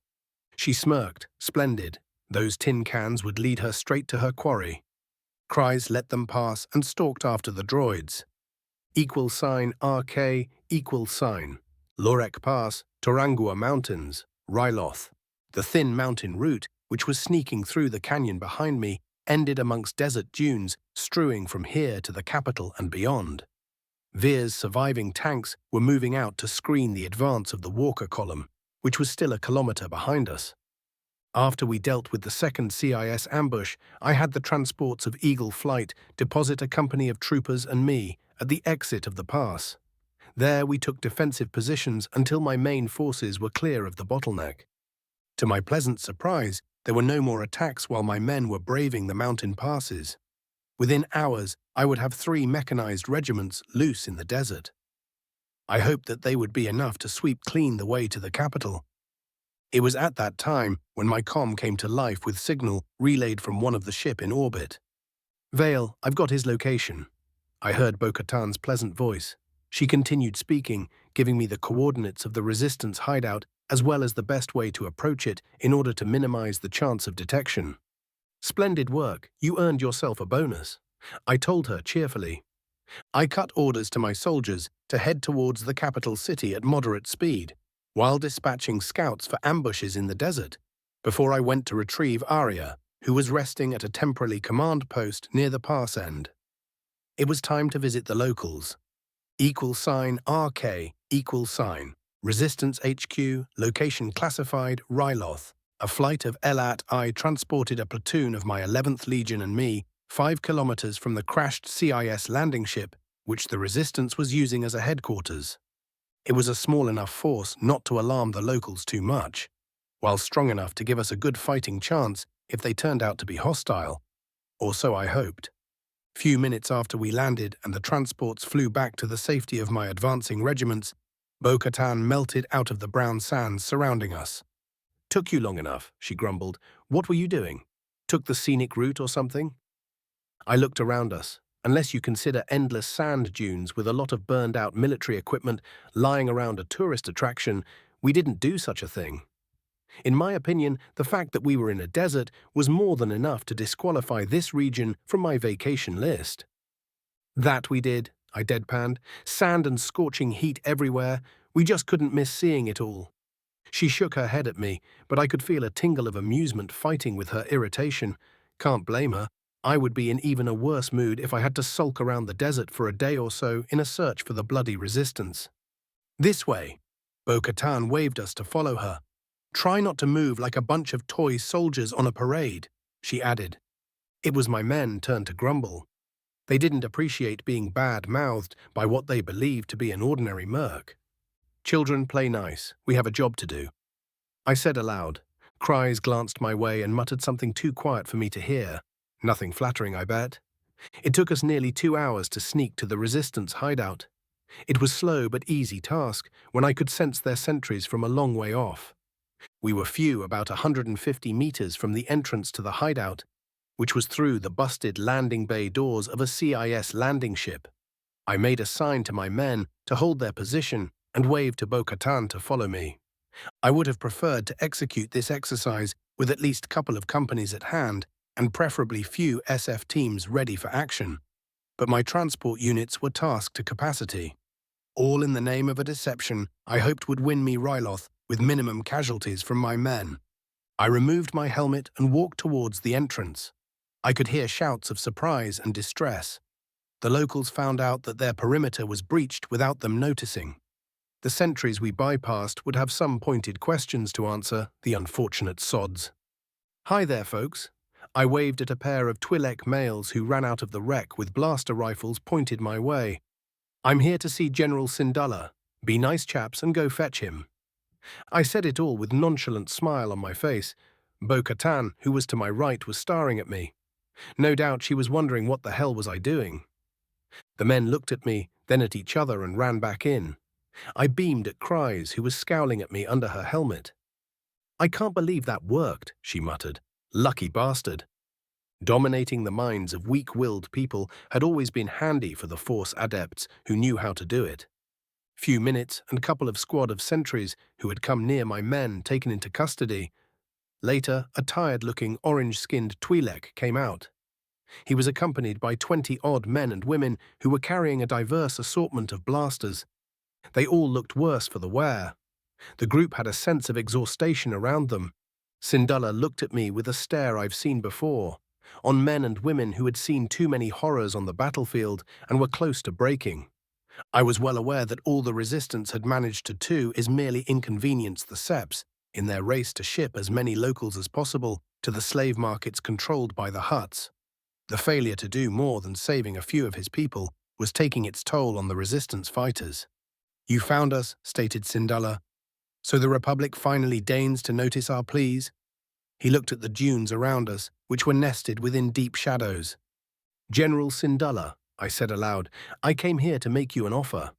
She smirked, splendid. Those tin cans would lead her straight to her quarry. Kryze let them pass and stalked after the droids. =RK = Lorek Pass, Torangua Mountains, Ryloth. The thin mountain route, which was sneaking through the canyon behind me, ended amongst desert dunes, strewing from here to the capital and beyond. Veer's surviving tanks were moving out to screen the advance of the Walker column, which was still a kilometer behind us. After we dealt with the second CIS ambush, I had the transports of Eagle Flight deposit a company of troopers and me at the exit of the pass. There we took defensive positions until my main forces were clear of the bottleneck. To my pleasant surprise, there were no more attacks while my men were braving the mountain passes. Within hours, I would have 3 mechanized regiments loose in the desert. I hoped that they would be enough to sweep clean the way to the capital. It was at that time when my comm came to life with signal relayed from one of the ship in orbit. Vale, I've got his location. I heard Bo-Katan's pleasant voice. She continued speaking, giving me the coordinates of the Resistance hideout as well as the best way to approach it in order to minimize the chance of detection. Splendid work, you earned yourself a bonus, I told her cheerfully. I cut orders to my soldiers to head towards the capital city at moderate speed, while dispatching scouts for ambushes in the desert, before I went to retrieve Arya, who was resting at a temporary command post near the pass end. It was time to visit the locals. =RK = Resistance HQ, location classified, Ryloth. A flight of Elat-I transported a platoon of my 11th Legion and me 5 kilometers from the crashed CIS landing ship, which the Resistance was using as a headquarters. It was a small enough force not to alarm the locals too much, while strong enough to give us a good fighting chance if they turned out to be hostile, or so I hoped. Few minutes after we landed and the transports flew back to the safety of my advancing regiments, Bo-Katan melted out of the brown sands surrounding us. Took you long enough, she grumbled. What were you doing? Took the scenic route or something? I looked around us. Unless you consider endless sand dunes with a lot of burned-out military equipment lying around a tourist attraction, we didn't do such a thing. In my opinion, the fact that we were in a desert was more than enough to disqualify this region from my vacation list. That we did, I deadpanned. Sand and scorching heat everywhere. We just couldn't miss seeing it all. She shook her head at me, but I could feel a tingle of amusement fighting with her irritation. Can't blame her. I would be in even a worse mood if I had to sulk around the desert for a day or so in a search for the bloody Resistance. This way. Bo-Katan waved us to follow her. Try not to move like a bunch of toy soldiers on a parade, she added. It was my men turned to grumble. They didn't appreciate being bad-mouthed by what they believed to be an ordinary merc. Children, play nice. We have a job to do. I said aloud. Cries glanced my way and muttered something too quiet for me to hear. Nothing flattering, I bet. It took us nearly 2 hours to sneak to the Resistance hideout. It was slow but easy task when I could sense their sentries from a long way off. We were few, about 150 meters from the entrance to the hideout, which was through the busted landing bay doors of a CIS landing ship. I made a sign to my men to hold their position and waved to Bo-Katan to follow me. I would have preferred to execute this exercise with at least a couple of companies at hand and preferably few SF teams ready for action, but my transport units were tasked to capacity. All in the name of a deception I hoped would win me Ryloth with minimum casualties from my men. I removed my helmet and walked towards the entrance. I could hear shouts of surprise and distress. The locals found out that their perimeter was breached without them noticing. The sentries we bypassed would have some pointed questions to answer, the unfortunate sods. Hi there, folks. I waved at a pair of Twi'lek males who ran out of the wreck with blaster rifles pointed my way. I'm here to see General Syndulla. Be nice chaps and go fetch him. I said it all with nonchalant smile on my face. Bo-Katan, who was to my right, was staring at me. No doubt she was wondering what the hell was I doing. The men looked at me, then at each other and ran back in. I beamed at Cries, who was scowling at me under her helmet. I can't believe that worked, she muttered. Lucky bastard. Dominating the minds of weak-willed people had always been handy for the Force adepts who knew how to do it. Few minutes and a couple of squad of sentries who had come near my men taken into custody. Later, a tired-looking, orange-skinned Twi'lek came out. He was accompanied by 20-odd men and women who were carrying a diverse assortment of blasters. They all looked worse for the wear. The group had a sense of exhaustion around them. Syndulla looked at me with a stare I've seen before, on men and women who had seen too many horrors on the battlefield and were close to breaking. I was well aware that all the resistance had managed to do is merely inconvenience the Seps in their race to ship as many locals as possible to the slave markets controlled by the Hutts. The failure to do more than saving a few of his people was taking its toll on the resistance fighters. You found us, stated Syndulla. So the Republic finally deigns to notice our pleas? He looked at the dunes around us, which were nested within deep shadows. General Syndulla, I said aloud, I came here to make you an offer.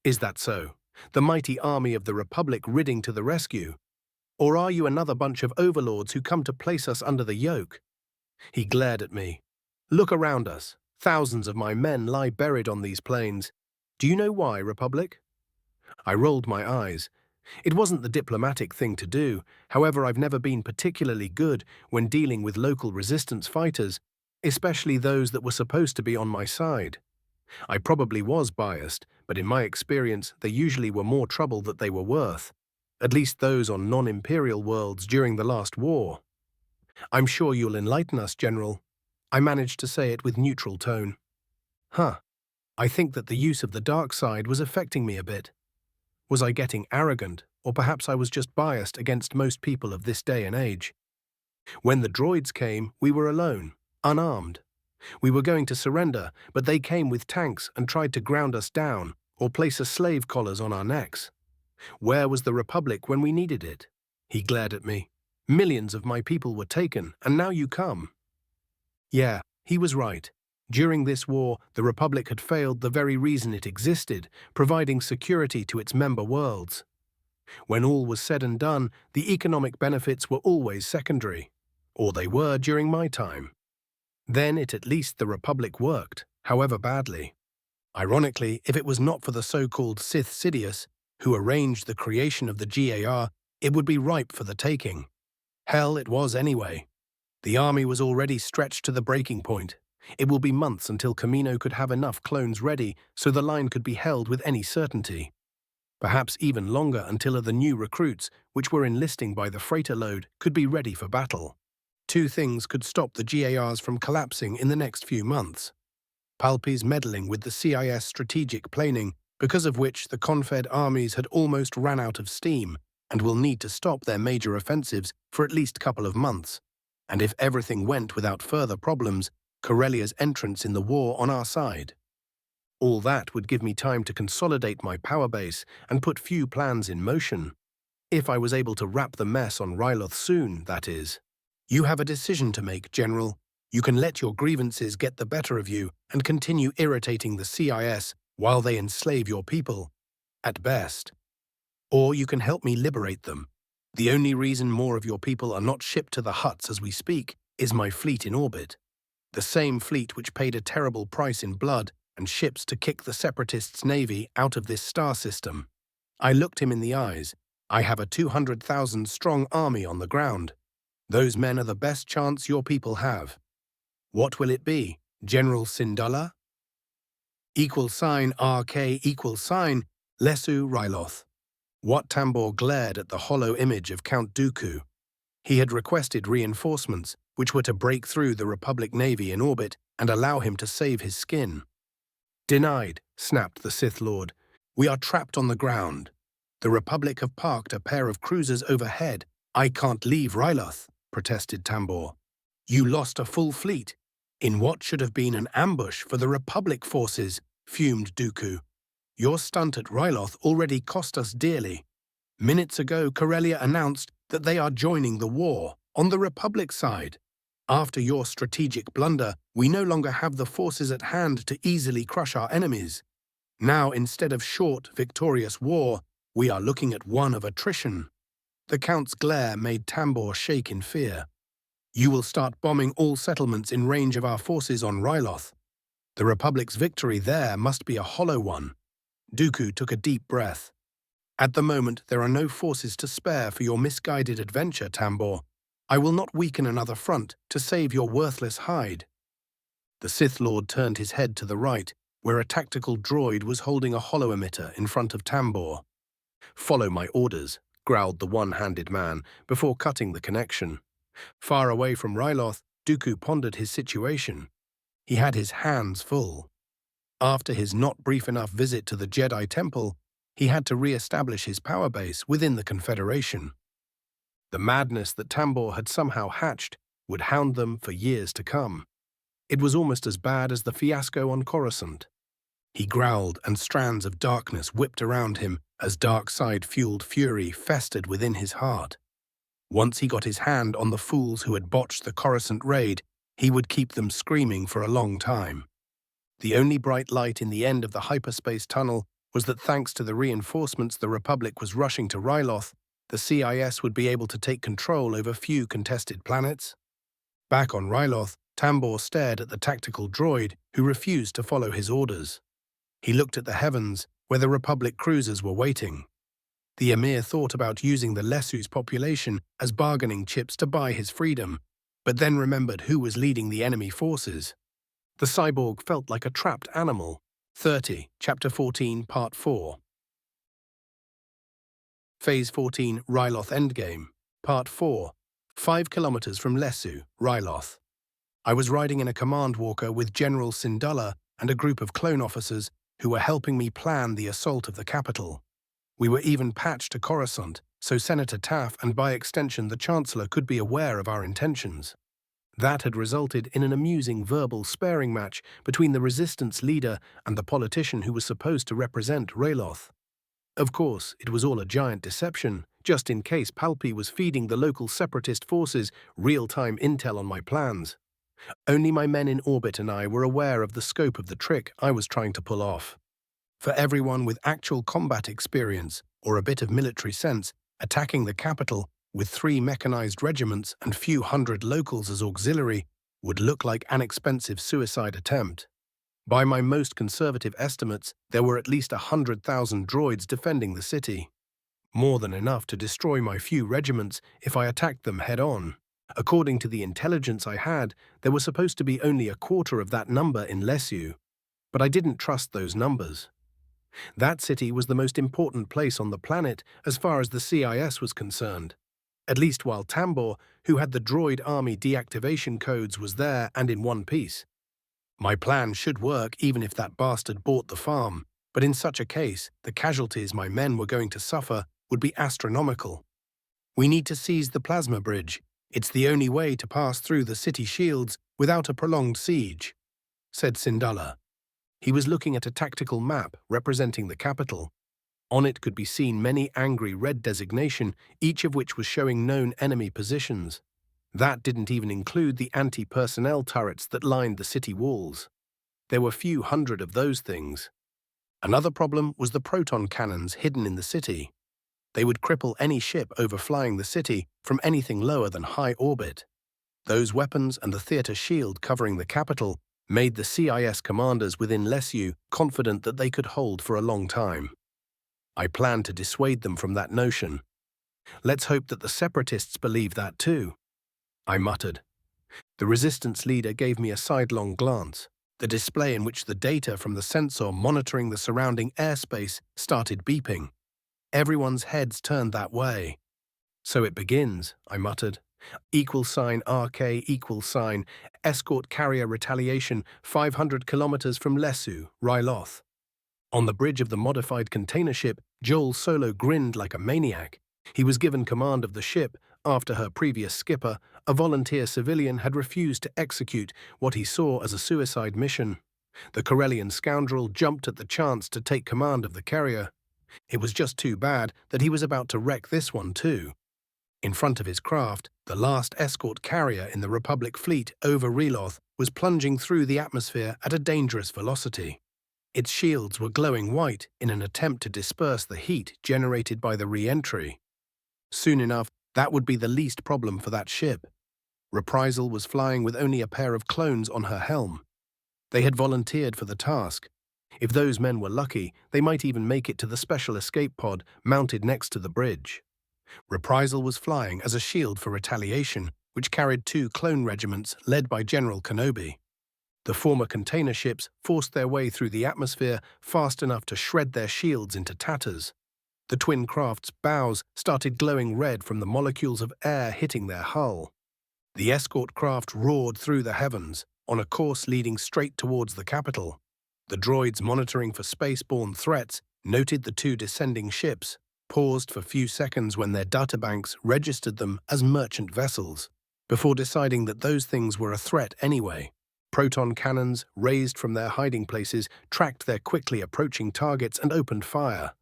Is that so? The mighty army of the Republic ridding to the rescue? Or are you another bunch of overlords who come to place us under the yoke? He glared at me. Look around us. Thousands of my men lie buried on these plains. Do you know why, Republic? I rolled my eyes. It wasn't the diplomatic thing to do. However, I've never been particularly good when dealing with local resistance fighters, especially those that were supposed to be on my side. I probably was biased, but in my experience, they usually were more trouble than they were worth. At least those on non-imperial worlds during the last war. I'm sure you'll enlighten us, General. I managed to say it with neutral tone. I think that the use of the dark side was affecting me a bit. Was I getting arrogant, or perhaps I was just biased against most people of this day and age? When the droids came, we were alone, unarmed. We were going to surrender, but they came with tanks and tried to ground us down or place a slave collars on our necks. Where was the Republic when we needed it? He glared at me. Millions of my people were taken, and now you come. Yeah, he was right. During this war, the Republic had failed the very reason it existed, providing security to its member worlds. When all was said and done, the economic benefits were always secondary. Or they were during my time. Then at least the Republic worked, however badly. Ironically, if it was not for the so-called Sith Sidious, who arranged the creation of the GAR, it would be ripe for the taking. Hell, it was anyway. The army was already stretched to the breaking point. It will be months until Kamino could have enough clones ready so the line could be held with any certainty. Perhaps even longer until the new recruits, which were enlisting by the freighter load, could be ready for battle. Two things could stop the GARs from collapsing in the next few months. Palpy's meddling with the CIS strategic planning, because of which the Confed armies had almost ran out of steam, and will need to stop their major offensives for at least a couple of months. And if everything went without further problems, Corellia's entrance in the war on our side. All that would give me time to consolidate my power base and put few plans in motion. If I was able to wrap the mess on Ryloth soon, that is. You have a decision to make, General. You can let your grievances get the better of you and continue irritating the CIS while they enslave your people, at best. Or you can help me liberate them. The only reason more of your people are not shipped to the huts as we speak is my fleet in orbit. The same fleet which paid a terrible price in blood and ships to kick the Separatists' navy out of this star system. I looked him in the eyes. I have a 200,000-strong army on the ground. Those men are the best chance your people have. What will it be, General Syndulla? =RK Lesu Ryloth. Wat Tambor glared at the hollow image of Count Dooku. He had requested reinforcements, which were to break through the Republic Navy in orbit and allow him to save his skin. Denied, snapped the Sith Lord. We are trapped on the ground. The Republic have parked a pair of cruisers overhead. I can't leave Ryloth, protested Tambor. You lost a full fleet. In what should have been an ambush for the Republic forces, fumed Dooku. Your stunt at Ryloth already cost us dearly. Minutes ago, Corellia announced that they are joining the war, on the Republic side. After your strategic blunder, we no longer have the forces at hand to easily crush our enemies. Now, instead of short, victorious war, we are looking at one of attrition. The Count's glare made Tambor shake in fear. You will start bombing all settlements in range of our forces on Ryloth. The Republic's victory there must be a hollow one. Dooku took a deep breath. At the moment, there are no forces to spare for your misguided adventure, Tambor. I will not weaken another front to save your worthless hide. The Sith Lord turned his head to the right, where a tactical droid was holding a hollow emitter in front of Tambor. Follow my orders, growled the one-handed man, before cutting the connection. Far away from Ryloth, Dooku pondered his situation. He had his hands full. After his not brief enough visit to the Jedi Temple, he had to re-establish his power base within the Confederation. The madness that Tambor had somehow hatched would hound them for years to come. It was almost as bad as the fiasco on Coruscant. He growled, and strands of darkness whipped around him as dark side-fueled fury festered within his heart. Once he got his hand on the fools who had botched the Coruscant raid, he would keep them screaming for a long time. The only bright light in the end of the hyperspace tunnel was that thanks to the reinforcements the Republic was rushing to Ryloth, the CIS would be able to take control over few contested planets. Back on Ryloth, Tambor stared at the tactical droid who refused to follow his orders. He looked at the heavens, where the Republic cruisers were waiting. The Emir thought about using the Lesu's population as bargaining chips to buy his freedom, but then remembered who was leading the enemy forces. The cyborg felt like a trapped animal. 30, Chapter 14, Part 4. Phase 14, Ryloth Endgame. Part 4, 5 kilometers from Lesu, Ryloth. I was riding in a command walker with General Syndulla and a group of clone officers who were helping me plan the assault of the capital. We were even patched to Coruscant, so Senator Taff and by extension the Chancellor could be aware of our intentions. That had resulted in an amusing verbal sparring match between the resistance leader and the politician who was supposed to represent Ryloth. Of course, it was all a giant deception, just in case Palpy was feeding the local separatist forces real-time intel on my plans. Only my men in orbit and I were aware of the scope of the trick I was trying to pull off. For everyone with actual combat experience or a bit of military sense, attacking the capital with 3 mechanized regiments and few hundred locals as auxiliary would look like an expensive suicide attempt. By my most conservative estimates, there were at least 100,000 droids defending the city. More than enough to destroy my few regiments if I attacked them head-on. According to the intelligence I had, there was supposed to be only a quarter of that number in Lesu, but I didn't trust those numbers. That city was the most important place on the planet as far as the CIS was concerned, at least while Tambor, who had the droid army deactivation codes, was there and in one piece. My plan should work even if that bastard bought the farm, but in such a case, the casualties my men were going to suffer would be astronomical. "We need to seize the plasma bridge. It's the only way to pass through the city shields without a prolonged siege," said Syndulla. He was looking at a tactical map representing the capital. On it could be seen many angry red designations, each of which was showing known enemy positions. That didn't even include the anti-personnel turrets that lined the city walls. There were few hundred of those things. Another problem was the proton cannons hidden in the city. They would cripple any ship overflying the city from anything lower than high orbit. Those weapons and the theater shield covering the capital made the CIS commanders within Lesu confident that they could hold for a long time. I planned to dissuade them from that notion. "Let's hope that the separatists believe that too," I muttered. The resistance leader gave me a sidelong glance. The display in which the data from the sensor monitoring the surrounding airspace started beeping. Everyone's heads turned that way. "So it begins," I muttered. =RK =, escort carrier retaliation 500 kilometers from Lesu, Ryloth. On the bridge of the modified container ship, Joel Solo grinned like a maniac. He was given command of the ship after her previous skipper, a volunteer civilian, had refused to execute what he saw as a suicide mission. The Corellian scoundrel jumped at the chance to take command of the carrier. It was just too bad that he was about to wreck this one too. In front of his craft, the last escort carrier in the Republic fleet over Ryloth was plunging through the atmosphere at a dangerous velocity. Its shields were glowing white in an attempt to disperse the heat generated by the re-entry. Soon enough, that would be the least problem for that ship. Reprisal was flying with only a pair of clones on her helm. They had volunteered for the task. If those men were lucky, they might even make it to the special escape pod mounted next to the bridge. Reprisal was flying as a shield for retaliation, which carried 2 clone regiments led by General Kenobi. The former container ships forced their way through the atmosphere fast enough to shred their shields into tatters. The twin craft's bows started glowing red from the molecules of air hitting their hull. The escort craft roared through the heavens, on a course leading straight towards the capital. The droids monitoring for spaceborne threats noted the 2 descending ships, paused for few seconds when their databanks registered them as merchant vessels, before deciding that those things were a threat anyway. Proton cannons, raised from their hiding places, tracked their quickly approaching targets and opened fire.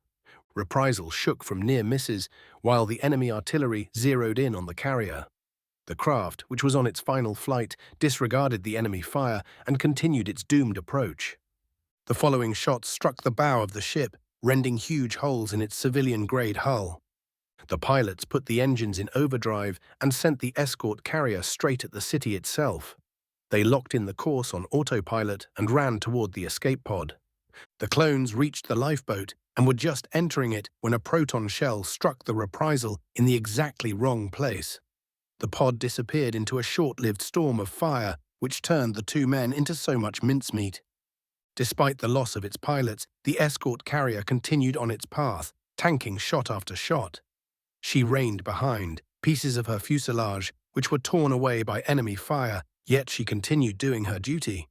Reprisal shook from near misses, while the enemy artillery zeroed in on the carrier. The craft, which was on its final flight, disregarded the enemy fire and continued its doomed approach. The following shots struck the bow of the ship, rending huge holes in its civilian-grade hull. The pilots put the engines in overdrive and sent the escort carrier straight at the city itself. They locked in the course on autopilot and ran toward the escape pod. The clones reached the lifeboat and were just entering it when a proton shell struck the reprisal in the exactly wrong place. The pod disappeared into a short-lived storm of fire, which turned the 2 men into so much mincemeat. Despite the loss of its pilots, the escort carrier continued on its path, tanking shot after shot. She reined behind, pieces of her fuselage, which were torn away by enemy fire, yet she continued doing her duty.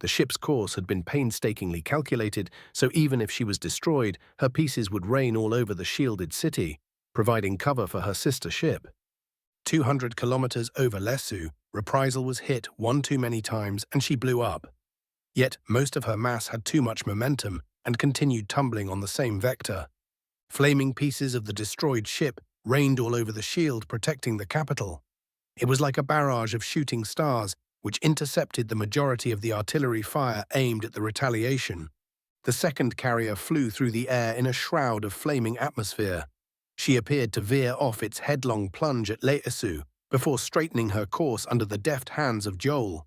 The ship's course had been painstakingly calculated, so even if she was destroyed, her pieces would rain all over the shielded city, providing cover for her sister ship. 200 kilometers over Lesu, Reprisal was hit one too many times and she blew up. Yet most of her mass had too much momentum and continued tumbling on the same vector. Flaming pieces of the destroyed ship rained all over the shield protecting the capital. It was like a barrage of shooting stars, which intercepted the majority of the artillery fire aimed at the retaliation. The second carrier flew through the air in a shroud of flaming atmosphere. She appeared to veer off its headlong plunge at Lesu before straightening her course under the deft hands of Joel.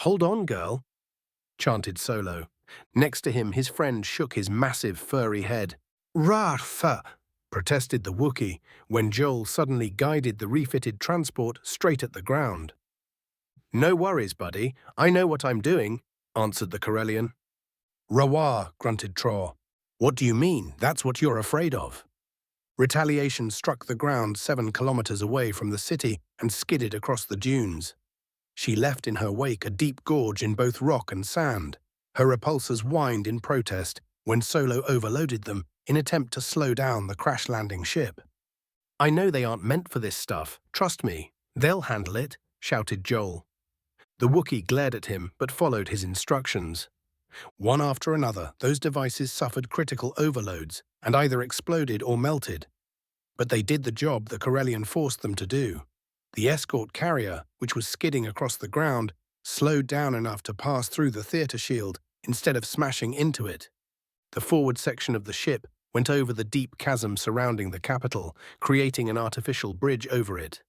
"Hold on, girl," chanted Solo. Next to him, his friend shook his massive, furry head. "Rarfa," protested the Wookiee, when Joel suddenly guided the refitted transport straight at the ground. "No worries, buddy. I know what I'm doing," answered the Corellian. "Rawar," grunted Traw. "What do you mean? That's what you're afraid of." Retaliation struck the ground 7 kilometers away from the city and skidded across the dunes. She left in her wake a deep gorge in both rock and sand. Her repulsors whined in protest, when Solo overloaded them in attempt to slow down the crash-landing ship. "I know they aren't meant for this stuff, trust me. They'll handle it," shouted Joel. The Wookiee glared at him but followed his instructions. One after another, those devices suffered critical overloads and either exploded or melted. But they did the job the Corellian forced them to do. The escort carrier, which was skidding across the ground, slowed down enough to pass through the theater shield instead of smashing into it. The forward section of the ship went over the deep chasm surrounding the capital, creating an artificial bridge over it.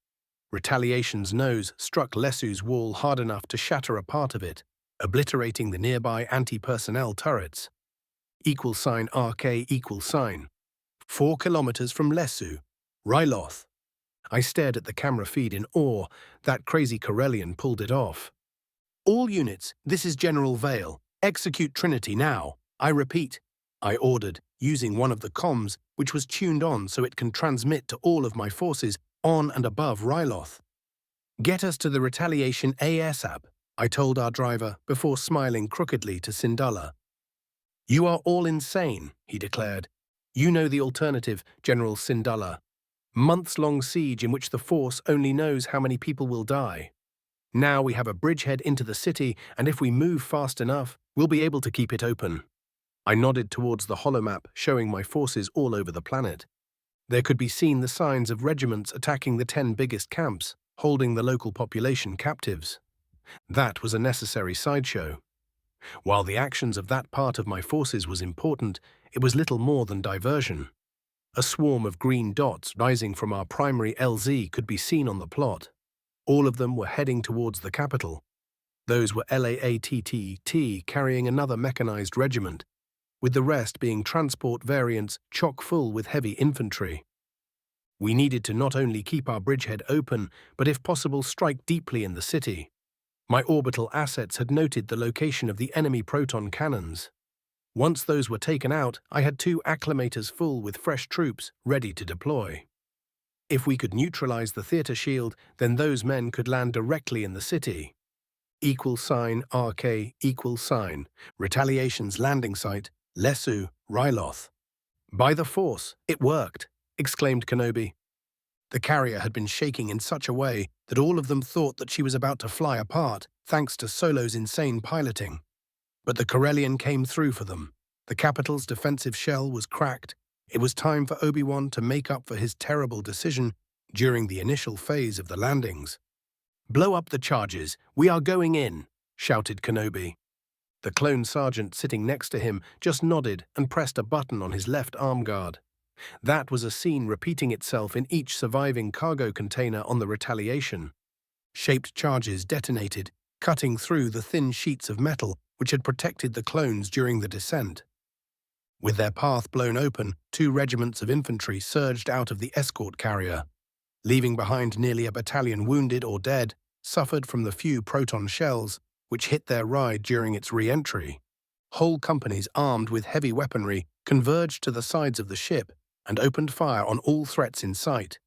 Retaliation's nose struck Lesu's wall hard enough to shatter a part of it, obliterating the nearby anti-personnel turrets. =RK=. 4 kilometers from Lesu, Ryloth. I stared at the camera feed in awe. That crazy Corellian pulled it off. "All units, this is General Vale. Execute Trinity now. I repeat," I ordered, using one of the comms, which was tuned on so it can transmit to all of my forces on and above Ryloth. "Get us to the Retaliation ASAP," I told our driver before smiling crookedly to Syndulla. "You are all insane," he declared. "You know the alternative, General Syndulla. Months-long siege in which the Force only knows how many people will die. Now we have a bridgehead into the city, and if we move fast enough, we'll be able to keep it open." I nodded towards the holomap showing my forces all over the planet. There could be seen the signs of regiments attacking the 10 biggest camps, holding the local population captives. That was a necessary sideshow. While the actions of that part of my forces was important, it was little more than diversion. A swarm of green dots rising from our primary LZ could be seen on the plot. All of them were heading towards the capital. Those were LAATTT carrying another mechanized regiment, with the rest being transport variants chock full with heavy infantry. We needed to not only keep our bridgehead open, but if possible strike deeply in the city. My orbital assets had noted the location of the enemy proton cannons. Once those were taken out, I had 2 acclimators full with fresh troops ready to deploy. If we could neutralize the theater shield, then those men could land directly in the city. =RK=. Retaliation's landing site, Lesu, Ryloth. "By the Force, it worked," exclaimed Kenobi. The carrier had been shaking in such a way that all of them thought that she was about to fly apart, thanks to Solo's insane piloting. But the Corellian came through for them. The capital's defensive shell was cracked. It was time for Obi-Wan to make up for his terrible decision during the initial phase of the landings. "Blow up the charges, we are going in," shouted Kenobi. The clone sergeant sitting next to him just nodded and pressed a button on his left arm guard. That was a scene repeating itself in each surviving cargo container on the Retaliation. Shaped charges detonated, cutting through the thin sheets of metal which had protected the clones during the descent. With their path blown open, 2 regiments of infantry surged out of the escort carrier, leaving behind nearly a battalion wounded or dead, suffered from the few proton shells which hit their ride during its re-entry. Whole companies armed with heavy weaponry converged to the sides of the ship and opened fire on all threats in sight.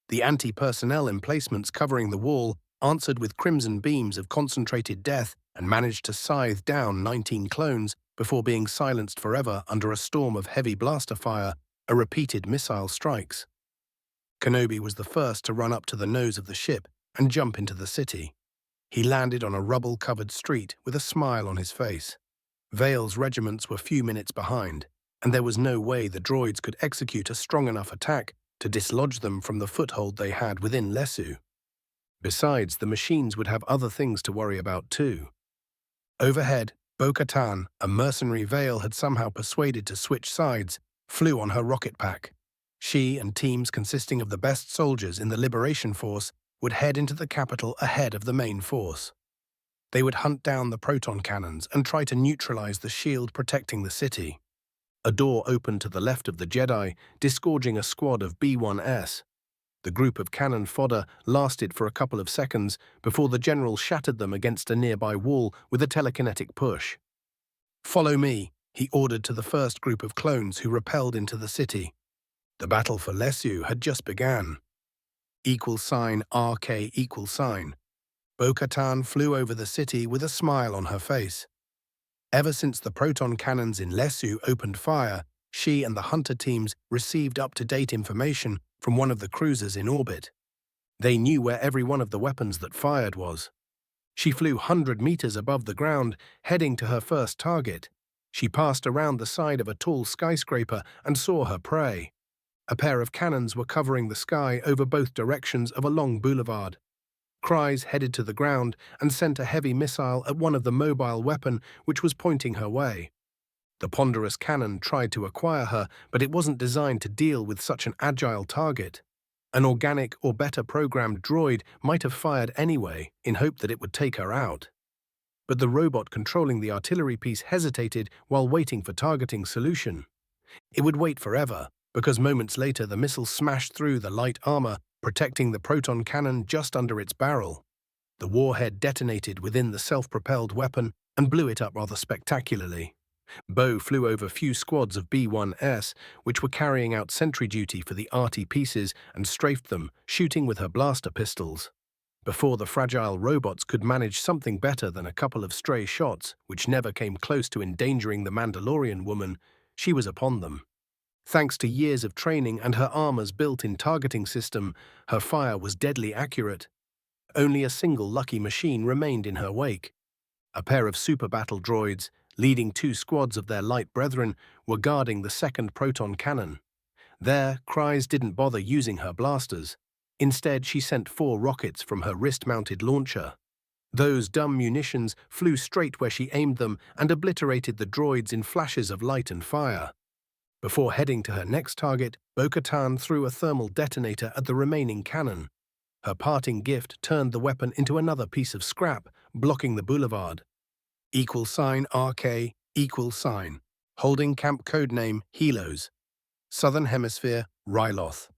The anti-personnel emplacements covering the wall answered with crimson beams of concentrated death and managed to scythe down 19 clones before being silenced forever under a storm of heavy blaster fire and repeated missile strikes. Kenobi was the first to run up to the nose of the ship and jump into the city. He landed on a rubble-covered street with a smile on his face. Vale's regiments were few minutes behind, and there was no way the droids could execute a strong enough attack to dislodge them from the foothold they had within Lesu. Besides, the machines would have other things to worry about too. Overhead, Bo-Katan, a mercenary Vale had somehow persuaded to switch sides, flew on her rocket pack. She and teams consisting of the best soldiers in the Liberation Force would head into the capital ahead of the main force. They would hunt down the proton cannons and try to neutralize the shield protecting the city. A door opened to the left of the Jedi, disgorging a squad of B-1S. The group of cannon fodder lasted for a couple of seconds before the general shattered them against a nearby wall with a telekinetic push. "Follow me," he ordered to the first group of clones who repelled into the city. The battle for Lesu had just begun. =RK=. Bo-Katan flew over the city with a smile on her face. Ever since the proton cannons in Lesu opened fire, she and the hunter teams received up-to-date information from one of the cruisers in orbit. They knew where every one of the weapons that fired was. She flew 100 meters above the ground, heading to her first target. She passed around the side of a tall skyscraper and saw her prey. A pair of cannons were covering the sky over both directions of a long boulevard. Cries headed to the ground and sent a heavy missile at one of the mobile weapon which was pointing her way. The ponderous cannon tried to acquire her, but it wasn't designed to deal with such an agile target. An organic or better programmed droid might have fired anyway, in hope that it would take her out. But the robot controlling the artillery piece hesitated while waiting for targeting solution. It would wait forever, because moments later the missile smashed through the light armor, protecting the proton cannon just under its barrel. The warhead detonated within the self-propelled weapon and blew it up rather spectacularly. Bo flew over few squads of B-1S, which were carrying out sentry duty for the arty pieces, and strafed them, shooting with her blaster pistols. Before the fragile robots could manage something better than a couple of stray shots, which never came close to endangering the Mandalorian woman, she was upon them. Thanks to years of training and her armor's built-in targeting system, her fire was deadly accurate. Only a single lucky machine remained in her wake. A pair of super battle droids, leading 2 squads of their light brethren, were guarding the second proton cannon. There, Kryze didn't bother using her blasters. Instead, she sent 4 rockets from her wrist-mounted launcher. Those dumb munitions flew straight where she aimed them and obliterated the droids in flashes of light and fire. Before heading to her next target, Bo-Katan threw a thermal detonator at the remaining cannon. Her parting gift turned the weapon into another piece of scrap, blocking the boulevard. $RK, holding camp codename Helos. Southern Hemisphere, Ryloth.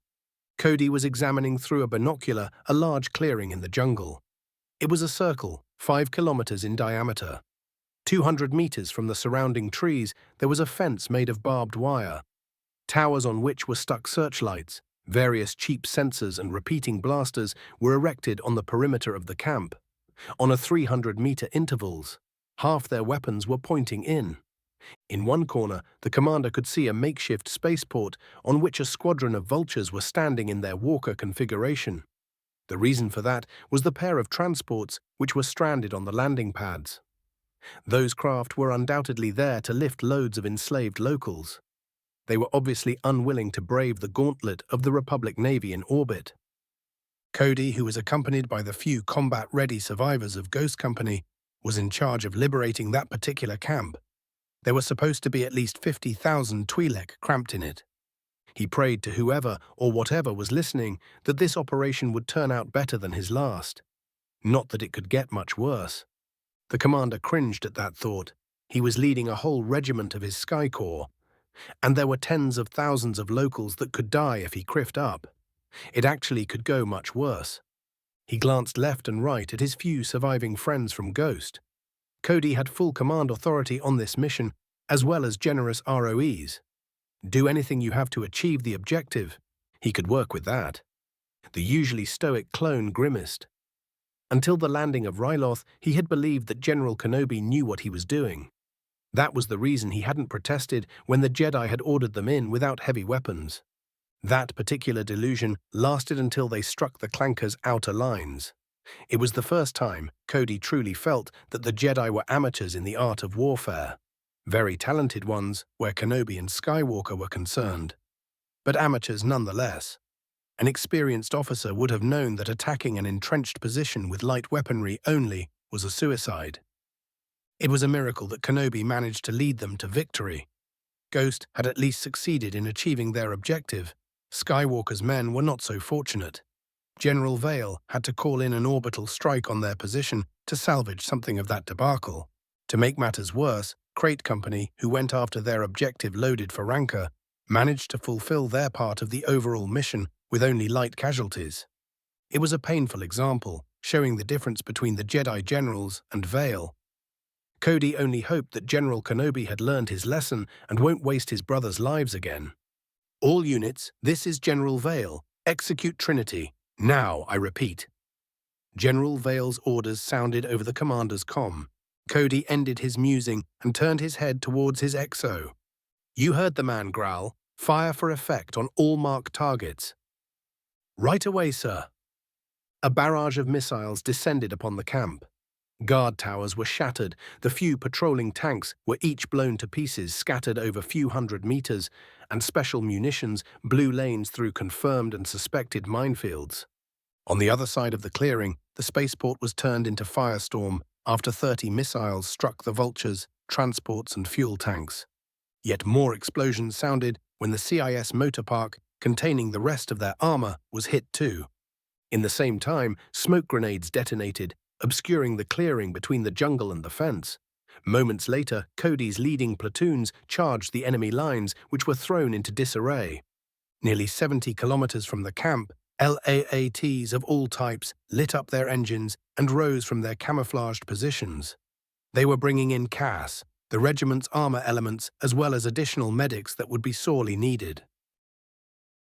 Cody was examining through a binocular a large clearing in the jungle. It was a circle, 5 kilometers in diameter. 200 meters from the surrounding trees, there was a fence made of barbed wire. Towers on which were stuck searchlights, various cheap sensors and repeating blasters were erected on the perimeter of the camp. On a 300-meter intervals, half their weapons were pointing in. In one corner, the commander could see a makeshift spaceport on which a squadron of vultures were standing in their walker configuration. The reason for that was the pair of transports which were stranded on the landing pads. Those craft were undoubtedly there to lift loads of enslaved locals. They were obviously unwilling to brave the gauntlet of the Republic Navy in orbit. Cody, who was accompanied by the few combat-ready survivors of Ghost Company, was in charge of liberating that particular camp. There were supposed to be at least 50,000 Twi'lek cramped in it. He prayed to whoever or whatever was listening that this operation would turn out better than his last. Not that it could get much worse. The commander cringed at that thought. He was leading a whole regiment of his Sky Corps, and there were tens of thousands of locals that could die if he criffed up. It actually could go much worse. He glanced left and right at his few surviving friends from Ghost. Cody had full command authority on this mission, as well as generous ROEs. Do anything you have to achieve the objective. He could work with that. The usually stoic clone grimaced. Until the landing of Ryloth, he had believed that General Kenobi knew what he was doing. That was the reason he hadn't protested when the Jedi had ordered them in without heavy weapons. That particular delusion lasted until they struck the Clankers' outer lines. It was the first time Cody truly felt that the Jedi were amateurs in the art of warfare. Very talented ones where Kenobi and Skywalker were concerned, but amateurs nonetheless. An experienced officer would have known that attacking an entrenched position with light weaponry only was a suicide. It was a miracle that Kenobi managed to lead them to victory. Ghost had at least succeeded in achieving their objective. Skywalker's men were not so fortunate. General Vale had to call in an orbital strike on their position to salvage something of that debacle. To make matters worse, Crate Company, who went after their objective loaded for rancor, managed to fulfill their part of the overall mission with only light casualties. It was a painful example, showing the difference between the Jedi generals and Vale. Cody only hoped that General Kenobi had learned his lesson and won't waste his brothers' lives again. All units, this is General Vale. Execute Trinity. Now, I repeat. General Vale's orders sounded over the commander's comm. Cody ended his musing and turned his head towards his XO. You heard the man growl, "Fire for effect on all marked targets." "Right away, sir." A barrage of missiles descended upon the camp. Guard towers were shattered, the few patrolling tanks were each blown to pieces scattered over few hundred meters, and special munitions blew lanes through confirmed and suspected minefields. On the other side of the clearing, the spaceport was turned into firestorm after 30 missiles struck the vultures, transports and fuel tanks. Yet more explosions sounded when the CIS motor park, containing the rest of their armor, was hit too. In the same time, smoke grenades detonated, obscuring the clearing between the jungle and the fence. Moments later, Cody's leading platoons charged the enemy lines, which were thrown into disarray. Nearly 70 kilometers from the camp, LAATs of all types lit up their engines and rose from their camouflaged positions. They were bringing in CAS, the regiment's armor elements, as well as additional medics that would be sorely needed.